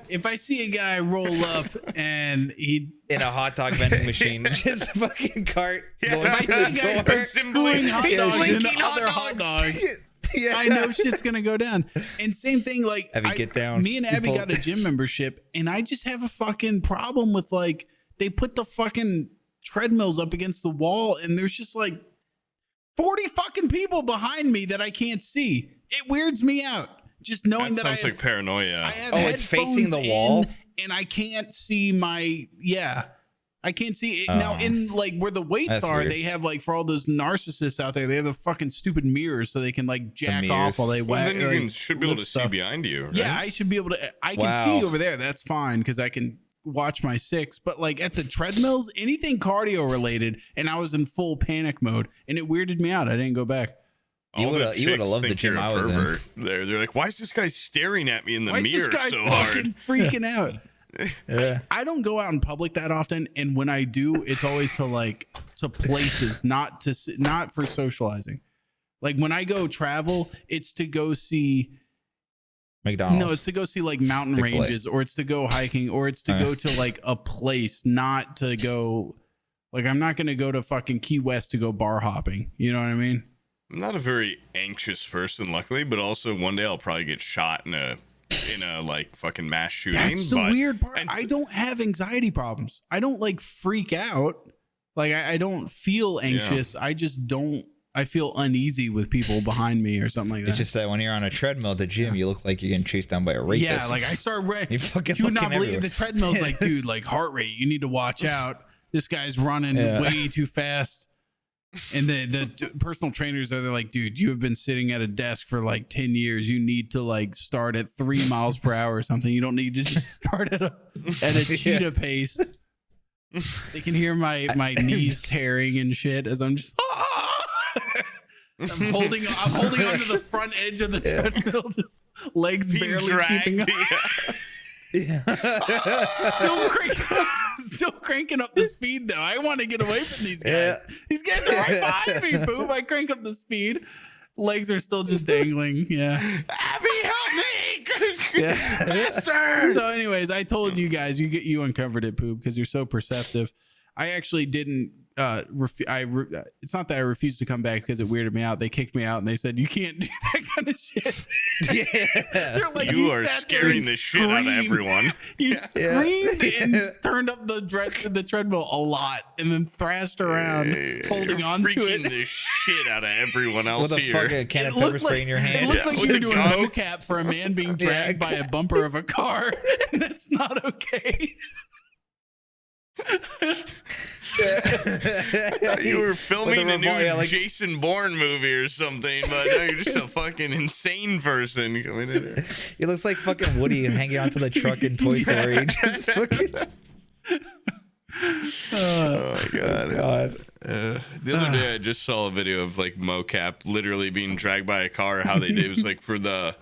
If I see a guy roll up and he in a hot dog vending machine, just a fucking cart. Yeah. Going if I see a guy door. start screwing hot dogs into other hot dogs, Yeah. I know shit's gonna go down. And same thing, like Abby, get down. Me and Abby got a gym membership, and I just have a fucking problem with like they put the fucking treadmills up against the wall, and there's just like 40 fucking people behind me that I can't see. It weirds me out just knowing that sounds like paranoia. I have it's facing the headphones wall? in, and I can't see my I can't see it now. In like where the weights That's are, weird. they have like for all those narcissists out there, they have the fucking stupid mirrors so they can like jack mirrors. off while they Well, whack. then you like, can, should be able to lift see stuff. behind you, right? Yeah, I should be able to. I can Wow. see over there. That's fine because I can watch my 6. But like at the treadmills, anything cardio related, and I was in full panic mode, and it weirded me out. I didn't go back. You All the would've- you would've chicks loved the think gym you're a I was in. pervert. They're like, why is this guy staring at me in the Why is mirror this guy so fucking hard? freaking out? Yeah. I don't go out in public that often, and when I do, it's always to places, not for socializing. Like when I go travel, it's to go see. McDonald's. No, it's to go see like mountain Chick-fil-A. ranges, or it's to go hiking, or it's to go to like a place, not to go. Like I'm not gonna go to fucking Key West to go bar hopping. You know what I mean? I'm not a very anxious person, luckily, but also one day I'll probably get shot in a like fucking mass shooting. That's the weird part. and I don't have anxiety problems. I don't like freak out. Like I don't feel anxious. I just don't. I feel uneasy with people behind me or something like that. It's just that when you're on a treadmill at the gym, you look like you're getting chased down by a rapist. yeah, like I start. You fucking You would not looking believe everywhere. the treadmill's like, dude, like heart rate. You need to watch out. This guy's running way too fast. And the personal trainers are they're like, dude, you have been sitting at a desk for like 10 years. You need to like start at 3 miles per hour or something. You don't need to just start at a cheetah pace. They can hear my knees tearing and shit as I'm just I'm holding onto the front edge of the treadmill, just legs being barely dragged. keeping up. Yeah. Still cranking up the speed though. I want to get away from these guys. These guys are right behind me, Poob. I crank up the speed. Legs are still just dangling. Yeah. Abby, help me! Yeah. Faster! So, anyways, I told you guys you uncovered it, Poob, because you're so perceptive. I actually didn't. It's not that I refused to come back because it weirded me out. They kicked me out and they said you can't do that kind of shit. Yeah. They're like, You are sat there scaring and the shit out of screamed. everyone. You screamed and turned up the treadmill a lot and then thrashed around holding You're on to freaking it. the shit out of everyone else With a here. fucking can of It pepper looked spray in your It hand. looked Yeah, like with you were a doing gun. mocap for a man being dragged by a bumper of a car. And that's not okay. I thought you were filming a new revolver, Jason Bourne movie or something, but now you're just a fucking insane person coming in here. He looks like fucking Woody hanging onto the truck in Toy Story. Just fucking. Oh my god. God. The other day I just saw a video of like mocap literally being dragged by a car. How they did it was like for the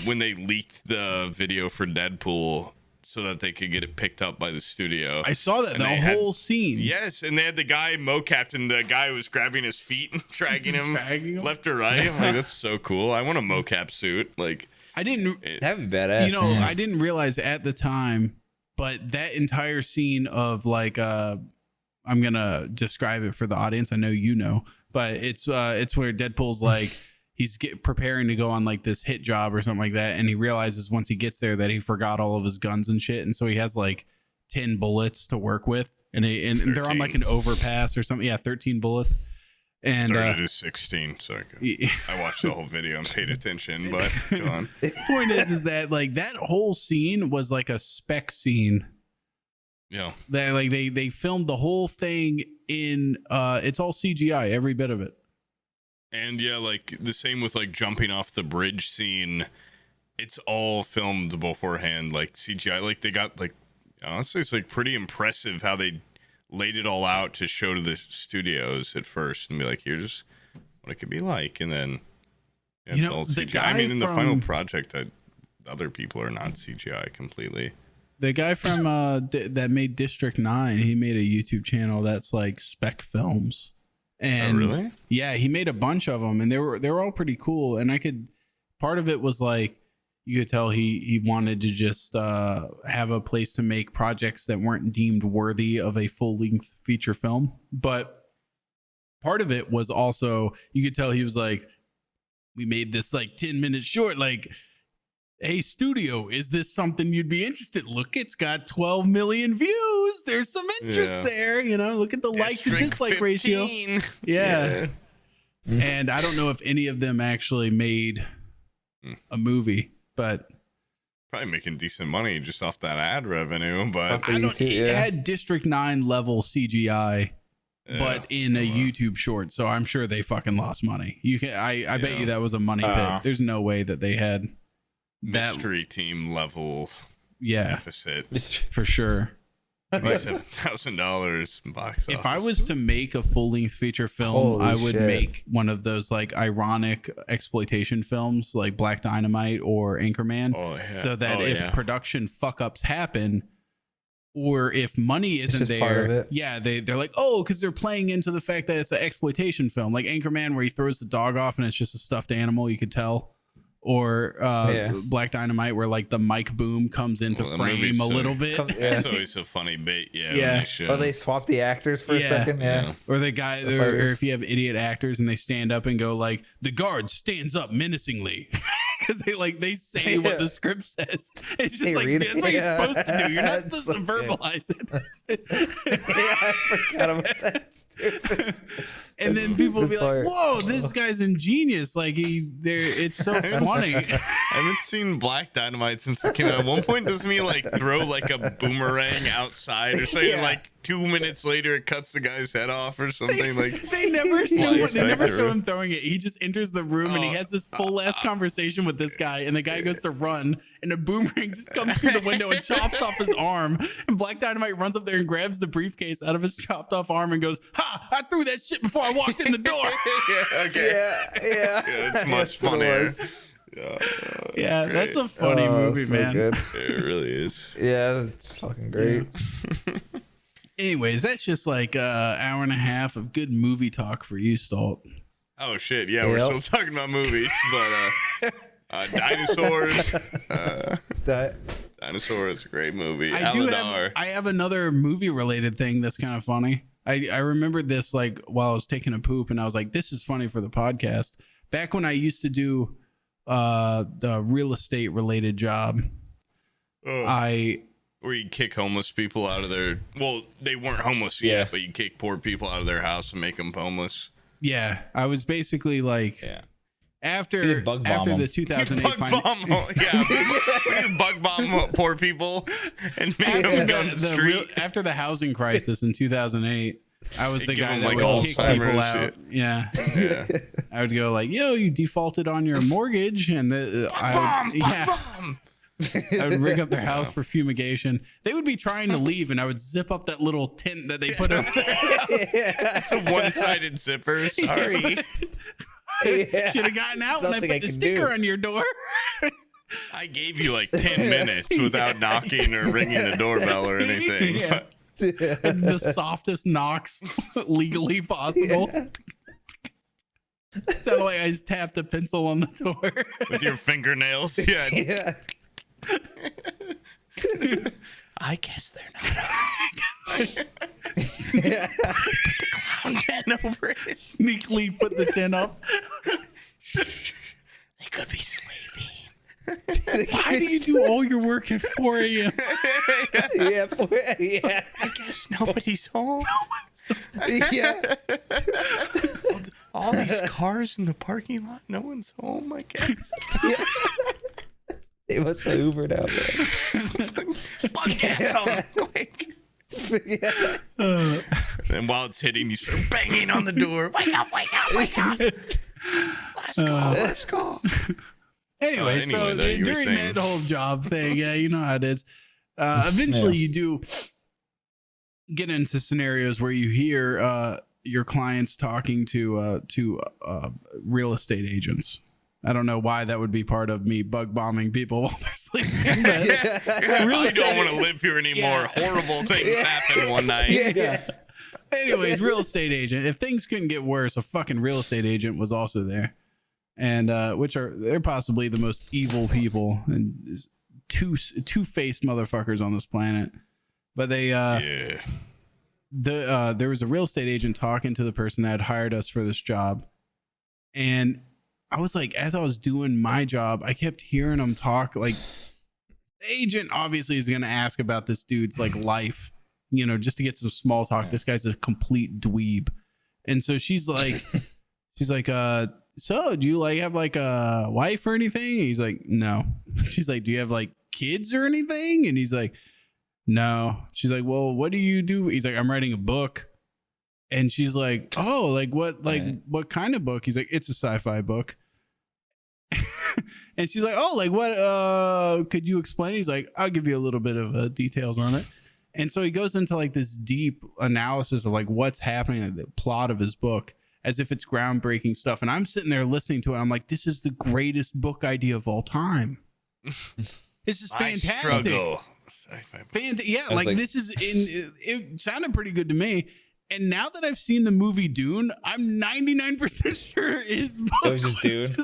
when they leaked the video for Deadpool. so that they could get it picked up by the studio. I saw that, And the they whole had- scene. Yes, and they had the guy mocapped, and the guy was grabbing his feet and dragging him Dragging him? left or right. I'm like, that's so cool. I want a mocap suit. Like, I didn't, That'd be badass. you know, yeah. I didn't realize at the time, but that entire scene of like, I'm gonna describe it for the audience. I know you know, but it's where Deadpool's like, he's preparing to go on like this hit job or something like that, and he realizes once he gets there that he forgot all of his guns and shit, and so he has like 10 bullets to work with, and they're on like an overpass or something. Yeah, 13 bullets. And started at 16, so I watched the whole video and paid attention. But go on. The point is that like that whole scene was like a spec scene. Yeah, That like they filmed the whole thing in it's all CGI, every bit of it. and yeah, like the same with like jumping off the bridge scene. It's all filmed beforehand, like CGI. Like they got like, honestly, it's like pretty impressive how they laid it all out to show to the studios at first and be like, here's what it could be like, and then it's all the CGI. I mean, in the guy final from- project, that other people are not CGI completely. The guy from that made District 9, he made a YouTube channel that's like spec films. And really? Yeah, he made a bunch of them, and they were all pretty cool. And part of it was like, you could tell he wanted to just have a place to make projects that weren't deemed worthy of a full-length feature film. But part of it was also, you could tell he was like, we made this like 10 minutes short, like, hey studio, is this something you'd be interested? Look, it's got 12 million views. There's some interest Yeah. there, you know, look at the like to District dislike ratio. 15. Yeah. And I don't know if any of them actually made a movie, but Probably making decent money just off that ad revenue, but Off the I don't. YouTube, It yeah. had District 9 level CGI, yeah. but in a YouTube short, so I'm sure they fucking lost money. You can, I bet Yeah. you that was a money pit. There's no way that they had that. mystery team level Yeah, deficit. for sure. $7,000 box office. If I was to make a full-length feature film, Holy I would shit. make one of those like ironic exploitation films like Black Dynamite or Anchorman, Oh, yeah. so that Oh, if yeah. production fuck-ups happen, or if money isn't just part of there, it. yeah, they're like, oh, because they're playing into the fact that it's an exploitation film, like Anchorman, where he throws the dog off and it's just a stuffed animal, you could tell. Or Black Dynamite, where like the mic boom comes into Well, the frame movie's a so- little bit. Yeah. It's always a funny bit, yeah. Yeah. When they show. Or they swap the actors for a Yeah. second. Yeah. Or the guy, The or fighters. if you have idiot actors and they stand up and go like, the guard stands up menacingly, because they say what the script says. It's just They like read that's it. what you're Yeah. supposed to do. You're not That's supposed so to good. verbalize it. Yeah, I forgot about that. Stupid. And then people will be like, Fire. "Whoa, this guy's ingenious!" Like it's so funny. I haven't seen Black Dynamite since it came out. At one point, doesn't he like throw like a boomerang outside or something? Yeah. Like 2 minutes later, it cuts the guy's head off or something. Like They never Flies back show through. him throwing it. He just enters the room and he has this full ass conversation with this guy, and the guy goes to run, and a boomerang just comes through the window and chops off his arm. And Black Dynamite runs up there and grabs the briefcase out of his chopped off arm and goes, "Ha! I threw that shit before I walked in the door." yeah, okay. Yeah. It's much That's what it funnier. was. Yeah, great. that's a funny Oh, movie, so man. good. It really is. Yeah, it's fucking great. Anyways, that's just like an hour and a half of good movie talk for you, Stolt. Oh shit! Yeah, we're Yep. still talking about movies, but dinosaurs. That Dinosaur is a great movie. I have another movie related thing that's kind of funny. I remembered this like while I was taking a poop, and I was like, this is funny for the podcast. Back when I used to do the real estate related job, Where you kick homeless people out of their. Well, they weren't homeless Yeah. yet, but you kick poor people out of their house and make them homeless. I was basically like after You bug bomb after them. the 2008 Bug bomb, we bug bomb poor people and make them go on the street. after the housing crisis in 2008, I was They the give guy them, that like, would kick Alzheimer's people out. shit. Yeah. Yeah. I would go like, "Yo, you defaulted on your mortgage," and I would rig up their house for fumigation. They would be trying to leave, and I would zip up that little tent that they put up there. It's a one-sided zipper. Sorry. Yeah. Should have gotten out when I Nothing put I the can sticker do. on your door. I gave you like 10 minutes without knocking or ringing the doorbell or anything. Yeah. The softest knocks legally possible. Yeah. Sounded like I just tapped a pencil on the door. With your fingernails. Yeah. Yeah. I guess they're not. Yeah. Clown tent over it. Sneakily put the tin up. They could be sleeping. Why do you do all your work at 4 a.m.? Yeah. Yeah. I guess nobody's home. Yeah. All these cars in the parking lot. No one's home, I guess. Yeah. They must have Ubered out there. Bug gas on quick. Yeah. And while it's hitting, you start banging on the door. Wake up, wake up, wake up. Let's go. Anyway, though, so you were during saying. that whole job thing, yeah, you know how it is. Eventually, you do get into scenarios where you hear your clients talking to real estate agents. I don't know why that would be part of me bug bombing people while they're sleeping. I don't want to live here anymore. Yeah. Horrible things happened one night. Yeah. Anyways, real estate agent. If things couldn't get worse, a fucking real estate agent was also there, and they're possibly the most evil people and two-faced motherfuckers on this planet. But they there was a real estate agent talking to the person that had hired us for this job, and I was like, as I was doing my job, I kept hearing him talk. Like, the agent obviously is going to ask about this dude's like life, you know, just to get some small talk. This guy's a complete dweeb. And so she's like, so do you like have like a wife or anything? And he's like, no. She's like, do you have like kids or anything? And he's like, no. She's like, well, what do you do? He's like, I'm writing a book. And she's like, oh, like what kind of book? He's like, it's a sci-fi book. And she's like, oh, like what, could you explain? He's like, I'll give you a little bit of details on it. And so he goes into like this deep analysis of like what's happening in the plot of his book as if it's groundbreaking stuff. And I'm sitting there listening to it. I'm like, this is the greatest book idea of all time. This is fantastic. Yeah, like this is it sounded pretty good to me. And now that I've seen the movie Dune, I'm 99% sure his book It was just Dune.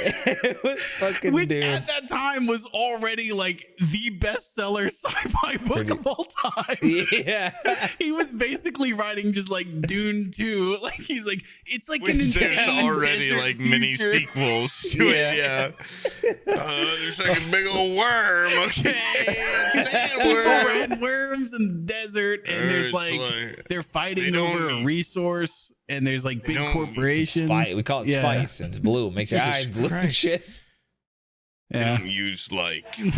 It was fucking which Dune. at that time was already like the bestseller sci-fi book of all time. Yeah. He was basically writing just like Dune 2. Like he's like, it's like an There's insane already desert like mini future. sequels to it. Yeah. There's like a big old worm. Okay. Sandworm. Red worms in the desert, and there's like they're fighting over a resource, and there's like big corporations. Spice. We call it spice. And it's blue. Makes your eyes blue and shit. They Yeah. don't use like Is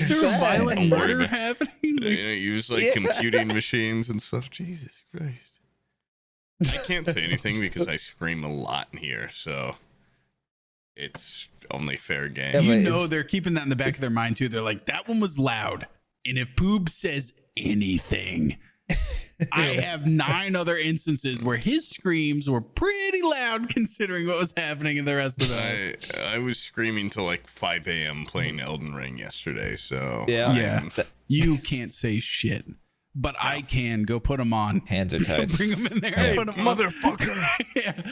there a violent Don't worry murder about- happening? they don't use like computing machines and stuff. Jesus Christ. I can't say anything because I scream a lot in here, so it's only fair game. Yeah, You but know it's- they're keeping that in the back of their mind too. They're like, that one was loud, and if Poob says anything, I have 9 other instances where his screams were pretty loud considering what was happening in the rest of the night. I was screaming till like 5 a.m. playing Elden Ring yesterday, so Yeah. You can't say shit, but I can. Go put them on. Hands are Go tied. bring them in there. Hey, Put 'em on. motherfucker. Yeah.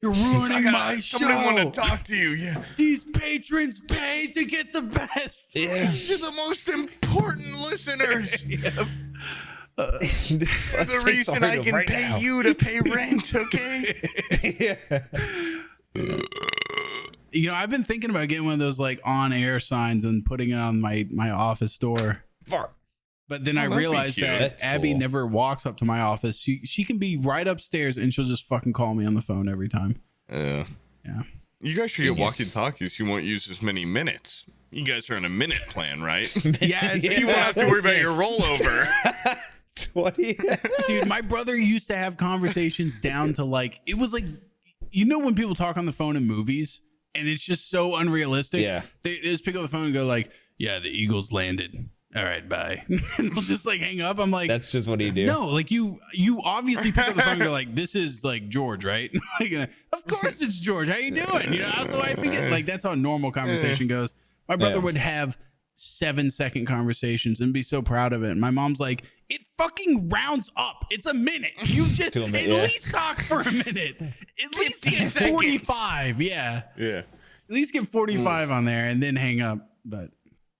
You're ruining my show. Somebody want to talk to you. Yeah. These patrons pay to get the best. Yeah. You're the most important listeners. The reason I can pay you to pay rent, okay? Yeah. You know, I've been thinking about getting one of those like on-air signs and putting it on my office door. Fuck. But then I that'd be realized cute. that That's Abby cool. never walks up to my office. She can be right upstairs and she'll just fucking call me on the phone every time. Yeah. Yeah. You guys should get Genius. walkie-talkies. You won't use as many minutes. You guys are on a minute plan, right? Yeah, it's You won't have to worry about your 6. rollover. 20. Dude, my brother used to have conversations down to like, it was like, you know, when people talk on the phone in movies and it's just so unrealistic. Yeah. They just pick up the phone and go like, yeah, the Eagles landed. all right, bye. And we'll just like hang up. I'm like, That's just what he do. no, like you obviously pick up the phone and you're like, this is like George, right? Like, of course it's George. How you doing? You know, so I think like that's how a normal conversation goes. My brother would have 7-second conversations and be so proud of it. And my mom's like, it fucking rounds up. It's a minute. You just at least talk for a minute. At least get 45. Yeah. Yeah. At least get 45 on there and then hang up. But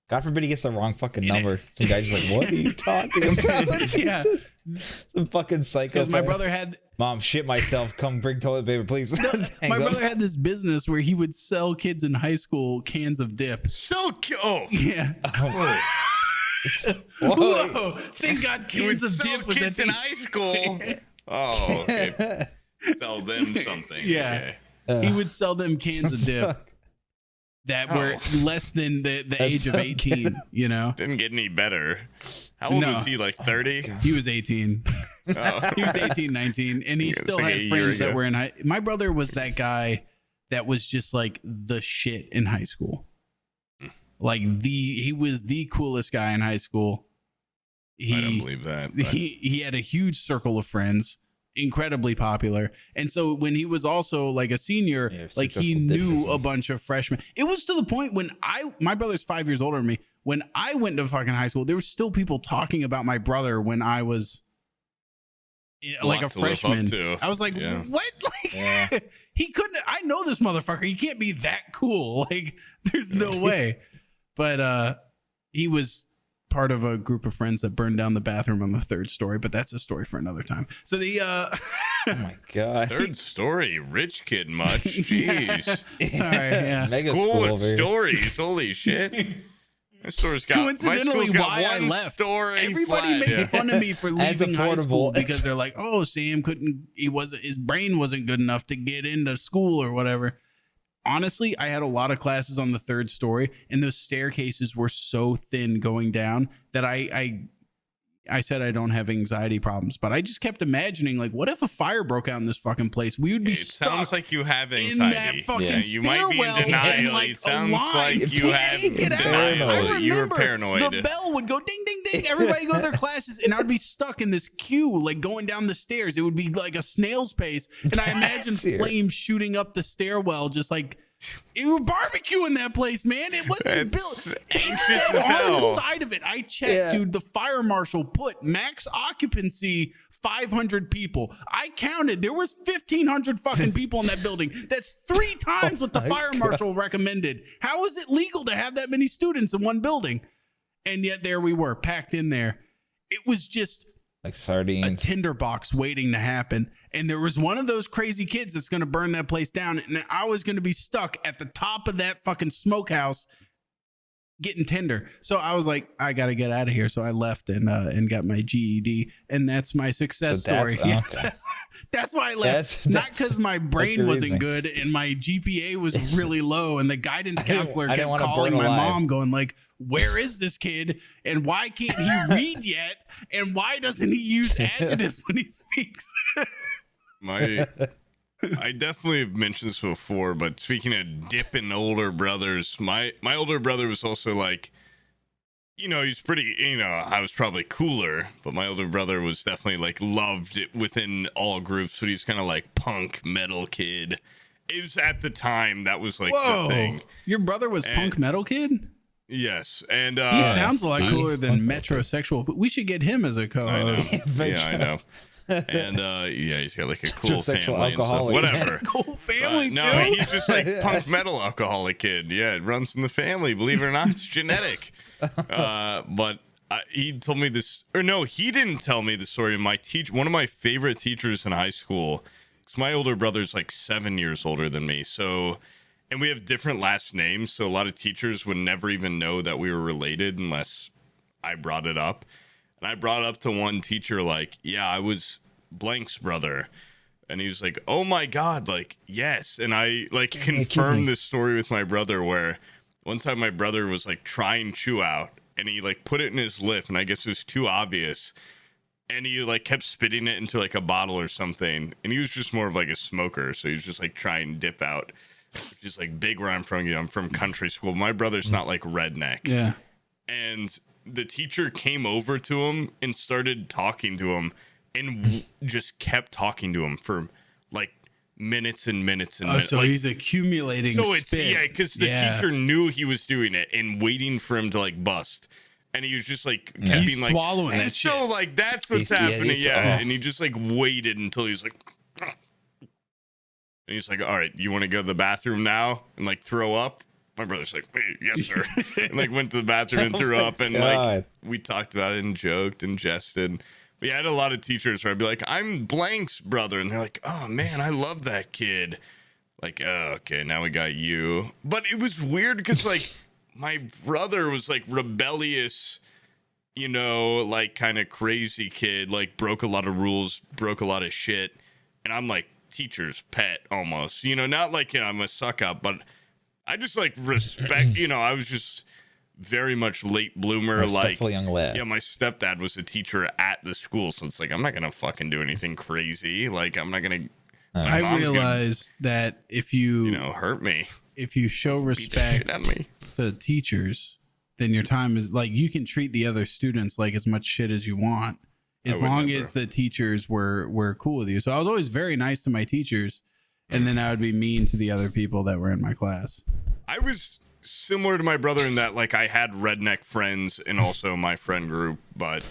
God forbid he gets the wrong fucking number. Some guy's just like, what are you talking about? yeah. Some fucking psycho. Because my brother had Mom, shit myself. Come bring toilet paper, please. my brother had this business where he would sell kids in high school cans of dip. Yeah. Whoa. Thank God cans of dip was kids in high school. Oh, okay. Sell them something. Yeah. Okay. He would sell them cans of dip that were less than the age of 18, you know? Didn't get any better. How old was he, like 30? He was 18. Oh. He was 18, 19, and he still like had friends that were in high. My brother was that guy that was just like the shit in high school. Like he was the coolest guy in high school. I don't believe that. But. He had a huge circle of friends, incredibly popular. And so when he was also like a senior, like he knew a bunch of freshmen. It was to the point when my brother's 5 years older than me. When I went to fucking high school, there were still people talking about my brother when I was like a freshman. I was like, what? Like, he couldn't. I know this motherfucker. He can't be that cool. Like, there's no way. But he was part of a group of friends that burned down the bathroom on the 3rd story. But that's a story for another time. So the oh my God, 3rd story, rich kid much. Jeez. Sorry, yeah. Mega school stories. Holy shit. My store's got, coincidentally why I left. Everybody makes fun of me for leaving high school because they're like, "Oh, Sam his brain wasn't good enough to get into school or whatever." Honestly, I had a lot of classes on the 3rd story, and those staircases were so thin going down that I said I don't have anxiety problems, but I just kept imagining, like, what if a fire broke out in this fucking place? We would be stuck. It sounds like you have anxiety. In that fucking you might be in denial. Like it sounds like you have denial. You were paranoid. The bell would go ding, ding, ding. Everybody go to their classes, and I'd be stuck in this queue, like going down the stairs. It would be like a snail's pace, and I imagine flames shooting up the stairwell, just like. It was barbecue in that place, man. It wasn't built. Anxious as on hell. the side of it, I checked, dude. The fire marshal put max occupancy 500 people. I counted. There was 1,500 fucking people in that building. That's 3 times what the fire marshal recommended. How is it legal to have that many students in one building? And yet there we were, packed in there. It was just like sardines, a tinderbox waiting to happen. And there was one of those crazy kids that's going to burn that place down. And I was going to be stuck at the top of that fucking smokehouse getting tinder. So I was like, I got to get out of here. So I left and got my GED. And that's my success story. Okay. That's why I left. Not because my brain wasn't good and my GPA was really low. And the guidance counselor kept calling my mom going like, where is this kid? And why can't he read yet? And why doesn't he use adjectives when he speaks? I definitely have mentioned this before, but speaking of dipping older brothers, my older brother was also like, he's pretty, I was probably cooler, but my older brother was definitely like loved within all groups, but he's kind of like punk metal kid. It was at the time that was like the thing. Your brother was punk metal kid? Yes, and he sounds a lot cooler than Metrosexual, but we should get him as a co-host. I know. And he's got like a cool family and stuff. Whatever. Cool family too. No, he's just like punk metal alcoholic kid. Yeah, it runs in the family. Believe it or not, it's genetic. But he told me this, or no, he didn't tell me the story. One of my favorite teachers in high school, because my older brother's like 7 years older than me, and we have different last names, so a lot of teachers would never even know that we were related unless I brought it up. And I brought up to one teacher, like, yeah, I was blank's brother. And he was like, oh my God, like, yes. And I like confirmed this story with my brother where one time my brother was like trying chew out and he like put it in his lip and I guess it was too obvious. And he like kept spitting it into like a bottle or something. And he was just more of like a smoker. So he was just like trying dip out. Just like big where I'm from, I'm from country school. My brother's not like redneck. Yeah. And the teacher came over to him and started talking to him and just kept talking to him for like minutes and minutes and minutes. So like, he's accumulating spit. because the teacher knew he was doing it and waiting for him to like bust. And he was just like kept being like swallowing that shit. So like that's what's happening. And he just like waited until he was like and he's like, all right, you want to go to the bathroom now and like throw up? My brother's like, wait, yes, sir. And like went to the bathroom and threw up. And like we talked about it and joked and jested. We had a lot of teachers where I'd be like, I'm Blank's brother. And they're like, oh man, I love that kid. Like, oh, okay, now we got you. But it was weird because like my brother was like rebellious, you know, like kind of crazy kid, like broke a lot of rules, broke a lot of shit. And I'm like teacher's pet almost, you know, not like, you know, I'm a suck up, but I just like respect, you know, I was just very much late bloomer. Like, young lad. Yeah, my stepdad was a teacher at the school. So it's like, I'm not going to fucking do anything crazy. Like, I'm not going to. I realized that if you know, hurt me, if you show respect to teachers, then your time is like, you can treat the other students like as much shit as you want, as long as the teachers were cool with you. So I was always very nice to my teachers, and then I would be mean to the other people that were in my class. I was similar to my brother in that, like, I had redneck friends and also my friend group, but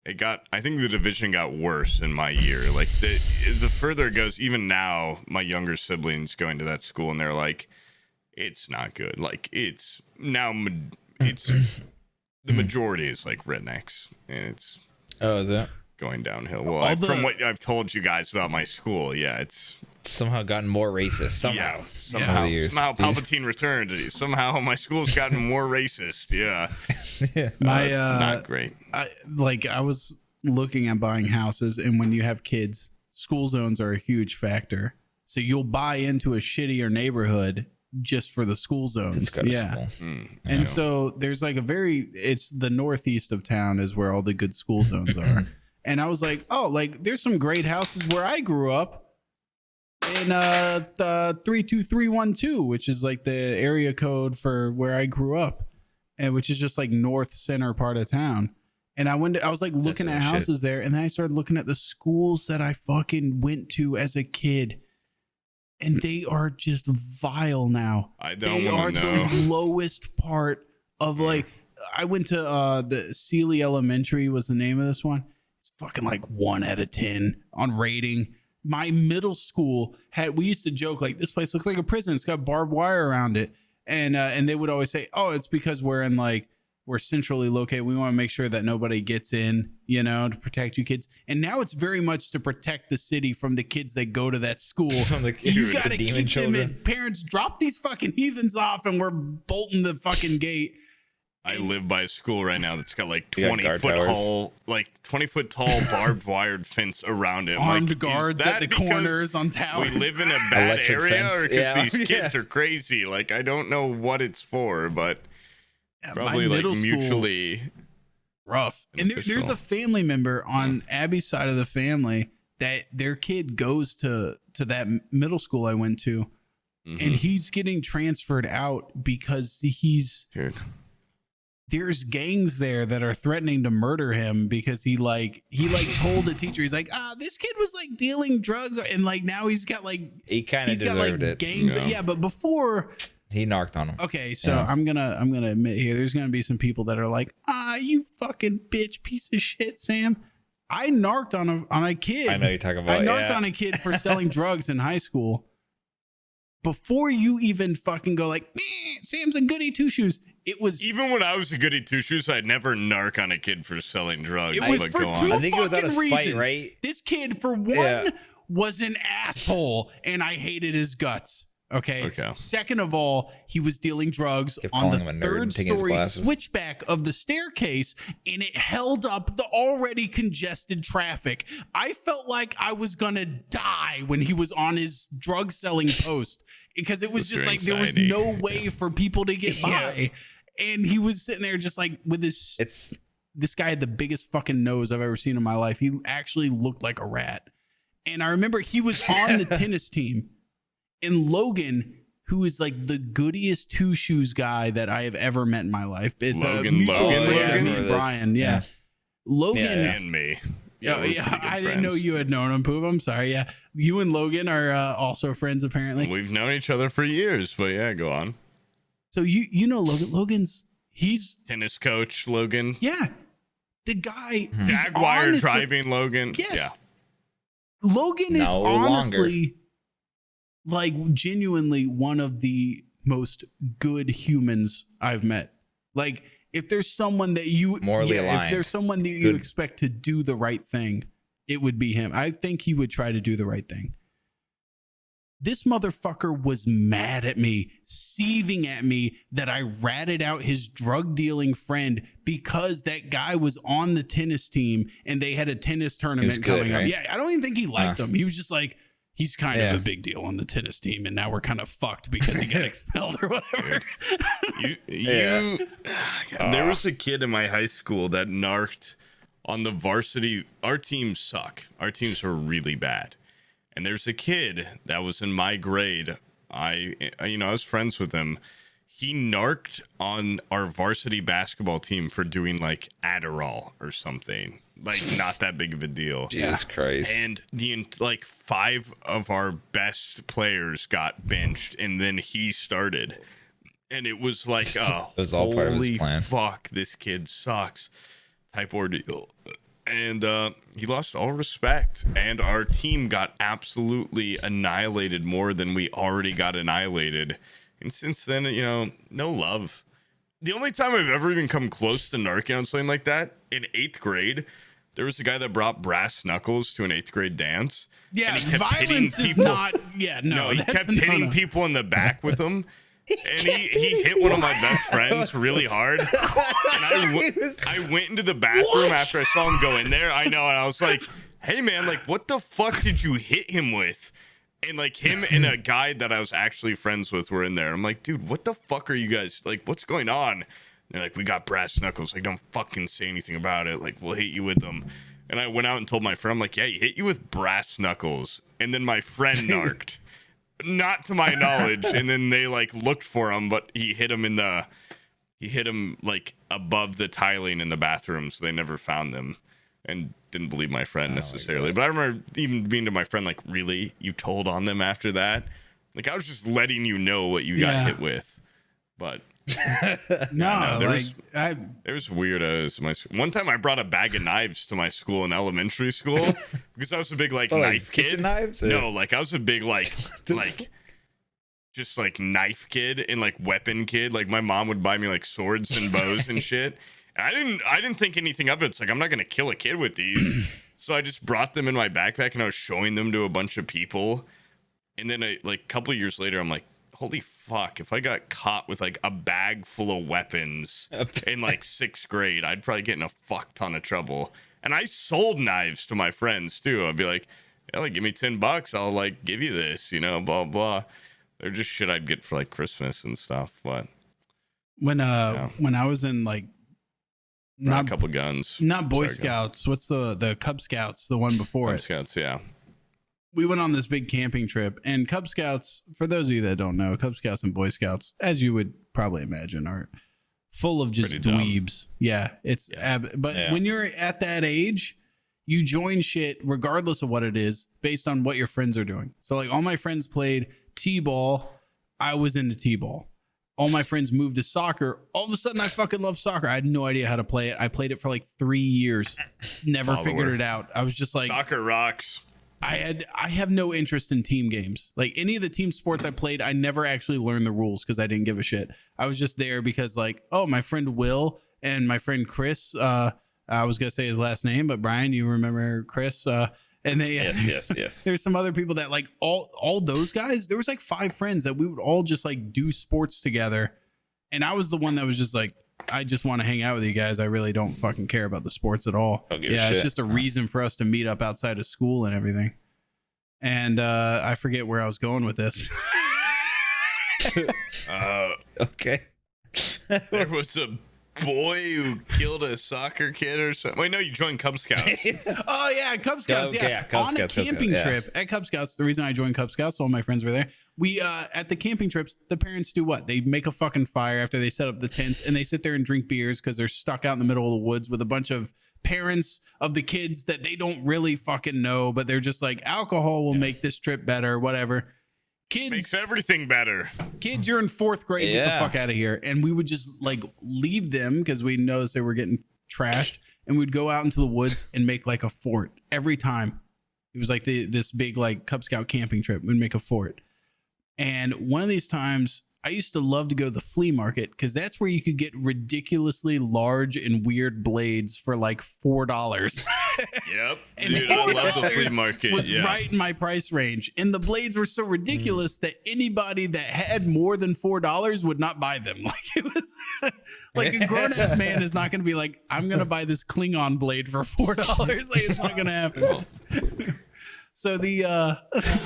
I think the division got worse in my year. Like the further it goes, even now, my younger siblings going to that school and they're like, it's not good. Like it's the majority is like rednecks and it's is it going downhill? Well, from what I've told you guys about my school, yeah, it's somehow gotten more racist. Somehow Palpatine returned. Somehow my school's gotten more racist. Yeah. Yeah. It's not great. I was looking at buying houses, and when you have kids, school zones are a huge factor. So you'll buy into a shittier neighborhood just for the school zones. Yeah. And so there's like it's the northeast of town is where all the good school zones are. And I was like, oh, like there's some great houses where I grew up. In 32312, which is like the area code for where I grew up, and which is just like north center part of town. And I was like looking at houses there, and then I started looking at the schools that I fucking went to as a kid, and they are just vile now. They are the lowest part of like. I went to the Sealy Elementary was the name of this one. It's fucking like 1 out of 10 on rating. My middle school we used to joke like, this place looks like a prison. It's got barbed wire around it. And they would always say, oh, it's because we're centrally located. We want to make sure that nobody gets in, you know, to protect you kids. And now it's very much to protect the city from the kids that go to that school. You got to keep them in. Parents, drop these fucking heathens off and we're bolting the fucking gate. I live by a school right now that's got like 20-foot tall barbed wired fence around it. Armed like, guards at the corners on towers. We live in a bad area, or because these kids are crazy. Like I don't know what it's for, but probably like mutually rough. And there's a family member on Abby's side of the family that their kid goes to that middle school I went to, and he's getting transferred out because there's gangs there that are threatening to murder him because he told the teacher, he's like, this kid was like dealing drugs, and like now he's got like he deserved it. Gangs. Yeah, but before he knocked on him. Okay, so I'm gonna admit here, there's gonna be some people that are like, you fucking bitch piece of shit, Sam. I narked on a kid. I know you're talking about. I narked on a kid for selling drugs in high school. Before you even fucking go like, Sam's a goody two shoes. It was even when I was a goody two shoes, I'd never narc on a kid for selling drugs. It was for two I think it was out of spite, reasons. Right? This kid, for one, was an asshole, and I hated his guts. Okay. Second of all, he was dealing drugs on the third-story switchback of the staircase, and it held up the already congested traffic. I felt like I was gonna die when he was on his drug selling post because it was just like there was no way for people to get by, and he was sitting there just like with his. This guy had the biggest fucking nose I've ever seen in my life. He actually looked like a rat, and I remember he was on the tennis team. And Logan, who is like the goodiest two shoes guy that I have ever met in my life. It's Logan, a mutual Logan, friend of Logan. me, Brian. Yeah. Logan And me. Yeah, we're pretty good I didn't know friends. you had known him, Poob. I'm sorry. Yeah, you and Logan are also friends apparently. We've known each other for years, but yeah, go on. So you know Logan. He's Tennis coach Logan. yeah, the guy. is Jaguar honestly- driving Logan. Yes. Yeah. Logan is No honestly like genuinely one of the most good humans I've met. Like if there's someone that you Morally if aligned. there's someone that you Good. expect to do the right thing, it would be him. I think he would try to do the right thing. This motherfucker was mad at me, seething at me that I ratted out his drug dealing friend because that guy was on the tennis team and they had a tennis tournament good, coming up. right? Yeah, I don't even think he liked him. He was just like, he's kind Yeah. of a big deal on the tennis team, and now we're kind of fucked because he got expelled or whatever. There was a kid in my high school that narked on the varsity. Our teams suck. Our teams were really bad. And there's a kid that was in my grade. I was friends with him. He narked on our varsity basketball team for doing like Adderall or something. Like not that big of a deal. Jesus Christ. And like 5 of our best players got benched, and then he started. And it was like, oh, It was all part of his holy plan. fuck, this kid sucks type ordeal. And he lost all respect, and our team got absolutely annihilated more than we already got annihilated. And since then, no love. The only time I've ever even come close to narking on something like that, in 8th grade, there was a guy that brought brass knuckles to an 8th grade dance. Yeah, and he kept hitting violence is people. not. Yeah, no, He that's kept a hitting no-no. people in the back with them. And he hit one of my best friends really hard. And I went into the bathroom after I saw him go in there. I know. And I was like, hey, man, like, what the fuck did you hit him with? And like him and a guy that I was actually friends with were in there. I'm like, dude, what the fuck are you guys like? What's going on? And they're like, we got brass knuckles. Like, don't fucking say anything about it. Like, we'll hit you with them. And I went out and told my friend, I'm like, yeah, he hit you with brass knuckles. And then my friend narked. Not to my knowledge. And then they like looked for him, but he hit him like above the tiling in the bathroom, so they never found them and didn't believe my friend necessarily. But I remember even being to my friend like, really? You told on them after that? Like I was just letting you know what you got hit with. But No, there like was weirdos. One time I brought a bag of knives to my school in elementary school because I was a big like knife kitchen kid. knives? Or? No, like I was a big just like knife kid and like weapon kid. Like my mom would buy me like swords and bows and shit. And I didn't think anything of it. It's like I'm not gonna kill a kid with these. So I just brought them in my backpack and I was showing them to a bunch of people. And then a couple of years later, I'm like, holy fuck, if I got caught with like a bag full of weapons in like 6th grade, I'd probably get in a fuck ton of trouble. And I sold knives to my friends too. I'd be like, yeah, like give me $10, I'll like give you this, blah blah. They're just shit I'd get for like Christmas and stuff. But when I was in like not a couple guns. not Boy Sorry, Scouts, what's the Cub Scouts, the one before Cub it. Scouts, yeah. We went on this big camping trip, and Cub Scouts, for those of you that don't know, Cub Scouts and Boy Scouts, as you would probably imagine, are full of just Pretty dumb. dweebs. Yeah, it's but when you're at that age, you join shit regardless of what it is, based on what your friends are doing. So like all my friends played T-ball, I was into T-ball. All my friends moved to soccer. All of a sudden, I fucking love soccer. I had no idea how to play it. I played it for like 3 years, never figured it out. I was just like, Soccer rocks. I have no interest in team games. Like any of the team sports I played, I never actually learned the rules because I didn't give a shit. I was just there because like, oh, my friend Will and my friend Chris, I was gonna say his last name, but Brian, you remember Chris? And they Yes. there's some other people that like all those guys. There was like 5 friends that we would all just like do sports together, and I was the one that was just like, I just want to hang out with you guys. I really don't fucking care about the sports at all. Don't give a Yeah, it's shit. just a reason for us to meet up outside of school and everything. And I forget where I was going with this. Okay. There was a boy who killed a soccer kid or something. Wait, no, you joined Cub Scouts. Oh yeah, Cub Scouts. Okay, Yeah, Cub on Scouts, a camping yeah. trip at Cub Scouts. The reason I joined Cub Scouts, all my friends were there. We at the camping trips, the parents do what? They make a fucking fire after they set up the tents, and they sit there and drink beers because they're stuck out in the middle of the woods with a bunch of parents of the kids that they don't really fucking know, but they're just like, alcohol will make this trip better, whatever. Kids makes everything better. Kids, you're in 4th grade. Get the fuck out of here. And we would just like leave them because we noticed they were getting trashed, and we'd go out into the woods and make like a fort every time. It was like this big like Cub Scout camping trip. We'd make a fort. And one of these times, I used to love to go to the flea market because that's where you could get ridiculously large and weird blades for like $4. Yep. And dude, I love the flea market. Was right in my price range. And the blades were so ridiculous that anybody that had more than $4 would not buy them. Like it was like a grown-ass man is not going to be like, I'm going to buy this Klingon blade for $4. Like it's not going to happen. So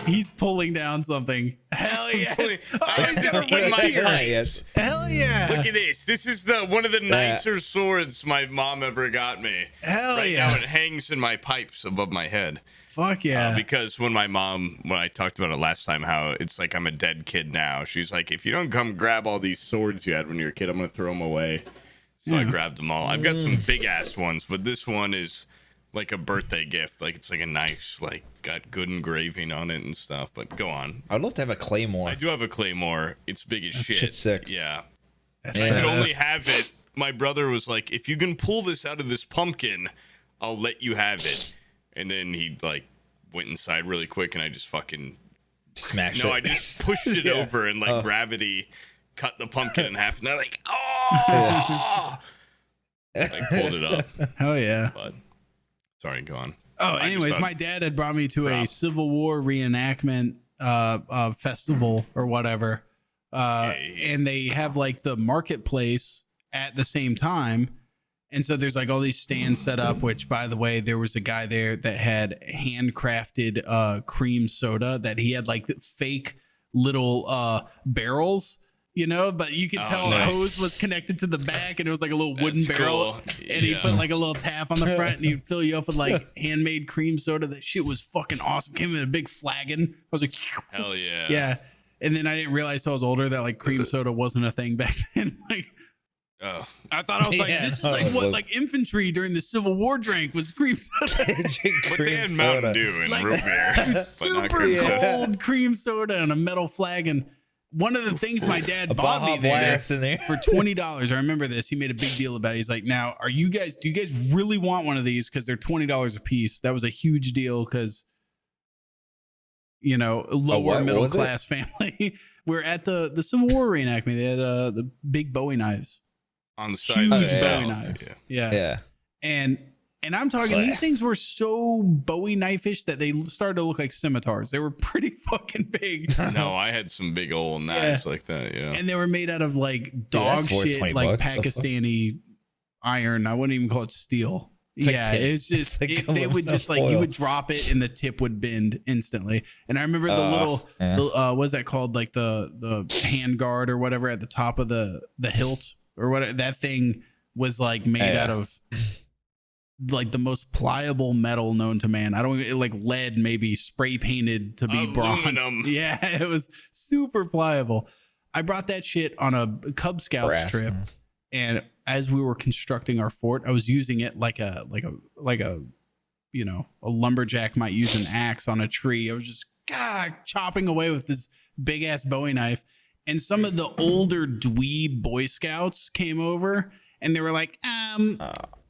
he's pulling down something. Hell yeah! I have this in my yes. Hell yeah! Look at this. This is one of the nicer swords my mom ever got me. Hell right yeah! Now it hangs in my pipes above my head. Fuck yeah! Because when I talked about it last time, how it's like I'm a dead kid now. She's like, if you don't come grab all these swords you had when you were a kid, I'm gonna throw them away. So I grabbed them all. I've got some big ass ones, but this one is like a birthday gift. Like it's like a nice, like got good engraving on it and stuff. But go on. I'd love to have a claymore. I do have a claymore. It's big as shit. Shit's sick. Yeah. I could only have it. My brother was like, if you can pull this out of this pumpkin, I'll let you have it. And then he like went inside really quick, and I just fucking smashed it. I just pushed it over, and like gravity cut the pumpkin in half, and they're like, oh! I pulled it up. Hell yeah. But sorry, go on. Oh, anyways, my dad had brought me to a Civil War reenactment festival or whatever. And they have like the marketplace at the same time. And so there's like all these stands set up, which, by the way, there was a guy there that had handcrafted cream soda that he had like fake little barrels, you know, but you could tell the hose was connected to the back, and it was like a little wooden barrel. Cool. And he put like a little tap on the front, and he'd fill you up with like handmade cream soda. That shit was fucking awesome. Came in a big flagon. I was like, hell yeah. Yeah. And then I didn't realize till I was older that like cream soda wasn't a thing back then. Like, I thought I was like, this is like what like infantry during the Civil War drank was cream soda. But they had Mountain Dew and root beer. Super cold cream soda and a metal flagon. One of the things my dad bought me there for $20. I remember this. He made a big deal about it. He's like, now, do you guys really want one of these? Because they're $20 a piece. That was a huge deal because, you know, lower middle class family. We're at the Civil War reenactment. They had the big Bowie knives. On the side huge of the Bowie knives. Yeah. And I'm talking, these things were so Bowie knife-ish that they started to look like scimitars. They were pretty fucking big. No, I had some big old knives like that, And they were made out of like dog shit, like Pakistani iron. I wouldn't even call it steel. It's just, they would just like, you would drop it and the tip would bend instantly. And I remember the little, what's that called? Like the hand guard or whatever at the top of the hilt or whatever. That thing was like made out of like the most pliable metal known to man. I don't like lead, maybe spray painted to be bronze. Yeah, it was super pliable. I brought that shit on a Cub Scouts trip, and as we were constructing our fort, I was using it like a you know, a lumberjack might use an axe on a tree. I was just chopping away with this big ass Bowie knife, and some of the older dweeb Boy Scouts came over. And they were like,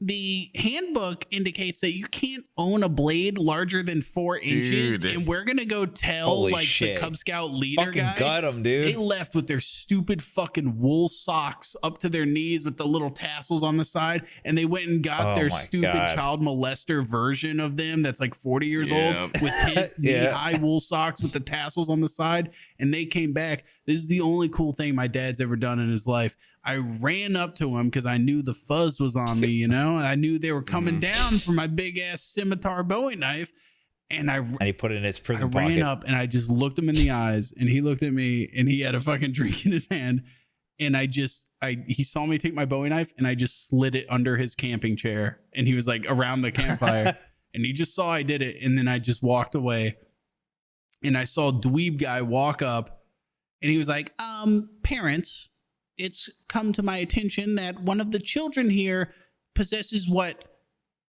the handbook indicates that you can't own a blade larger than 4 inches. And we're going to go tell the Cub Scout leader guy. Got him, dude. They left with their stupid fucking wool socks up to their knees with the little tassels on the side. And they went and got their stupid child molester version of them that's like 40 years old with his knee-high wool socks with the tassels on the side. And they came back. This is the only cool thing my dad's ever done in his life. I ran up to him because I knew the fuzz was on me, you know, and I knew they were coming down for my big ass scimitar Bowie knife. And he put it in his prison pocket. I ran up and I just looked him in the eyes, and he looked at me, and he had a fucking drink in his hand. And he saw me take my Bowie knife, and I just slid it under his camping chair. And he was like around the campfire and he just saw I did it. And then I just walked away, and I saw Dweeb guy walk up And he was like, parents, it's come to my attention that one of the children here possesses what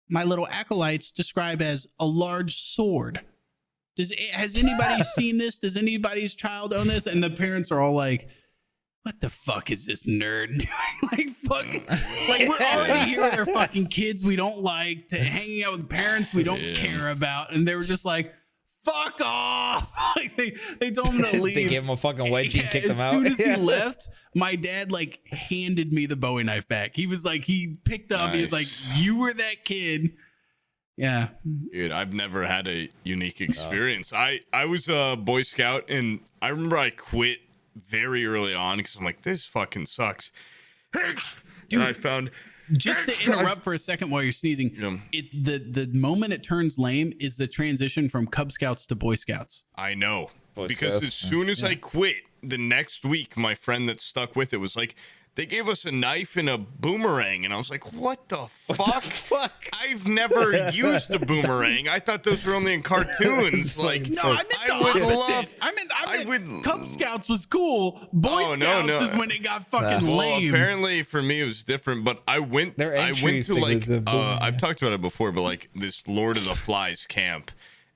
my little acolytes describe as a large sword. Has anybody seen this? Does anybody's child own this? And the parents are all like, what the fuck is this nerd doing? Like, fuck, like we're already here with our fucking kids we don't like, to hanging out with parents we don't care about. And they were just like, fuck off. Like they told him to leave. They gave him a fucking wedgie and kicked him out. As soon as he left, my dad like handed me the Bowie knife back. He was like, he picked up, he was like, you were that kid. Yeah. Dude, I've never had a unique experience. I was a Boy Scout, and I remember I quit very early on because I'm like, this fucking sucks. Dude, and I found... Just to interrupt for a second while you're sneezing, the moment it turns lame is the transition from Cub Scouts to Boy Scouts. I know. Because as soon as I quit, the next week, my friend that stuck with it was like, they gave us a knife and a boomerang. And I was like, what the fuck? I've never used a boomerang. I thought those were only in cartoons. Like, no, I meant the opposite. I meant Cub Scouts was cool. Boy Scouts is when it got fucking lame. Apparently for me it was different, but I went to like, I've talked about it before, but like this Lord of the Flies camp.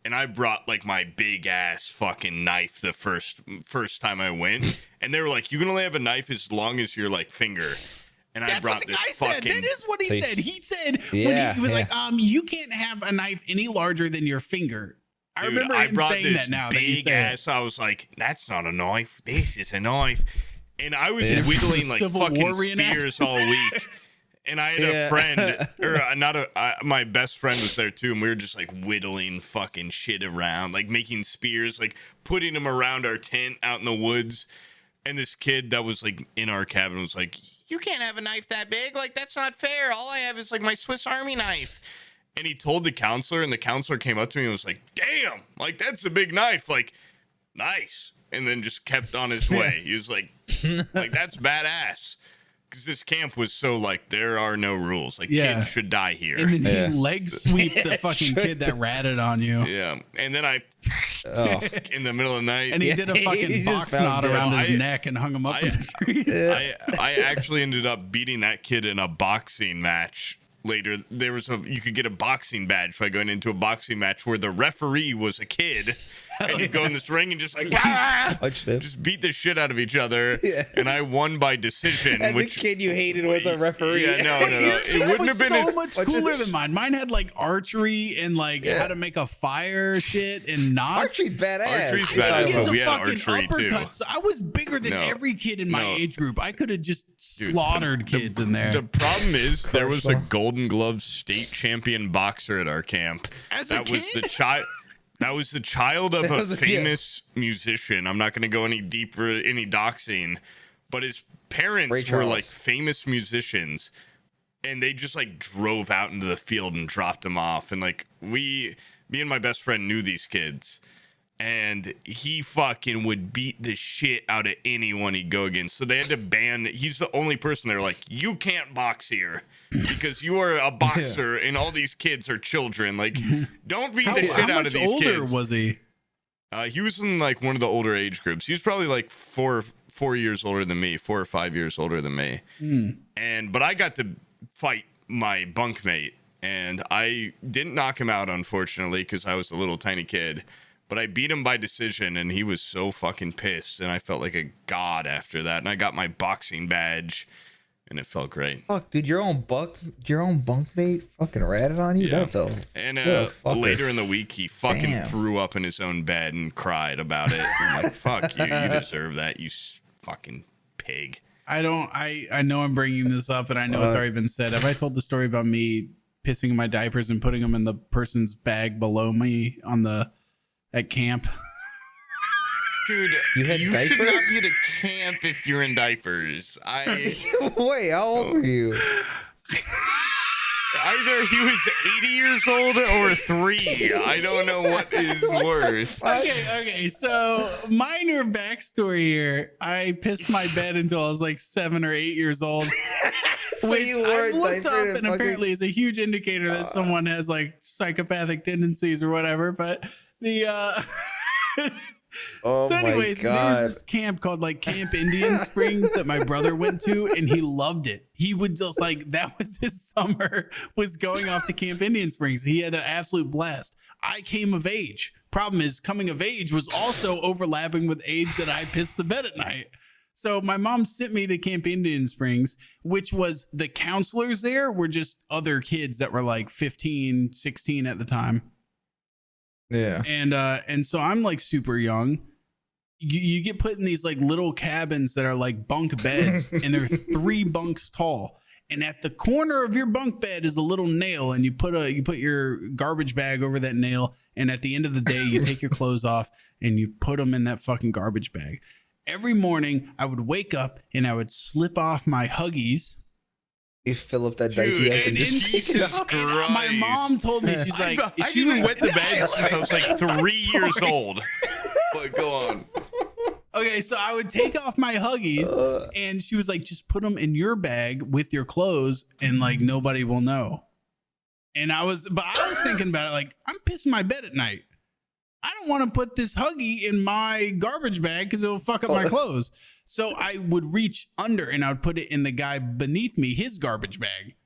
And I brought like my big ass fucking knife the first time I went, and they were like, "You can only have a knife as long as your like finger." And I brought this fucking. That is what he said. He said when he was like, "You can't have a knife any larger than your finger." I remember him saying that. Now big ass, I was like, "That's not a knife. This is a knife." And I was whittling like fucking spears all week. And I had a friend, or my best friend was there too, and we were just like whittling fucking shit around, like making spears, like putting them around our tent out in the woods. And this kid that was like in our cabin was like, "You can't have a knife that big. Like, that's not fair. All I have is like my Swiss Army knife." And he told the counselor, and the counselor came up to me and was like, "Damn, like that's a big knife. Like, nice." And then just kept on his way. He was like that's badass. Because this camp was so like, there are no rules. Like, kids should die here. And then he leg sweep the fucking kid that ratted on you. Yeah. And then in the middle of the night. And he did a fucking box knot around his neck and hung him up in the trees. I actually ended up beating that kid in a boxing match. Later, you could get a boxing badge by going into a boxing match where the referee was a kid, and you go in this ring and just like just beat the shit out of each other. Yeah. And I won by decision. And the kid you hated was a referee. Yeah, no. It wouldn't have been so much cooler than mine. Mine had like archery and like how to make a fire shit and knots. Archery's badass. Archery's badass. We had archery too. I was bigger than every kid in my age group. I could have just slaughtered kids in there. The problem is there was a Golden Glove state champion boxer at our camp. That was the child of a famous musician. I'm not going to go any deeper, any doxing, but his parents were like famous musicians, and they just like drove out into the field and dropped him off. And like me and my best friend knew these kids. And he fucking would beat the shit out of anyone he'd go against. So they had to ban. He's the only person they're like, you can't box here because you are a boxer and all these kids are children. Like, don't beat the shit out of these kids. How much older was he? He was in like one of the older age groups. He was probably like four years older than me, 4 or 5 years older than me. But I got to fight my bunkmate, and I didn't knock him out, unfortunately, because I was a little tiny kid. But I beat him by decision, and he was so fucking pissed, and I felt like a god after that. And I got my boxing badge, and it felt great. Fuck, dude, your own bunkmate fucking ratted on you? Yeah. That's a... And later in the week, he fucking threw up in his own bed and cried about it. I'm like, fuck you, you deserve that, you fucking pig. I know I'm bringing this up, and I know it's already been said. Have I told the story about me pissing in my diapers and putting them in the person's bag below me at camp? Dude, you diapers? Should not be at a camp if you're in diapers. Wait, how old were you? Either he was 80 years old or 3. I don't know what is worse. Okay. So minor backstory here. I pissed my bed until I was like 7 or 8 years old. So which I've looked up and apparently is a huge indicator that someone has like psychopathic tendencies or whatever. But Oh So anyways, my there god. was this camp called like Camp Indian Springs that my brother went to, and he loved it. He would just like, that was his summer, was going off to Camp Indian Springs. He had an absolute blast. I came of age. Problem is, coming of age was also overlapping with age that I pissed the bed at night. So my mom sent me to Camp Indian Springs, which was, the counselors there were just other kids that were like 15, 16 at the time. Yeah. And so I'm like super young. You get put in these like little cabins that are like bunk beds, and they're 3 bunks tall. And at the corner of your bunk bed is a little nail, and you put your garbage bag over that nail. And at the end of the day, you take your clothes off and you put them in that fucking garbage bag. Every morning I would wake up and I would slip off my Huggies. You fill up that diaper up and just take it off. My mom told me, she's like, I didn't wet the bed since I was like 3 years old. But go on. Okay, so I would take off my Huggies, and she was like, just put them in your bag with your clothes, and like nobody will know. And I was thinking about it, like, I'm pissing my bed at night. I don't want to put this Huggy in my garbage bag because it'll fuck up my clothes. So I would reach under and I would put it in the guy beneath me, his garbage bag.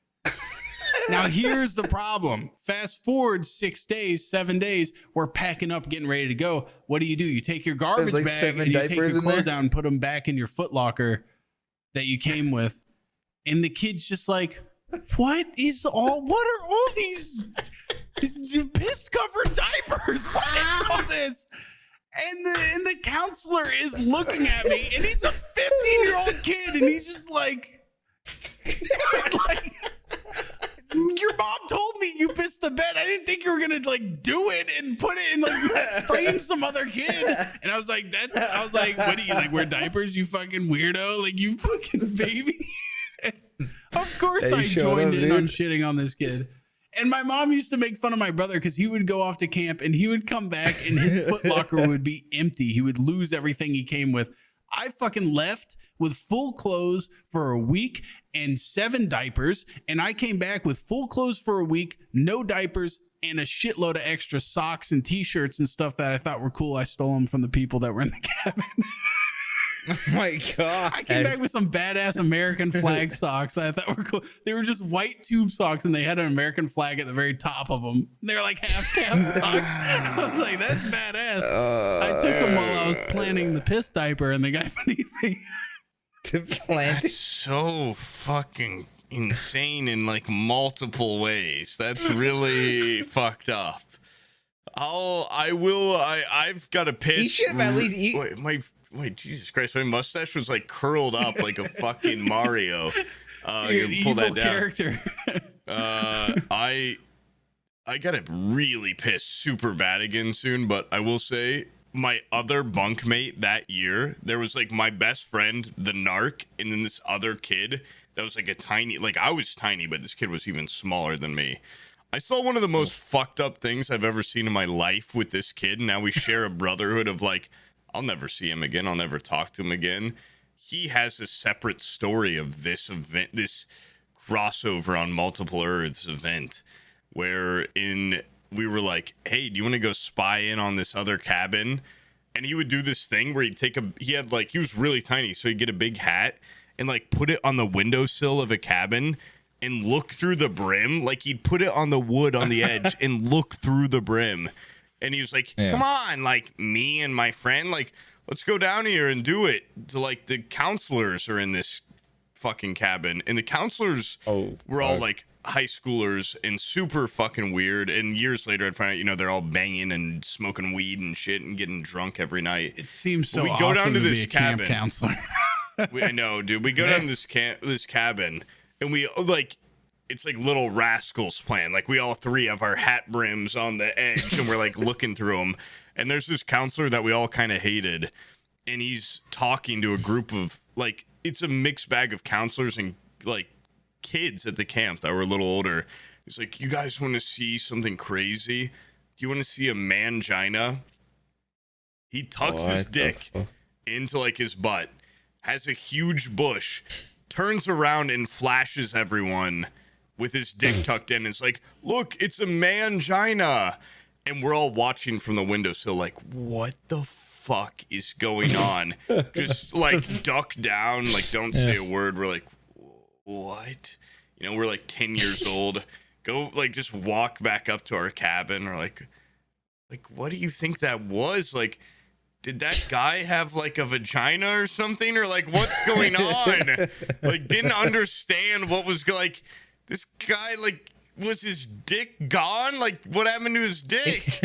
Now here's the problem. Fast forward 6 days, 7 days, we're packing up, getting ready to go. What do? You take your garbage like bag and you take your clothes down and put them back in your Foot Locker that you came with. And the kid's just like, what are all these piss covered diapers? What is all this? And the counselor is looking at me, and he's a 15-year-old kid, and he's just like, dude, like, your mom told me you pissed the bed. I didn't think you were gonna like do it and put it in like frame some other kid. And I was like, what do you like, wear diapers, you fucking weirdo? Like, you fucking baby. Of course I joined in on shitting on this kid. And my mom used to make fun of my brother because he would go off to camp and he would come back and his Foot Locker would be empty. He would lose everything he came with. I fucking left with full clothes for a week and 7 diapers. And I came back with full clothes for a week, no diapers, and a shitload of extra socks and t-shirts and stuff that I thought were cool. I stole them from the people that were in the cabin. Oh my god. I came back with some badass American flag socks that I thought were cool. They were just white tube socks and they had an American flag at the very top of them. They were like half cap socks. I was like, that's badass. I took them while I was planning the piss diaper and the guy beneath me. To plant. That's so fucking insane in like multiple ways. That's really fucked up. I've got a piss. You should have at least Wait, Jesus Christ! My mustache was like curled up like a fucking Mario. You pull that down. Character. I gotta really piss super bad again soon, but I will say my other bunkmate that year, there was like my best friend, the narc, and then this other kid that was like a tiny, like I was tiny, but this kid was even smaller than me. I saw one of the most fucked up things I've ever seen in my life with this kid. Now we share a brotherhood of like, I'll never see him again. I'll never talk to him again. He has a separate story of this event, this crossover on multiple Earths event, wherein we were like, hey, do you want to go spy in on this other cabin? And he would do this thing where he was really tiny. So he'd get a big hat and like put it on the windowsill of a cabin and look through the brim. Like he'd put it on the wood on the edge and look through the brim. And he was like, come on, like me and my friend, like, let's go down here and do it. So like the counselors are in this fucking cabin. And the counselors were all like high schoolers and super fucking weird. And years later, I'd find out, they're all banging and smoking weed and shit and getting drunk every night. It seems so we awesome go down to this be a camp cabin. counselor. I know, dude. We go down to this cabin and we like, it's like Little Rascals plan. Like we all 3 have our hat brims on the edge and we're like looking through them. And there's this counselor that we all kind of hated. And he's talking to a group of like, it's a mixed bag of counselors and like kids at the camp that were a little older. He's like, you guys want to see something crazy? Do you want to see a mangina? He tucks his dick into like his butt, has a huge bush, turns around and flashes everyone with his dick tucked in. It's like, look, it's a mangina. And we're all watching from the windowsill like, what the fuck is going on? Just like duck down, like don't say a word. We're like, what? You know, we're like 10 years old. Go like just walk back up to our cabin, or like what do you think that was? Like, did that guy have like a vagina or something, or like what's going on? Like, didn't understand what was like. This guy, like, was his dick gone? Like, what happened to his dick?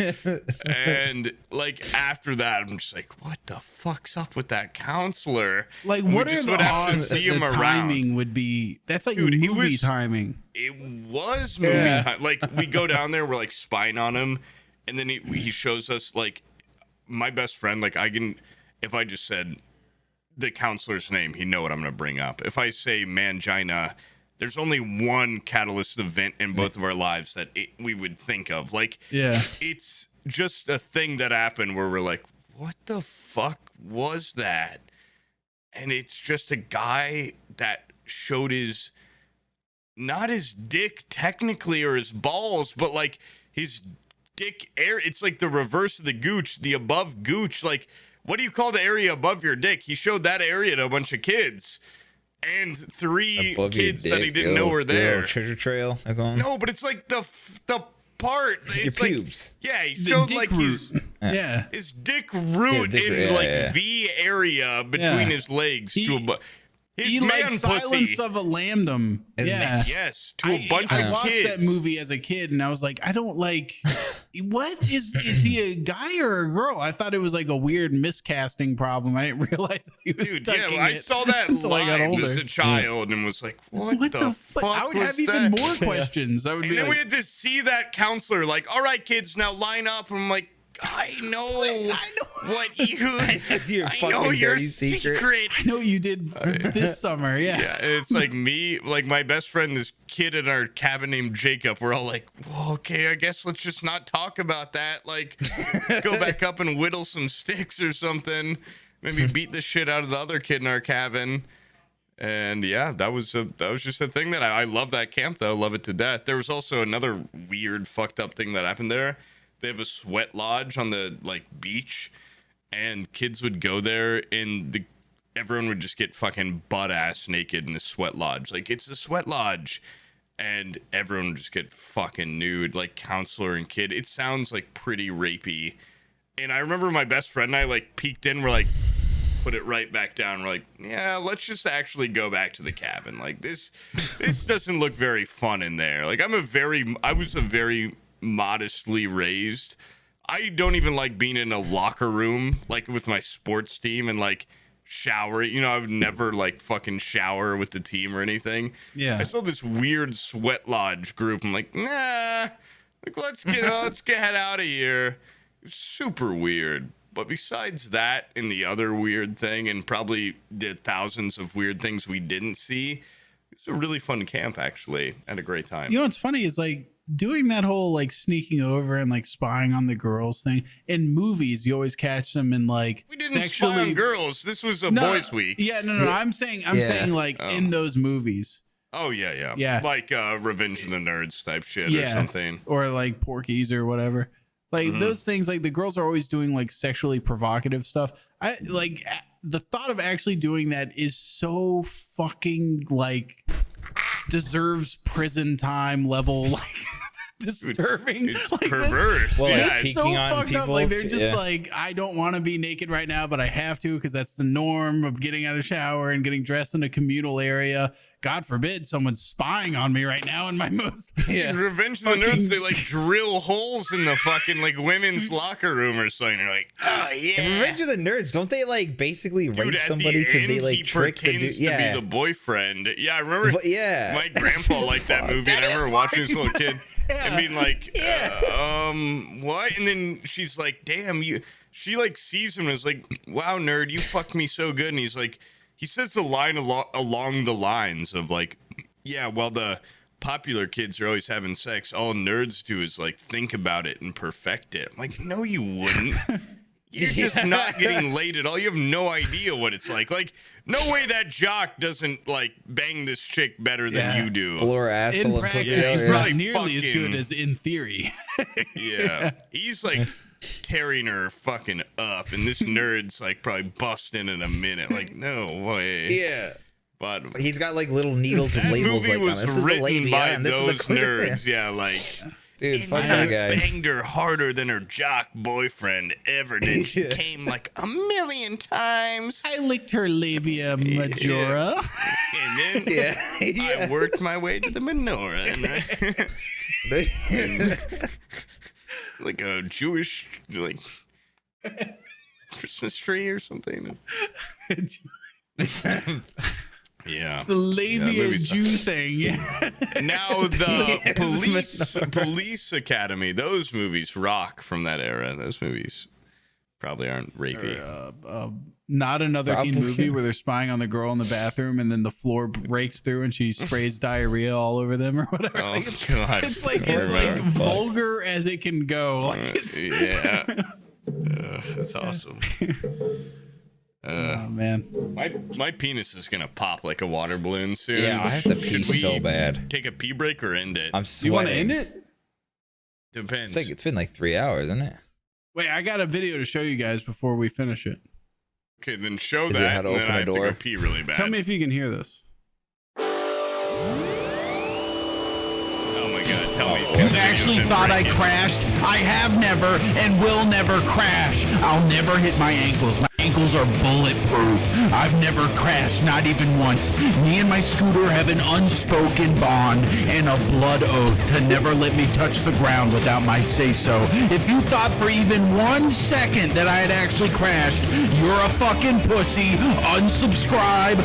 And like after that, I'm just like, what the fuck's up with that counselor? Like, what are the odds that the timing would be? That's like movie timing. It was movie time. Like, we go down there, we're like spying on him, and then he shows us, like, my best friend, like, if I just said the counselor's name, he'd know what I'm gonna bring up. If I say mangina, there's only one catalyst event in both of our lives that we would think of. Like, it's just a thing that happened where we're like, what the fuck was that? And it's just a guy that showed not his dick technically, or his balls, but like his dick air. It's like the reverse of the gooch, the above gooch. Like, what do you call the area above your dick? He showed that area to a bunch of kids. And 3 kids that he didn't know were there. Treasure trail. No, but it's like the part. It's your like, pubes. Yeah, he showed like his dick root in V area between his legs to a. He like Silence of a Lambdom. Yes, to a bunch of kids. I watched that movie as a kid, and I was like, I don't like. What is he a guy or a girl? I thought it was like a weird miscasting problem. I didn't realize that he was tucking I saw that live as a child and was like, what the fuck? I would have even more questions. I would be then we had to see that counselor, like, all right, kids, now line up. And I'm like, I know what you. I know your secret. I know you did this summer. Yeah, it's like me, like my best friend, this kid in our cabin named Jacob. We're all like, well, okay, I guess let's just not talk about that. Like, go back up and whittle some sticks or something. Maybe beat the shit out of the other kid in our cabin. And yeah, that was just a thing that I love that camp though. Love it to death. There was also another weird, fucked up thing that happened there. They have a sweat lodge on the like beach, and kids would go there, and everyone would just get fucking butt ass naked in the sweat lodge. Like, it's a sweat lodge, and everyone would just get fucking nude, like counselor and kid. It sounds like pretty rapey. And I remember my best friend and I like peeked in. We're like, put it right back down. We're like, yeah, let's just actually go back to the cabin. Like, this doesn't look very fun in there. Like, I was a very modestly raised. I don't even like being in a locker room like with my sports team and like shower. You know, I would never like fucking shower with the team or anything. Yeah, I saw this weird sweat lodge group. I'm like, nah, like let's get head out of here. It's super weird. But besides that and the other weird thing, and probably the thousands of weird things we didn't see, it was a really fun camp actually. Had a great time. You know what's funny is like doing that whole like sneaking over and like spying on the girls thing in movies. You always catch them in like we didn't spy on girls. This was a boys' week. Yeah, no. I'm saying like in those movies. Oh yeah. Like Revenge of the Nerds type shit or something, or like Porky's or whatever. Like those things. Like the girls are always doing like sexually provocative stuff. I like the thought of actually doing that is so fucking like deserves prison time level like disturbing. It's like, perverse. Well, yeah, it's so fucked up. Like they're just like, I don't want to be naked right now, but I have to because that's the norm of getting out of the shower and getting dressed in a communal area. God forbid someone's spying on me right now in my most in Revenge of the Nerds, they like drill holes in the fucking like women's locker room or something. You're like, oh yeah. In Revenge of the Nerds, don't they like basically rape somebody because they like trick the dude? Yeah, to be the boyfriend. Yeah, I remember. My grandpa liked that movie, and I remember watching this little kid and being like, what? And then she's like, damn, you. She like sees him and is like, wow, nerd, you fucked me so good. And he's like. He says the line along the lines of like, yeah, well, the popular kids are always having sex. All nerds do is like think about it and perfect it. I'm like, no, you wouldn't. You're just not getting laid at all. You have no idea what it's like. Like, no way that jock doesn't like bang this chick better than you do. Blow her asshole in practice, he's not nearly as good as in theory. Yeah, he's like. carrying her fucking up, and this nerd's like probably busting in a minute. Like, no way. Yeah. But He's got like little needles with that labels movie like was on. This is the written labia by and this those is the nerds. Yeah, like, dude, and fuck I that guy. banged her harder than her jock boyfriend ever did. She came like 1,000,000 times. I licked her labia majora. And then I worked my way to the menorah. And like a Jewish, like, Christmas tree or something. Yeah. The labia movie's- Jew thing. Yeah. Now the police academy, those movies rock from that era. Those movies probably aren't rapey. Not another teen Probably. movie where they're spying on the girl in the bathroom and then the floor breaks through and she sprays diarrhea all over them or whatever. Oh Like, god. it's like Remember. vulgar as it can go. Like it's, Yeah. That's awesome. oh man. My penis is gonna pop like a water balloon soon. Yeah, I have to pee Should we so bad. take a pee break or end it? I'm Do sweating. you want to end it? Depends. It's been like 3 hours, isn't it? Wait, I got a video to show you guys before we finish it. Okay, then show Is it that, how to and then open I a have to door? go pee really bad. Tell me if you can hear this. Oh my god, tell me. You actually thought I crashed? I have never and will never crash. I'll never hit my ankles. My ankles are bulletproof. I've never crashed, not even once. Me and my scooter have an unspoken bond and a blood oath to never let me touch the ground without my say-so. If you thought for even 1 second that I had actually crashed, you're a fucking pussy. Unsubscribe,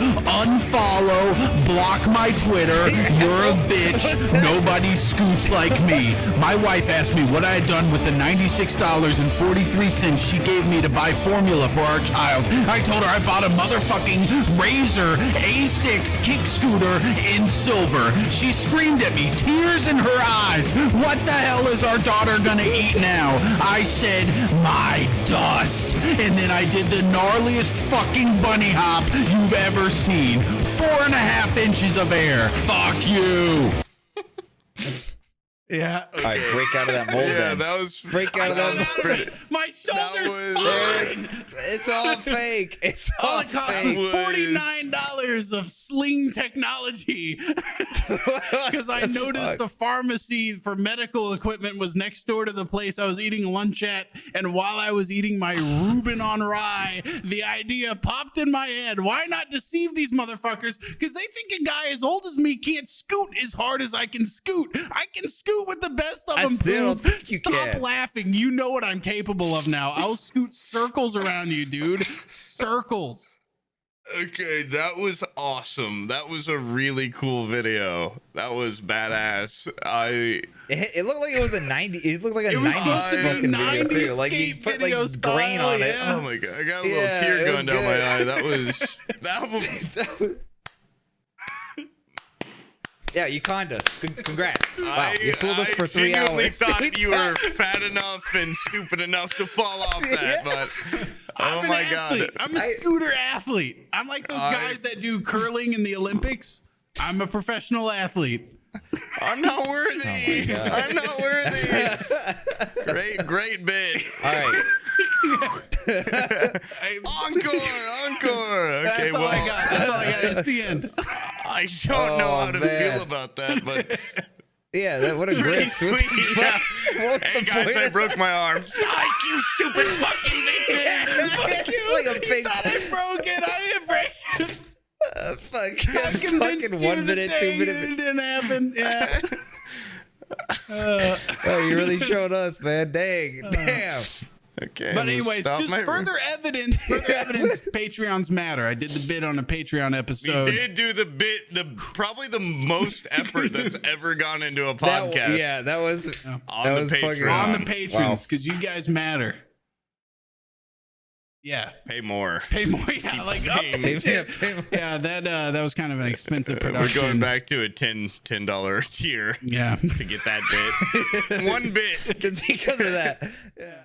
unfollow, block my Twitter. You're a bitch. Nobody scoots like me. My wife asked me what I had done with the $96.43 she gave me to buy formula for our child. I told her I bought a motherfucking Razor A6 kick scooter in silver. She screamed at me, tears in her eyes. What the hell is our daughter gonna eat now? I said, my dust. And then I did the gnarliest fucking bunny hop you've ever seen. 4.5 inches of air. Fuck you. Yeah. All right, break out of that mold. Yeah, then. that was Break out of that mold. My shoulder's was- fine. It's all fake. It's All all it cost fake. was $49 of sling technology. Because I noticed the pharmacy for medical equipment was next door to the place I was eating lunch at. And while I was eating my Reuben on rye, the idea popped in my head. Why not deceive these motherfuckers? Because they think a guy as old as me can't scoot as hard as I can scoot. I can scoot with the best of I them. still don't Poob. think you Stop can. laughing. You know what I'm capable of now. I'll scoot circles around you, dude. Circles. Okay, that was awesome. That was a really cool video. That was badass. It looked like it was a 90. It looked like a It was 90s supposed to be fucking video 90s too. Like you skate put like video grain style, on it. yeah. Oh my god, I got a little Yeah, tear it was going down my good. eye. That was Yeah, you conned us. Congrats. Wow, you fooled us I for 3 genuinely hours. thought you were fat enough and stupid enough to fall off that, but I'm oh an my athlete. god. I'm a scooter athlete. I'm like those I- guys that do curling in the Olympics. I'm a professional athlete. I'm not worthy. Oh my God. I'm not worthy. Great bit. All right. Encore. Okay, That's all I got. That's all I got. It's the end. I don't know Oh, how to man. feel about that, but Yeah, what a pretty great sweet. Yeah. What's Hey the guys, point? I broke my arm. Psych, you stupid fucking bitches. It's like a big Thought I broke it. I didn't break it. fucking 1 minute, 2 It minute. didn't happen. Yeah. Oh, you really showed us, man. Dang. Damn. Okay. But I'm gonna anyways, stop just my- further evidence. Patreons matter. I did the bit on a Patreon We episode. did do the bit, probably the most effort that's ever gone into a podcast. That was On that the was fucking Patreon. On the Wow. patrons, because you guys matter. Yeah, Pay more. pay more. Yeah, like paying. yeah, that was kind of an expensive We're production. going back to a $10 tier Yeah. to get that bit. One bit. because of that. Yeah.